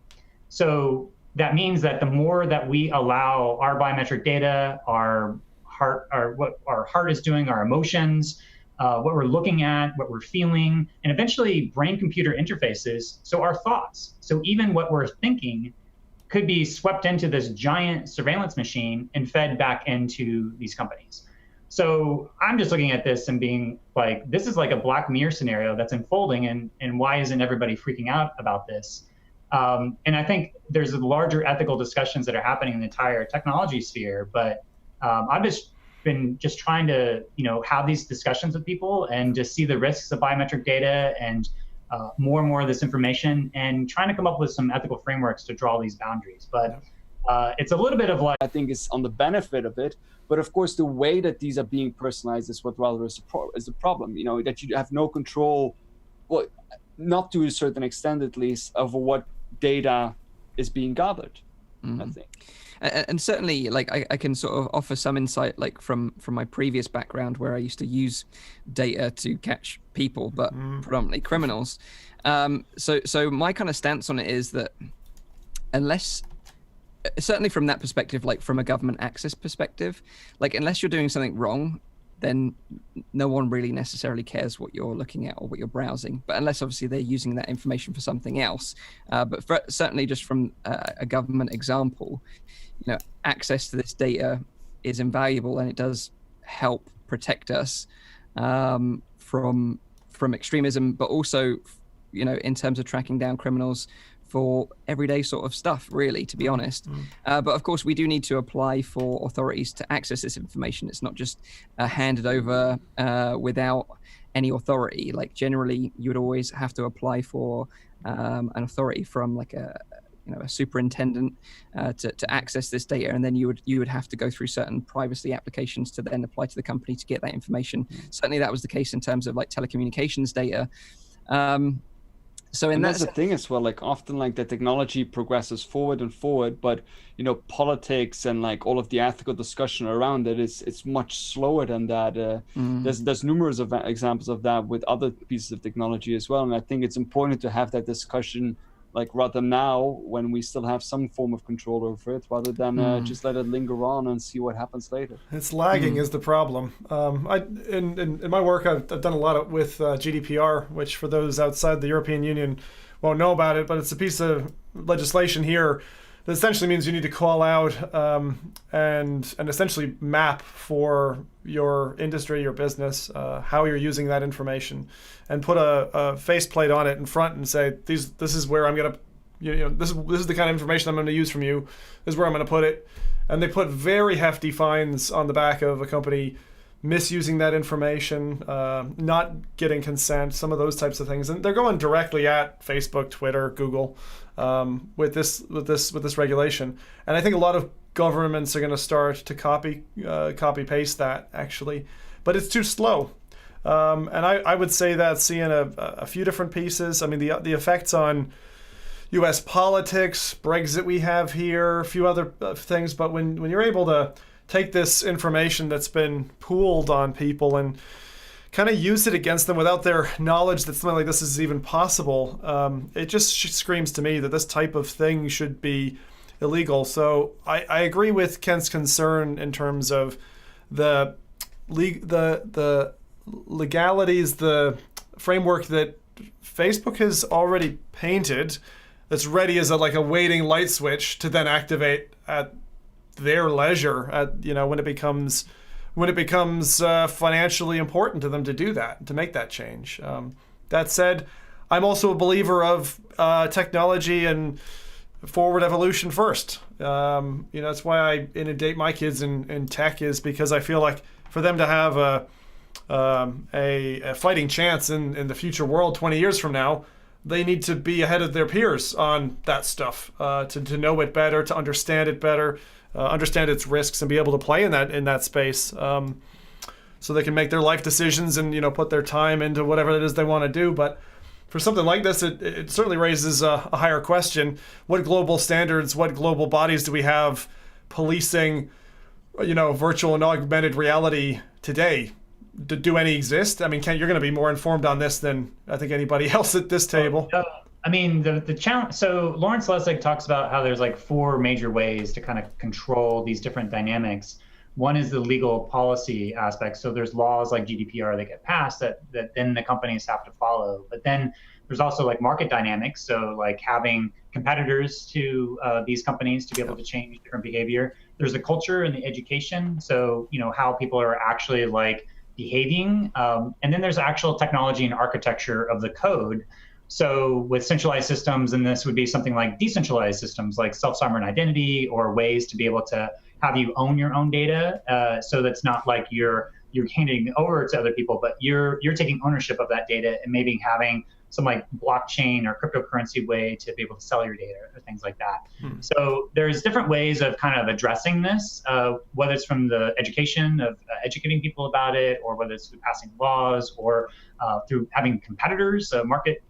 So that means that the more that we allow our biometric data, our heart, what our heart is doing, our emotions, what we're looking at, what we're feeling, and eventually brain-computer interfaces, so our thoughts. So even what we're thinking could be swept into this giant surveillance machine and fed back into these companies. So I'm just looking at this and being like, this is like a Black Mirror scenario that's unfolding, and why isn't everybody freaking out about this? And I think there's larger ethical discussions that are happening in the entire technology sphere, but I've just been trying to, have these discussions with people and just see the risks of biometric data and more and more of this information, and trying to come up with some ethical frameworks to draw these boundaries. But it's a little bit of like, I think is on the benefit of it, but of course the way that these are being personalized is what rather is the problem. That you have no control, well, not to a certain extent at least, of what data is being gathered. I think. And certainly, like I can sort of offer some insight, like from my previous background, where I used to use data to catch people, but predominantly criminals. So my kind of stance on it is that unless, certainly from that perspective, like from a government access perspective, like unless you're doing something wrong, then no one really necessarily cares what you're looking at or what you're browsing. But unless obviously they're using that information for something else. But certainly just from a government example, access to this data is invaluable, and it does help protect us from extremism, but also, in terms of tracking down criminals for everyday sort of stuff, really, to be honest. But of course, we do need to apply for authorities to access this information. It's not just handed over without any authority. Like generally, you would always have to apply for an authority from like a superintendent to access this data, and then you would have to go through certain privacy applications to then apply to the company to get that information. Certainly, that was the case in terms of like telecommunications data. So that's the thing as well, like often like the technology progresses forward and forward, but politics and like all of the ethical discussion around it it's much slower than that. There's numerous of examples of that with other pieces of technology as well, and I think it's important to have that discussion like rather now when we still have some form of control over it, rather than just let it linger on and see what happens later. It's lagging is the problem. In my work, I've done a lot with GDPR, which for those outside the European Union won't know about it, but it's a piece of legislation here that essentially means you need to call out and essentially map for your industry, your business, how you're using that information, and put a faceplate on it in front and say, this is where I'm gonna, this is the kind of information I'm going to use from you. This is where I'm going to put it. And they put very hefty fines on the back of a company misusing that information, not getting consent, some of those types of things, and they're going directly at Facebook, Twitter, Google, with this regulation. And I think a lot of governments are going to start to copy paste that actually, but it's too slow. And I would say that seeing a few different pieces. I mean, the effects on U.S. politics, Brexit we have here, a few other things. But when you're able to take this information that's been pooled on people and kind of use it against them without their knowledge that something like this is even possible, it just screams to me that this type of thing should be illegal. So I agree with Kent's concern in terms of the legalities, the framework that Facebook has already painted that's ready as a waiting light switch to then activate at their leisure when it becomes financially important to them to do that, to make that change. That said, I'm also a believer of technology and forward evolution first. That's why I inundate my kids in tech, is because I feel like for them to have a fighting chance in the future world 20 years from now, they need to be ahead of their peers on that stuff, to know it better, to understand it better, understand its risks, and be able to play in that space, so they can make their life decisions and put their time into whatever it is they want to do. But for something like this, it certainly raises a higher question. What global standards, what global bodies do we have policing, virtual and augmented reality today? Do any exist? I mean, Kent, you're going to be more informed on this than I think anybody else at this table. I mean, the challenge. So Lawrence Lessig talks about how there's 4 major ways to kind of control these different dynamics. One is the legal policy aspect. So there's laws like GDPR that get passed that then the companies have to follow. But then there's also market dynamics. So having competitors to these companies to be able to change different behavior. There's the culture and the education. So how people are actually behaving. And then there's actual technology and architecture of the code. So with centralized systems, and this would be something like decentralized systems, like self-sovereign identity, or ways to be able to have you own your own data. So that's not like you're handing it over to other people, but you're taking ownership of that data and maybe having some blockchain or cryptocurrency way to be able to sell your data or things like that. So there's different ways of kind of addressing this, whether it's from the education of educating people about it, or whether it's through passing laws, or through having competitors, market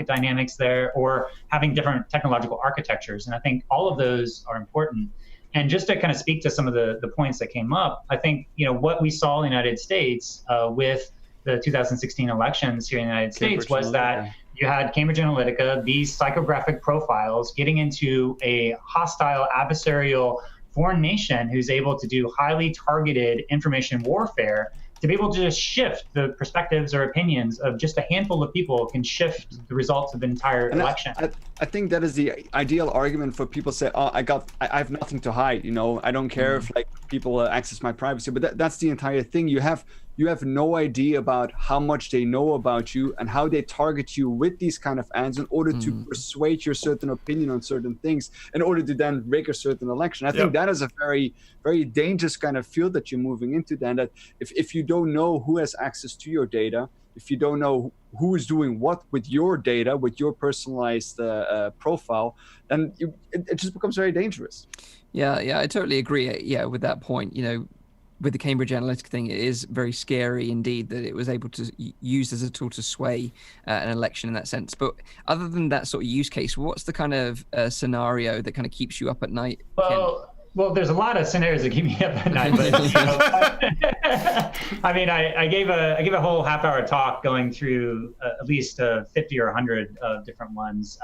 dynamics there, or having different technological architectures. And I think all of those are important. And just to kind of speak to some of the points that came up, I think, what we saw in the United States with the 2016 elections here in the United States was that you had Cambridge Analytica, these psychographic profiles, getting into a hostile, adversarial foreign nation who's able to do highly targeted information warfare, to be able to just shift the perspectives or opinions of just a handful of people can shift the results of an entire election. I think that is the ideal argument for people say, oh, I have nothing to hide, I don't care if people access my privacy. But that's the entire thing. You have no idea about how much they know about you and how they target you with these kind of ads in order to persuade your certain opinion on certain things, in order to then rig a certain election. I think that is a very, very dangerous kind of field that you're moving into then, that if you don't know who has access to your data, if you don't know who is doing what with your data, with your personalized profile, then it just becomes very dangerous. Yeah, I totally agree. Yeah, with that point, with the Cambridge Analytica thing, it is very scary indeed that it was able to use as a tool to sway an election in that sense. But other than that sort of use case, what's the kind of scenario that kind of keeps you up at night? Well, there's a lot of scenarios that keep me up at night. But I mean, I gave a whole half-hour talk going through at least 50 or 100 different ones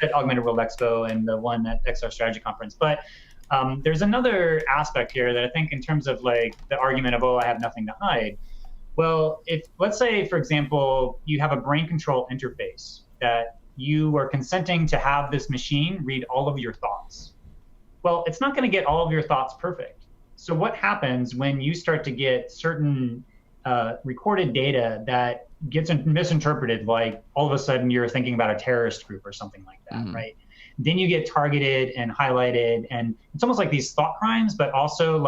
at Augmented World Expo and the one at XR Strategy Conference. But there's another aspect here that I think, in terms of the argument of, I have nothing to hide. Well, if, let's say, for example, you have a brain control interface that you are consenting to have this machine read all of your thoughts. Well, it's not going to get all of your thoughts perfect. So what happens when you start to get certain recorded data that gets misinterpreted, like all of a sudden you're thinking about a terrorist group or something like that, right? Then you get targeted and highlighted, and it's almost like these thought crimes, but also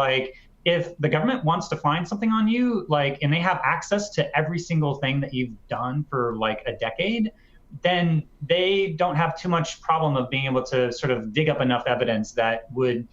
if the government wants to find something on you, and they have access to every single thing that you've done for a decade, then they don't have too much problem of being able to sort of dig up enough evidence that would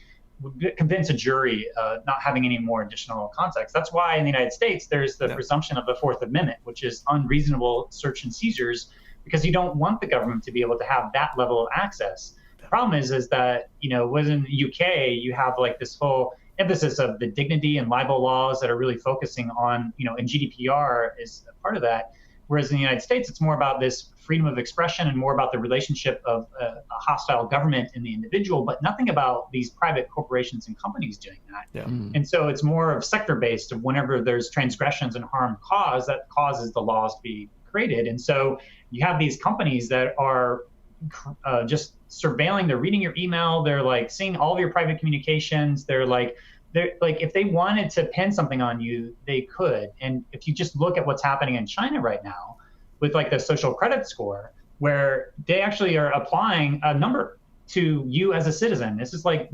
convince a jury not having any more additional context. That's why in the United States, there's the presumption of the Fourth Amendment, which is unreasonable search and seizures, because you don't want the government to be able to have that level of access. The problem is that, within the UK, you have like this whole emphasis of the dignity and libel laws that are really focusing on, and GDPR is a part of that. Whereas in the United States, it's more about this freedom of expression and more about the relationship of a hostile government and the individual, but nothing about these private corporations and companies doing that. Yeah. And so it's more of sector-based of whenever there's transgressions and harm caused, that causes the laws to be created. And so you have these companies that are just surveilling, they're reading your email, they're like seeing all of your private communications, they're like, if they wanted to pin something on you, they could. And if you just look at what's happening in China right now with like the social credit score, where they actually are applying a number to you as a citizen. This is like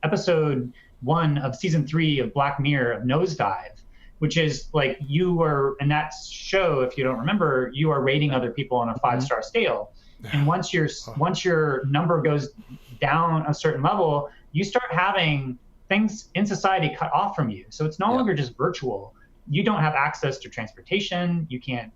episode 1 of season 3 of Black Mirror of Nosedive, which is like you are in that show, if you don't remember, you are rating other people on a 5-star scale. And once your number goes down a certain level, you start having things in society cut off from you. So it's no longer just virtual. You don't have access to transportation. You can't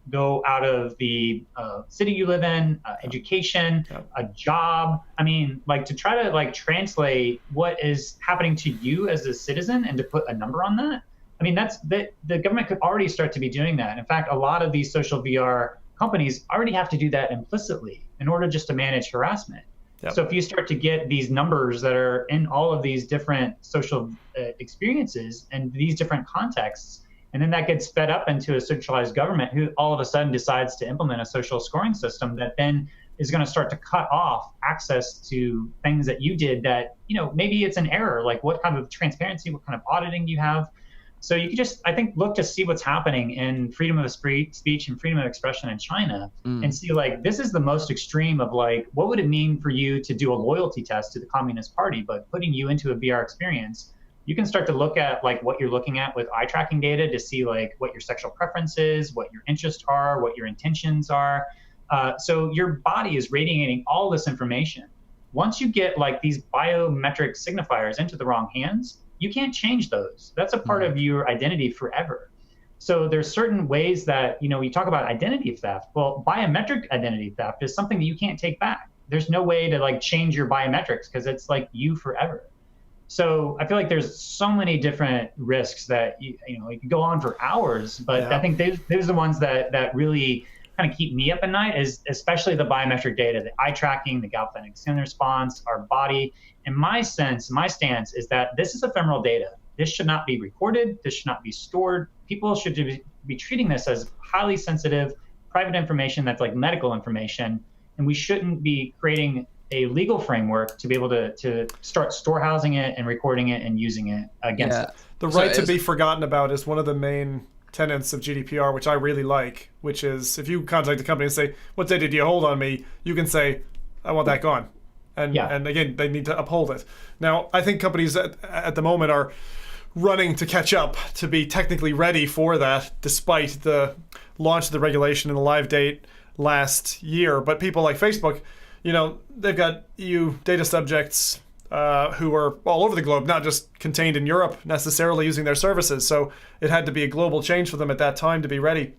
go out of the city you live in, education, a job. I mean, like to try to like translate what is happening to you as a citizen and to put a number on that. I mean, the government could already start to be doing that. In fact, a lot of these social VR companies already have to do that implicitly in order just to manage harassment. Yep. So if you start to get these numbers that are in all of these different social experiences and these different contexts, and then that gets fed up into a centralized government who all of a sudden decides to implement a social scoring system that then is going to start to cut off access to things that you did that, maybe it's an error, like what kind of transparency, what kind of auditing you have. So you can just, I think, look to see what's happening in freedom of speech and freedom of expression in China and see like, this is the most extreme of like, what would it mean for you to do a loyalty test to the Communist Party, but putting you into a VR experience, you can start to look at like what you're looking at with eye tracking data to see like what your sexual preferences, what your interests are, what your intentions are. So your body is radiating all this information. Once you get like these biometric signifiers into the wrong hands, you can't change those. That's a part of your identity forever. So there's certain ways that, you talk about identity theft. Well, biometric identity theft is something that you can't take back. There's no way to like change your biometrics because it's like you forever. So I feel like there's so many different risks that, you could go on for hours, but I think those are the ones that really kind of keep me up at night, is especially the biometric data, the eye tracking, the galvanic skin response, our body. And my stance is that this is ephemeral data. This should not be recorded. This should not be stored. People should be treating this as highly sensitive, private information that's like medical information. And we shouldn't be creating a legal framework to be able to start storehousing it and recording it and using it against it. The right to be forgotten about is one of the main tenets of GDPR, which I really like, which is if you contact the company and say, what data do you hold on me? You can say, I want that gone. And again, they need to uphold it. Now, I think companies at the moment are running to catch up to be technically ready for that, despite the launch of the regulation and the live date last year. But people like Facebook, they've got EU data subjects who are all over the globe, not just contained in Europe necessarily using their services. So it had to be a global change for them at that time to be ready.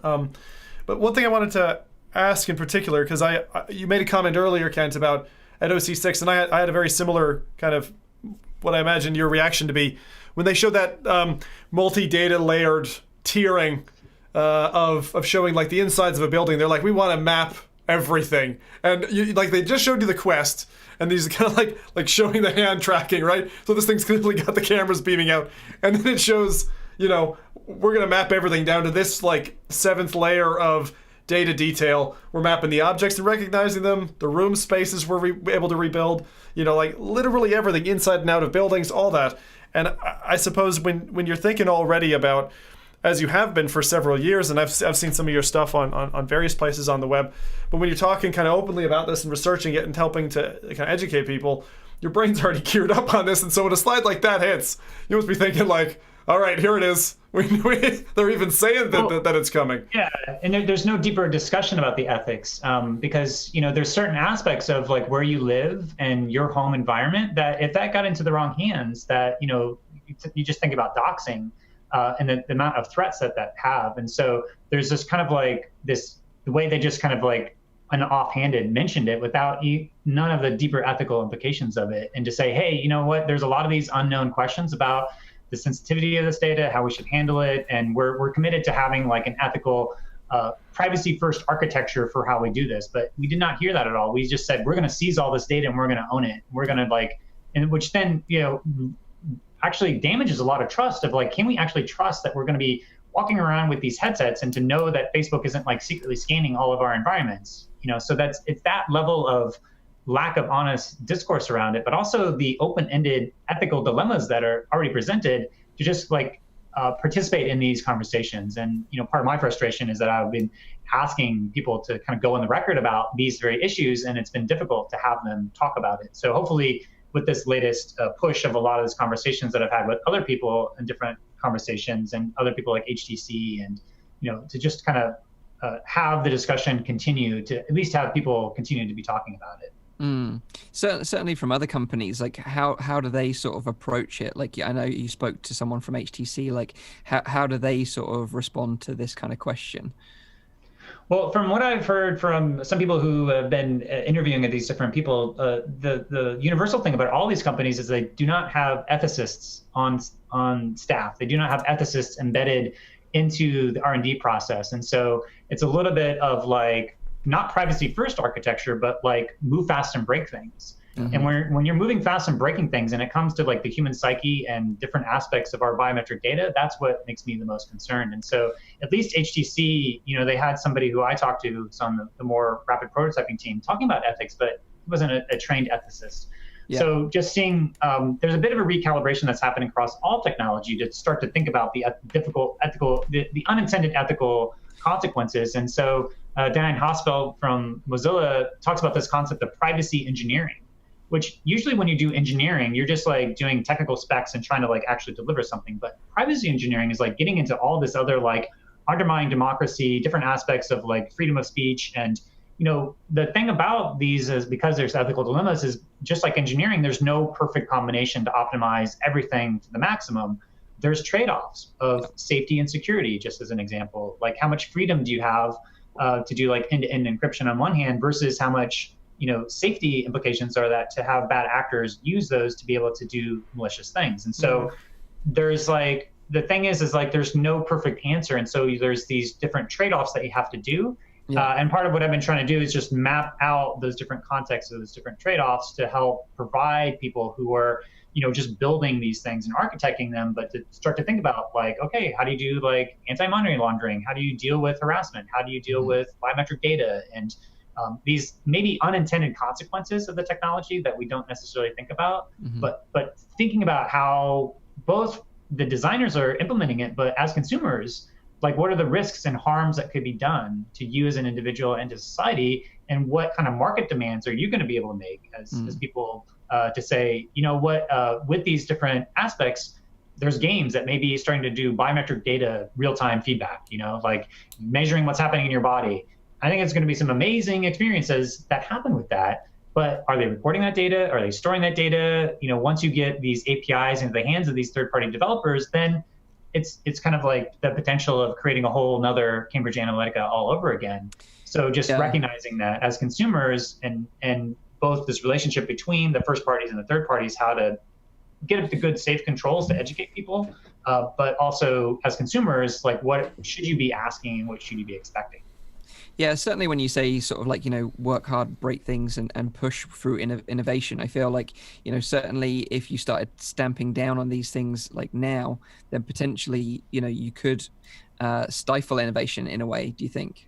But one thing I wanted to ask in particular, because you made a comment earlier, Kent, about at OC6, and I had a very similar kind of what I imagine your reaction to be when they showed that multi-data layered tiering of showing like the insides of a building. They're like, we want to map everything, and they just showed you the Quest, and these kind of like showing the hand tracking, right? So this thing's clearly got the cameras beaming out, and then it shows, we're gonna map everything down to this like 7th layer of data detail. We're mapping the objects and recognizing them, the room spaces we're able to rebuild, like literally everything inside and out of buildings, all that. And I suppose when you're thinking already about, as you have been for several years, and I've seen some of your stuff on various places on the web, but when you're talking kind of openly about this and researching it and helping to kind of educate people, your brain's already geared up on this. And so when a slide like that hits, you must be thinking like, all right, here it is. They're even saying that it's coming. Yeah, and there's no deeper discussion about the ethics because, there's certain aspects of like where you live and your home environment that if that got into the wrong hands, that, you just think about doxing and the amount of threats that have. And so there's this kind of like this the way they just kind of like an offhanded mentioned it without none of the deeper ethical implications of it, and to say, hey, you know what, there's a lot of these unknown questions about the sensitivity of this data, how we should handle it, and we're committed to having like an ethical privacy first architecture for how we do this. But we did not hear that at all. We just said, we're going to seize all this data and we're going to own it. We're going to like, and which then, actually damages a lot of trust of like, can we actually trust that we're going to be walking around with these headsets and to know that Facebook isn't like secretly scanning all of our environments? So it's that level of lack of honest discourse around it, but also the open-ended ethical dilemmas that are already presented to just like participate in these conversations. And part of my frustration is that I've been asking people to kind of go on the record about these very issues, and it's been difficult to have them talk about it. So hopefully with this latest push of a lot of these conversations that I've had with other people in different conversations and other people like HTC, and to just kind of have the discussion continue, to at least have people continue to be talking about it. So certainly from other companies, like how do they sort of approach it? Like, I know you spoke to someone from HTC, like how do they sort of respond to this kind of question? Well, from what I've heard from some people who have been interviewing at these different people, the universal thing about all these companies is they do not have ethicists on staff. They do not have ethicists embedded into the R&D process. And so it's a little bit of like, not privacy first architecture, but like move fast and break things. Mm-hmm. And when you're moving fast and breaking things, and it comes to like the human psyche and different aspects of our biometric data, that's what makes me the most concerned. And so at least HTC, they had somebody who I talked to who's on the more rapid prototyping team talking about ethics, but he wasn't a trained ethicist. Yeah. So just seeing, there's a bit of a recalibration that's happening across all technology to start to think about the the unintended ethical consequences. And so Dan Hospel from Mozilla talks about this concept of privacy engineering, which usually when you do engineering, you're just like doing technical specs and trying to like actually deliver something. But privacy engineering is like getting into all this other like undermining democracy, different aspects of like freedom of speech. And the thing about these is, because there's ethical dilemmas, is just like engineering, there's no perfect combination to optimize everything to the maximum. There's trade-offs of safety and security, just as an example. Like, how much freedom do you have to do like end-to-end encryption on one hand, versus how much safety implications are that to have bad actors use those to be able to do malicious things. And so there's like, the thing is like there's no perfect answer. And so there's these different trade-offs that you have to do. Yeah. And part of what I've been trying to do is just map out those different contexts of those different trade-offs to help provide people who are just building these things and architecting them, but to start to think about like, okay, how do you do like anti-money laundering? How do you deal with harassment? How do you deal with biometric data? And these maybe unintended consequences of the technology that we don't necessarily think about, but thinking about how both the designers are implementing it, but as consumers, like what are the risks and harms that could be done to you as an individual and to society, and what kind of market demands are you going to be able to make as people to say, with these different aspects, there's games that may be starting to do biometric data real-time feedback, like measuring what's happening in your body. I think it's going to be some amazing experiences that happen with that. But are they recording that data? Are they storing that data? Once you get these APIs into the hands of these third-party developers, then it's kind of like the potential of creating a whole nother Cambridge Analytica all over again. So just recognizing that as consumers, and both this relationship between the first parties and the third parties, how to get up the good, safe controls to educate people, but also as consumers, like what should you be asking and what should you be expecting? Yeah, certainly when you say sort of like, work hard, break things and push through innovation, I feel like, certainly if you started stamping down on these things like now, then potentially, you could stifle innovation in a way, do you think?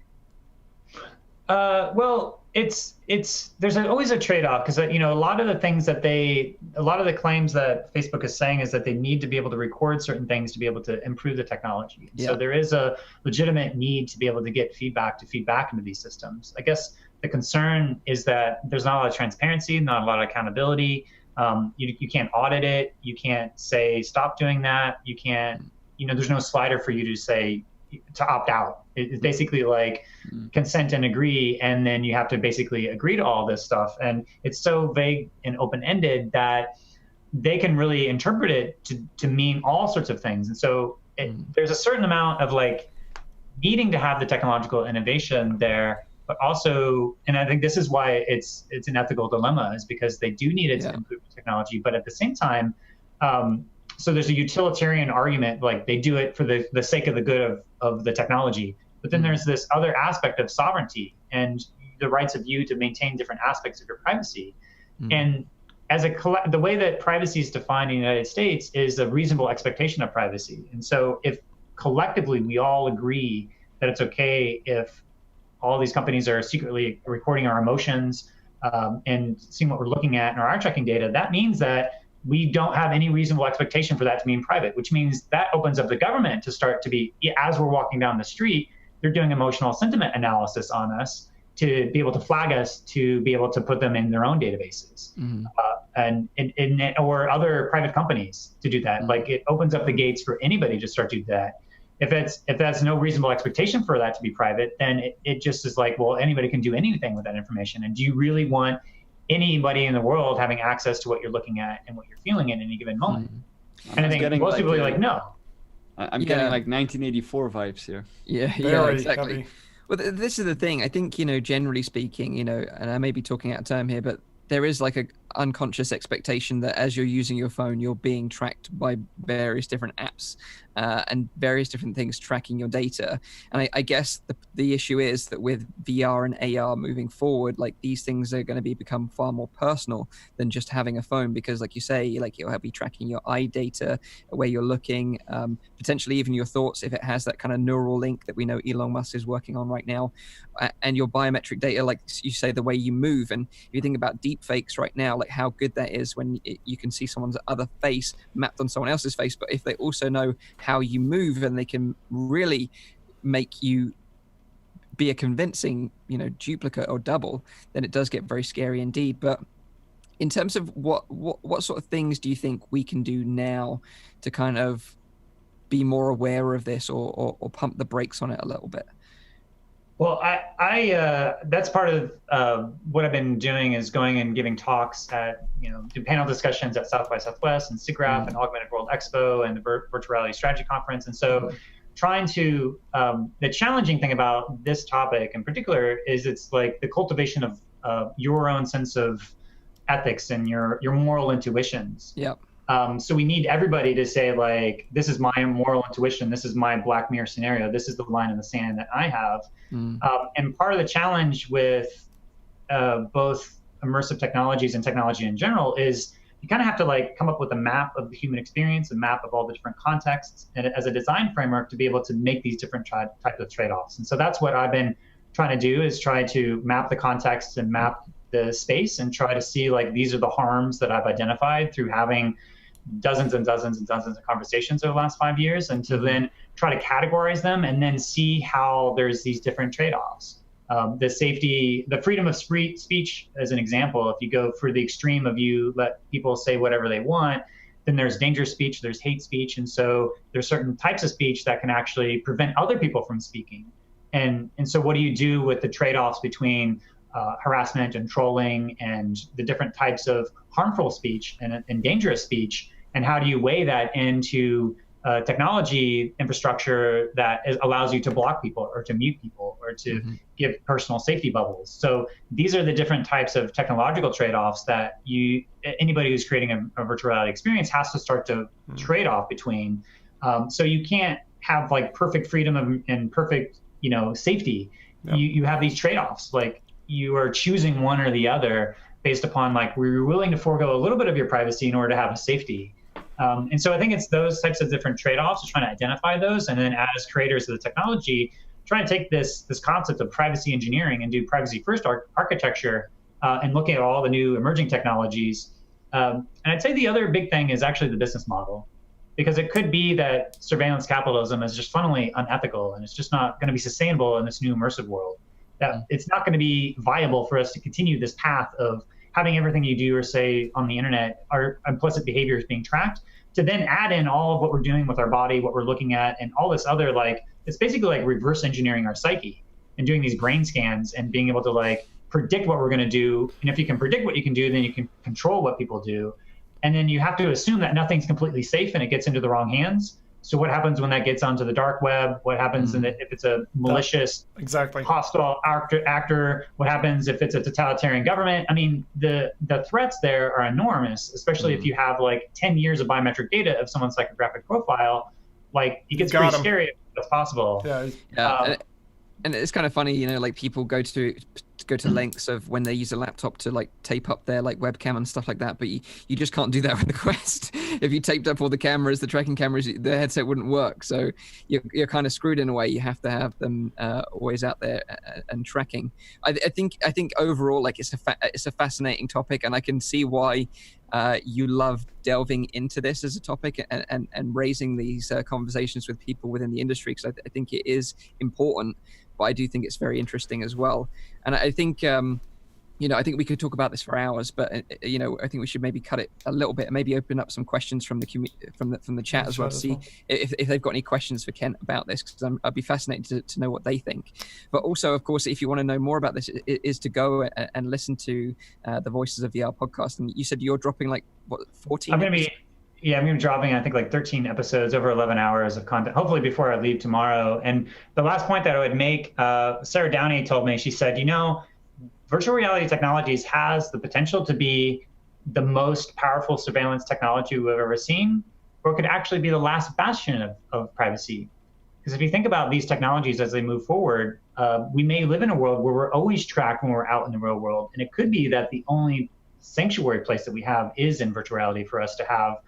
Well, there's always a trade-off, because a lot of the things that a lot of the claims that Facebook is saying is that they need to be able to record certain things to be able to improve the technology. Yeah. So there is a legitimate need to be able to get feedback into these systems. I guess the concern is that there's not a lot of transparency, not a lot of accountability. You can't audit it. You can't say stop doing that. You can't. There's no slider for you to say to opt out. It's basically like consent and agree, and then you have to basically agree to all this stuff. And it's so vague and open-ended that they can really interpret it to mean all sorts of things. And so there's a certain amount of like needing to have the technological innovation there, but also, and I think this is why it's an ethical dilemma, is because they do need it to improve technology, but at the same time, so there's a utilitarian argument, like they do it for the sake of the good of the technology, but then there's this other aspect of sovereignty and the rights of you to maintain different aspects of your privacy. And as the way that privacy is defined in the United States is a reasonable expectation of privacy. And so if collectively we all agree that it's okay if all these companies are secretly recording our emotions and seeing what we're looking at in our eye tracking data, that means that we don't have any reasonable expectation for that to be in private, which means that opens up the government to start to be, as we're walking down the street, they're doing emotional sentiment analysis on us to be able to flag us, to be able to put them in their own databases, or other private companies to do that. Like it opens up the gates for anybody to start to do that. If that's no reasonable expectation for that to be private, then it just is like, well, anybody can do anything with that information. And do you really want anybody in the world having access to what you're looking at and what you're feeling at any given moment? And I think most people are like, no. I'm getting like 1984 vibes here. Yeah, exactly. Heavy. Well, this is the thing. I think, generally speaking, and I may be talking out of term here, but there is like a unconscious expectation that as you're using your phone, you're being tracked by various different apps and various different things tracking your data. And I guess the issue is that with VR and AR moving forward, like these things are going to become far more personal than just having a phone, because like you say, like you'll be tracking your eye data, where you're looking, potentially even your thoughts if it has that kind of neural link that we know Elon Musk is working on right now, and your biometric data, like you say, the way you move. And if you think about deep fakes right now, like how good that is when you can see someone's other face mapped on someone else's face, but if they also know how you move and they can really make you be a convincing duplicate or double, then it does get very scary indeed. But in terms of what sort of things do you think we can do now to kind of be more aware of this or pump the brakes on it a little bit? Well, I that's part of what I've been doing, is going and giving talks at, do panel discussions at South by Southwest and SIGGRAPH and Augmented World Expo and the Virtual Reality Strategy Conference. And so trying to, the challenging thing about this topic in particular is it's like the cultivation of your own sense of ethics and your moral intuitions. Yep. So we need everybody to say, like, this is my moral intuition, this is my Black Mirror scenario, this is the line in the sand that I have. And part of the challenge with both immersive technologies and technology in general is you kind of have to like come up with a map of the human experience, a map of all the different contexts, and as a design framework to be able to make these different types of trade-offs. And so that's what I've been trying to do, is try to map the context and map the space and try to see, like, these are the harms that I've identified through having dozens and dozens and dozens of conversations over the last 5 years, and to then try to categorize them and then see how there's these different trade-offs. The safety, the freedom of speech as an example, if you go for the extreme of you let people say whatever they want, then there's dangerous speech, there's hate speech, and so there's certain types of speech that can actually prevent other people from speaking. And so what do you do with the trade-offs between harassment and trolling and the different types of harmful speech and dangerous speech, and how do you weigh that into technology infrastructure that allows you to block people or to mute people or to give personal safety bubbles? So these are the different types of technological trade-offs that anybody who's creating a virtual reality experience has to start to trade off between. So you can't have like perfect freedom and perfect safety. Yep. You have these trade-offs, like you are choosing one or the other based upon like, were you willing to forego a little bit of your privacy in order to have a safety? And so I think it's those types of different trade-offs, trying to identify those, and then as creators of the technology, trying to take this concept of privacy engineering and do privacy-first architecture and looking at all the new emerging technologies. And I'd say the other big thing is actually the business model, because it could be that surveillance capitalism is just fundamentally unethical, and it's just not going to be sustainable in this new immersive world. That it's not going to be viable for us to continue this path of having everything you do or say on the internet, our implicit behavior is being tracked, to then add in all of what we're doing with our body, what we're looking at, and all this other, like, it's basically like reverse engineering our psyche and doing these brain scans and being able to like predict what we're going to do. And if you can predict what you can do, then you can control what people do. And then you have to assume that nothing's completely safe and it gets into the wrong hands. So what happens when that gets onto the dark web? What happens if it's a malicious, hostile actor? What happens if it's a totalitarian government? I mean, the threats there are enormous, especially if you have like 10 years of biometric data of someone's psychographic profile. Like, it gets pretty scary if that's possible. Yeah. And it's kind of funny, you know, like people go to lengths of when they use a laptop to like tape up their like webcam and stuff like that, but you just can't do that with the Quest. If you taped up all the cameras, the tracking cameras, the headset wouldn't work. So you're kind of screwed in a way. You have to have them always out there and tracking. I think overall, like, it's a fascinating topic, and I can see why you love delving into this as a topic and raising these conversations with people within the industry, because I think it is important. But I do think it's very interesting as well. And I think, I think we could talk about this for hours, but I think we should maybe cut it a little bit and maybe open up some questions from the chat as well to see if they've got any questions for Kent about this, because I'd be fascinated to know what they think. But also, of course, if you want to know more about this, is to go and listen to the Voices of VR podcast. And you said you're dropping like, what, 14? I'm going to be dropping, I think, like 13 episodes, over 11 hours of content, hopefully before I leave tomorrow. And the last point that I would make, Sarah Downey told me, she said, virtual reality technologies has the potential to be the most powerful surveillance technology we've ever seen, or it could actually be the last bastion of privacy. Because if you think about these technologies as they move forward, we may live in a world where we're always tracked when we're out in the real world. And it could be that the only sanctuary place that we have is in virtual reality for us to have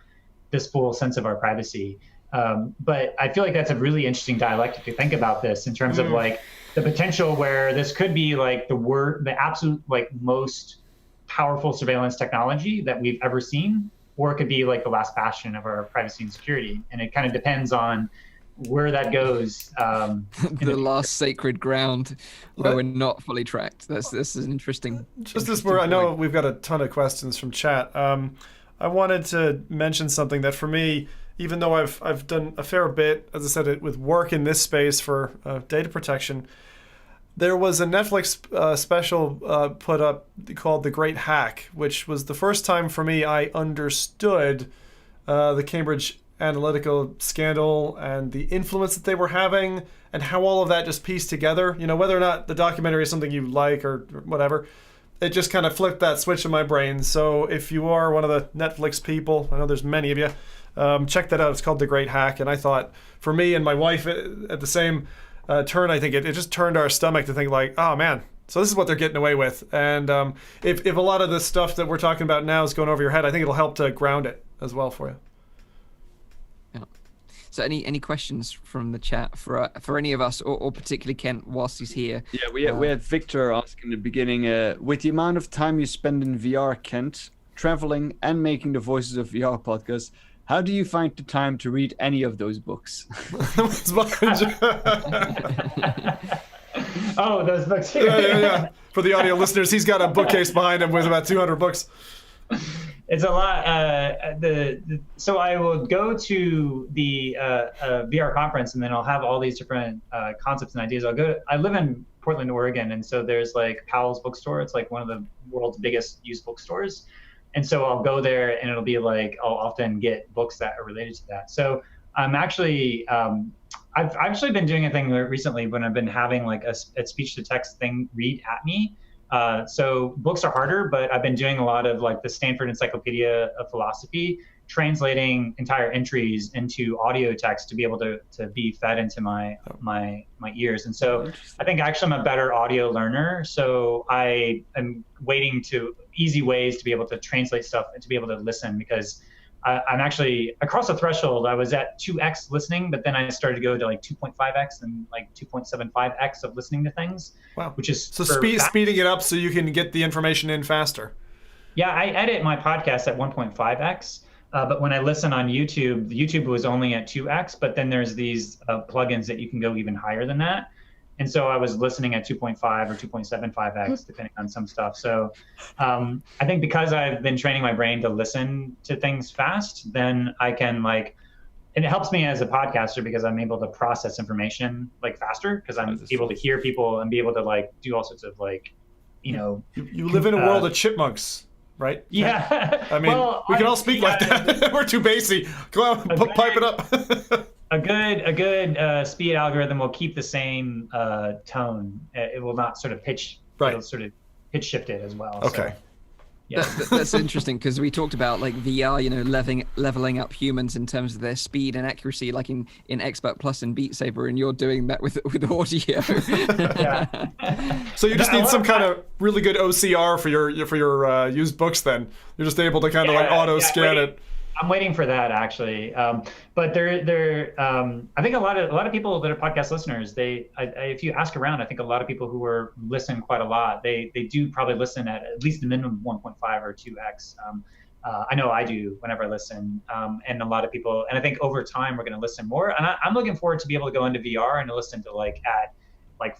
this full sense of our privacy. But I feel like that's a really interesting dialectic to think about this in terms of like the potential where this could be like the absolute like most powerful surveillance technology that we've ever seen, or it could be like the last bastion of our privacy and security. And it kind of depends on where that goes. The last sacred ground where we're not fully tracked. This is an interesting. Just this where I know we've got a ton of questions from chat. I wanted to mention something that for me, even though I've done a fair bit, as I said, with work in this space for data protection, there was a Netflix special put up called The Great Hack, which was the first time for me I understood the Cambridge Analytica scandal and the influence that they were having and how all of that just pieced together. Whether or not the documentary is something you like or whatever, it just kind of flipped that switch in my brain. So if you are one of the Netflix people, I know there's many of you, check that out. It's called The Great Hack. And I thought, for me and my wife at the same turn, I think it just turned our stomach to think like, oh man, so this is what they're getting away with. And if a lot of the stuff that we're talking about now is going over your head, I think it'll help to ground it as well for you. So any questions from the chat for any of us, or particularly Kent whilst he's here? Yeah, we had Victor asking in the beginning, with the amount of time you spend in VR, Kent, traveling and making the Voices of VR podcast, how do you find the time to read any of those books? Oh, those books. Yeah. For the audio listeners, he's got a bookcase behind him with about 200 books. It's a lot. So I will go to the VR conference, and then I'll have all these different concepts and ideas. I live in Portland, Oregon, and so there's like Powell's bookstore. It's like one of the world's biggest used bookstores. And so I'll go there, and it'll be like I'll often get books that are related to that. So I'm actually I've actually been doing a thing recently when I've been having like a speech to text thing read at me. So books are harder, but I've been doing a lot of like the Stanford Encyclopedia of Philosophy, translating entire entries into audio text to be able to be fed into my ears. And so I think actually I'm a better audio learner. So I am waiting to easy ways to be able to translate stuff and to be able to listen, because I'm actually across the threshold. I was at 2x listening, but then I started to go to like 2.5x and like 2.75x of listening to things. Wow. Which is so speeding it up so you can get the information in faster. Yeah, I edit my podcast at 1.5x, but when I listen on YouTube was only at 2x, but then there's these plugins that you can go even higher than that. And so I was listening at 2.5 or 2.75x, depending on some stuff. So I think because I've been training my brain to listen to things fast, then I can and it helps me as a podcaster because I'm able to process information like faster, because I'm able to hear people and be able to do all sorts of You live in a world of chipmunks, right? Yeah. I mean, we can all speak like that. We're too basic. Go on, pipe it up. a good speed algorithm will keep the same tone. It will not sort of pitch. Right. It'll sort of pitch shift it as well. Okay. So, yeah. That's interesting because we talked about like VR, leveling up humans in terms of their speed and accuracy, like in Expert Plus and Beatsaber, and you're doing that with audio. Yeah. So you just need some kind of really good OCR for your used books. Then you're just able to kind of like auto scan it. I'm waiting for that actually, but I think a lot of people that are podcast listeners, if you ask around, I think a lot of people who are listen quite a lot, they do probably listen at least a minimum 1.5 or 2x. I know I do whenever I listen, and a lot of people, and I think over time we're going to listen more. And I'm looking forward to be able to go into VR and to listen to at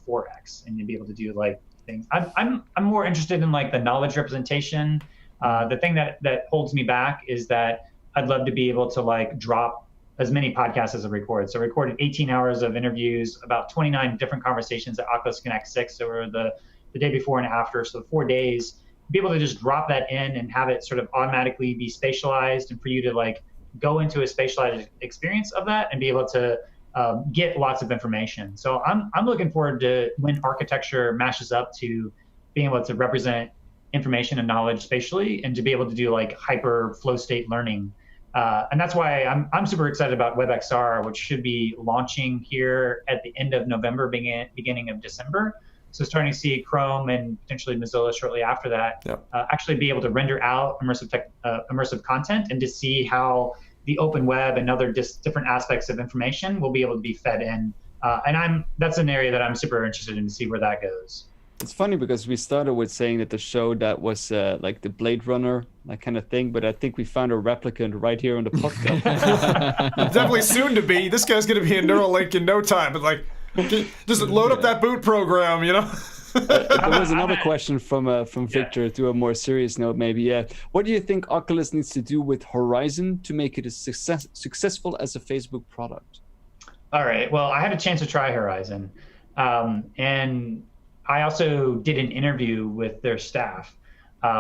4x and to be able to do like things. I'm more interested in like the knowledge representation. The thing that holds me back is that I'd love to be able to like drop as many podcasts as I record. So I recorded 18 hours of interviews, about 29 different conversations at Oculus Connect 6 over the day before and after. So 4 days, be able to just drop that in and have it sort of automatically be spatialized and for you to like go into a spatialized experience of that and be able to get lots of information. So I'm looking forward to when architecture mashes up to being able to represent information and knowledge spatially and to be able to do like hyper flow state learning. And that's why I'm super excited about WebXR, which should be launching here at the end of November, beginning of December. So starting to see Chrome and potentially Mozilla shortly after that, actually be able to render out immersive content and to see how the open web and other different aspects of information will be able to be fed in. And that's an area that I'm super interested in to see where that goes. It's funny because we started with saying that the show that was like the Blade Runner, that kind of thing, but I think we found a replicant right here on the podcast. Definitely soon to be. This guy's going to be in Neuralink in no time. But like, just load up that boot program, There was another question from Victor to a more serious note, maybe. Yeah, what do you think Oculus needs to do with Horizon to make it as successful as a Facebook product? All right. Well, I had a chance to try Horizon, and I also did an interview with their staff,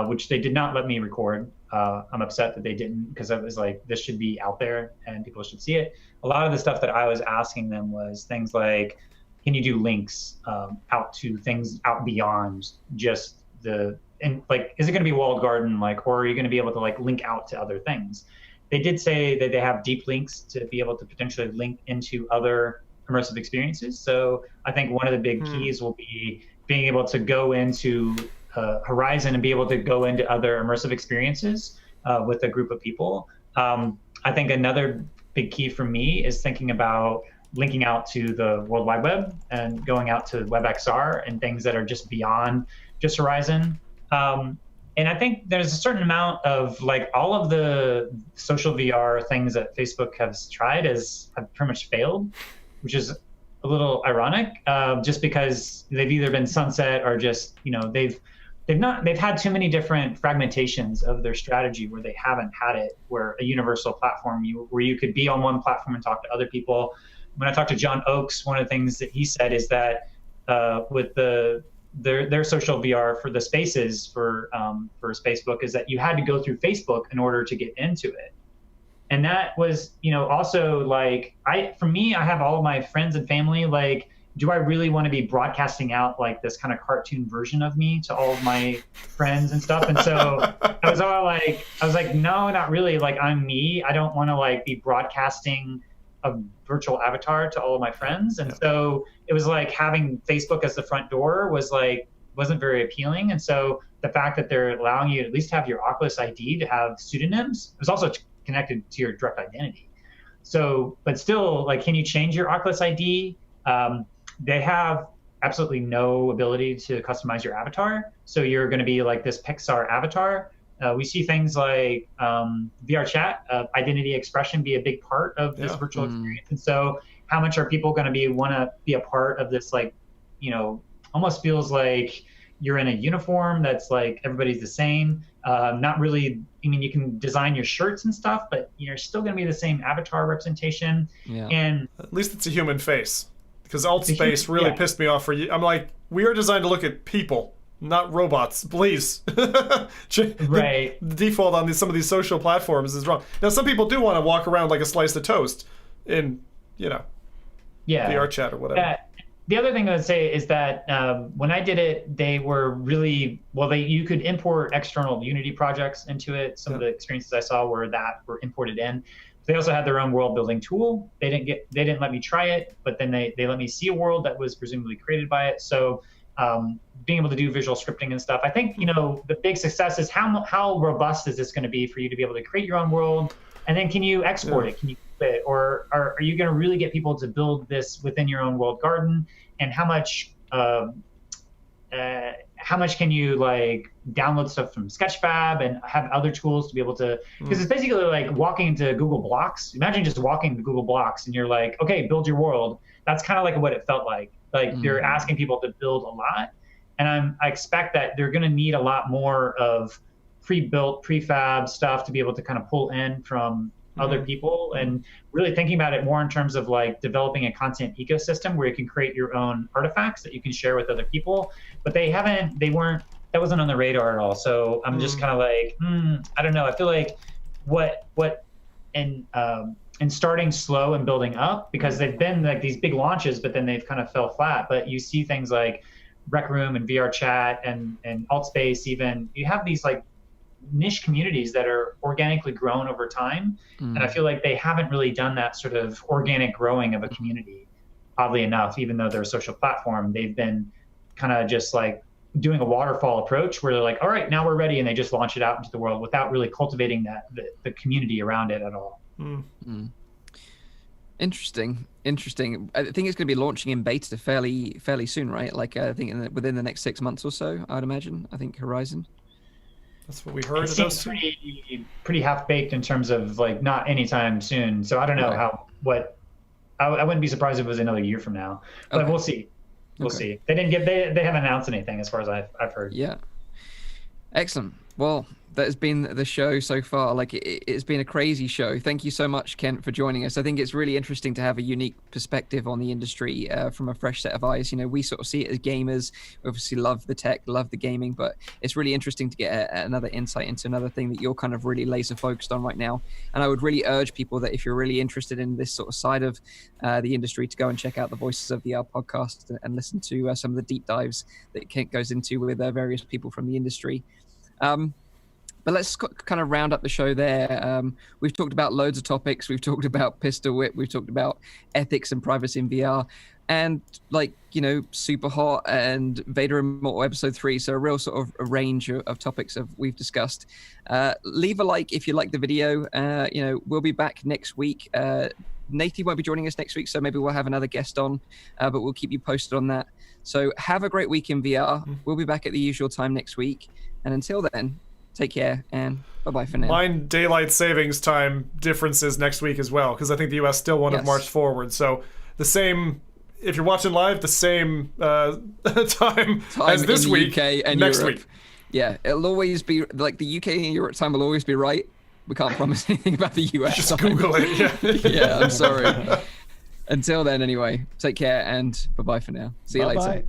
which they did not let me record. I'm upset that they didn't because I was like, this should be out there and people should see it. A lot of the stuff that I was asking them was things like, can you do links out to things out beyond just is it going to be walled garden, or are you going to be able to link out to other things? They did say that they have deep links to be able to potentially link into other immersive experiences. So I think one of the big keys will be being able to go into Horizon and be able to go into other immersive experiences with a group of people. I think another big key for me is thinking about linking out to the World Wide Web and going out to WebXR and things that are just beyond just Horizon. And I think there's a certain amount of all of the social VR things that Facebook has tried have pretty much failed, which is a little ironic, just because they've either been sunset or just, they've had too many different fragmentations of their strategy where they haven't had it where a universal platform where you could be on one platform and talk to other people. When I talked to John Oakes, one of the things that he said is that with their social VR for the spaces for Facebook is that you had to go through Facebook in order to get into it. And that was, also for me, I have all of my friends and family, do I really want to be broadcasting out this kind of cartoon version of me to all of my friends and stuff? And so I was like, no, not really. I'm me. I don't want to be broadcasting a virtual avatar to all of my friends. And so it was having Facebook as the front door wasn't very appealing. And so the fact that they're allowing you to at least have your Oculus ID to have pseudonyms was also connected to your direct identity. So, but still, can you change your Oculus ID? They have absolutely no ability to customize your avatar. So you're going to be this Pixar avatar. We see things like VR chat, identity expression be a big part of this virtual experience. And so how much are people going to want to be a part of this, almost feels like you're in a uniform that's everybody's the same. Not really, you can design your shirts and stuff, but you're still going to be the same avatar representation. Yeah. And at least it's a human face. Because Altspace really pissed me off for you. I'm like, we are designed to look at people, not robots. Please. Right. The default on some of these social platforms is wrong. Now, some people do want to walk around like a slice of toast in, VR chat or whatever. The other thing I would say is that when I did it, they were really you could import external Unity projects into it. Some of the experiences I saw were imported in. They also had their own world building tool. They didn't let me try it, but then they let me see a world that was presumably created by it. So being able to do visual scripting and stuff, I think the big success is how robust is this going to be for you to be able to create your own world, and then can you export it? Can you keep it, or are you going to really get people to build this within your own world garden? And how much can you like download stuff from Sketchfab and have other tools to be able to, because it's basically like walking into Google Blocks. Imagine just walking to Google Blocks and you're like, okay, build your world. That's kind of like what it felt like. Like they're asking people to build a lot. And I expect that they're going to need a lot more of pre-built, prefab stuff to be able to kind of pull in from other people, and really thinking about it more in terms of like developing a content ecosystem where you can create your own artifacts that you can share with other people. But that wasn't on the radar at all. So I'm just kind of like, I don't know. I feel like in starting slow and building up, because they've been like these big launches, but then they've kind of fell flat. But you see things like Rec Room and VR Chat and Altspace, even you have these like niche communities that are organically grown over time. And I feel like they haven't really done that sort of organic growing of a community, oddly enough. Even though they're a social platform, they've been kind of just like doing a waterfall approach where they're like, all right, now we're ready, and they just launch it out into the world without really cultivating the community around it at all. Interesting. I think it's going to be launching in beta fairly soon, right? Like I think within the next 6 months or so, I'd imagine. I think Horizon. That's what we heard. It seems pretty half-baked in terms of like not anytime soon. So I don't know I wouldn't be surprised if it was another year from now. But we'll see. We'll see. They haven't announced anything as far as I've heard. Yeah. Excellent. Well, that has been the show so far. Like it's been a crazy show. Thank you so much, Kent, for joining us. I think it's really interesting to have a unique perspective on the industry from a fresh set of eyes. We sort of see it as gamers. We obviously love the tech, love the gaming, but it's really interesting to get another insight into another thing that you're kind of really laser focused on right now. And I would really urge people that if you're really interested in this sort of side of the industry, to go and check out the Voices of VR podcast and listen to some of the deep dives that Kent goes into with various people from the industry. But let's kind of round up the show there. We've talked about loads of topics. We've talked about pistol whip. We've talked about ethics and privacy in VR. And Superhot and Vader Immortal Episode 3. So a real sort of a range of topics we've discussed. Leave a like if you like the video. We'll be back next week. Nathy won't be joining us next week, so maybe we'll have another guest on. But we'll keep you posted on that. So have a great week in VR. We'll be back at the usual time next week. And until then, take care and bye-bye for now. Mind daylight savings time differences next week as well, because I think the U.S. still won't have marched forward. So the same, if you're watching live, the same time as this week, UK and next Europe. Week. Yeah, it'll always be, like the UK and Europe time will always be right. We can't promise anything about the US Just time. Google it, yeah. Yeah, I'm sorry. Until then, anyway, take care and bye-bye for now. See you later.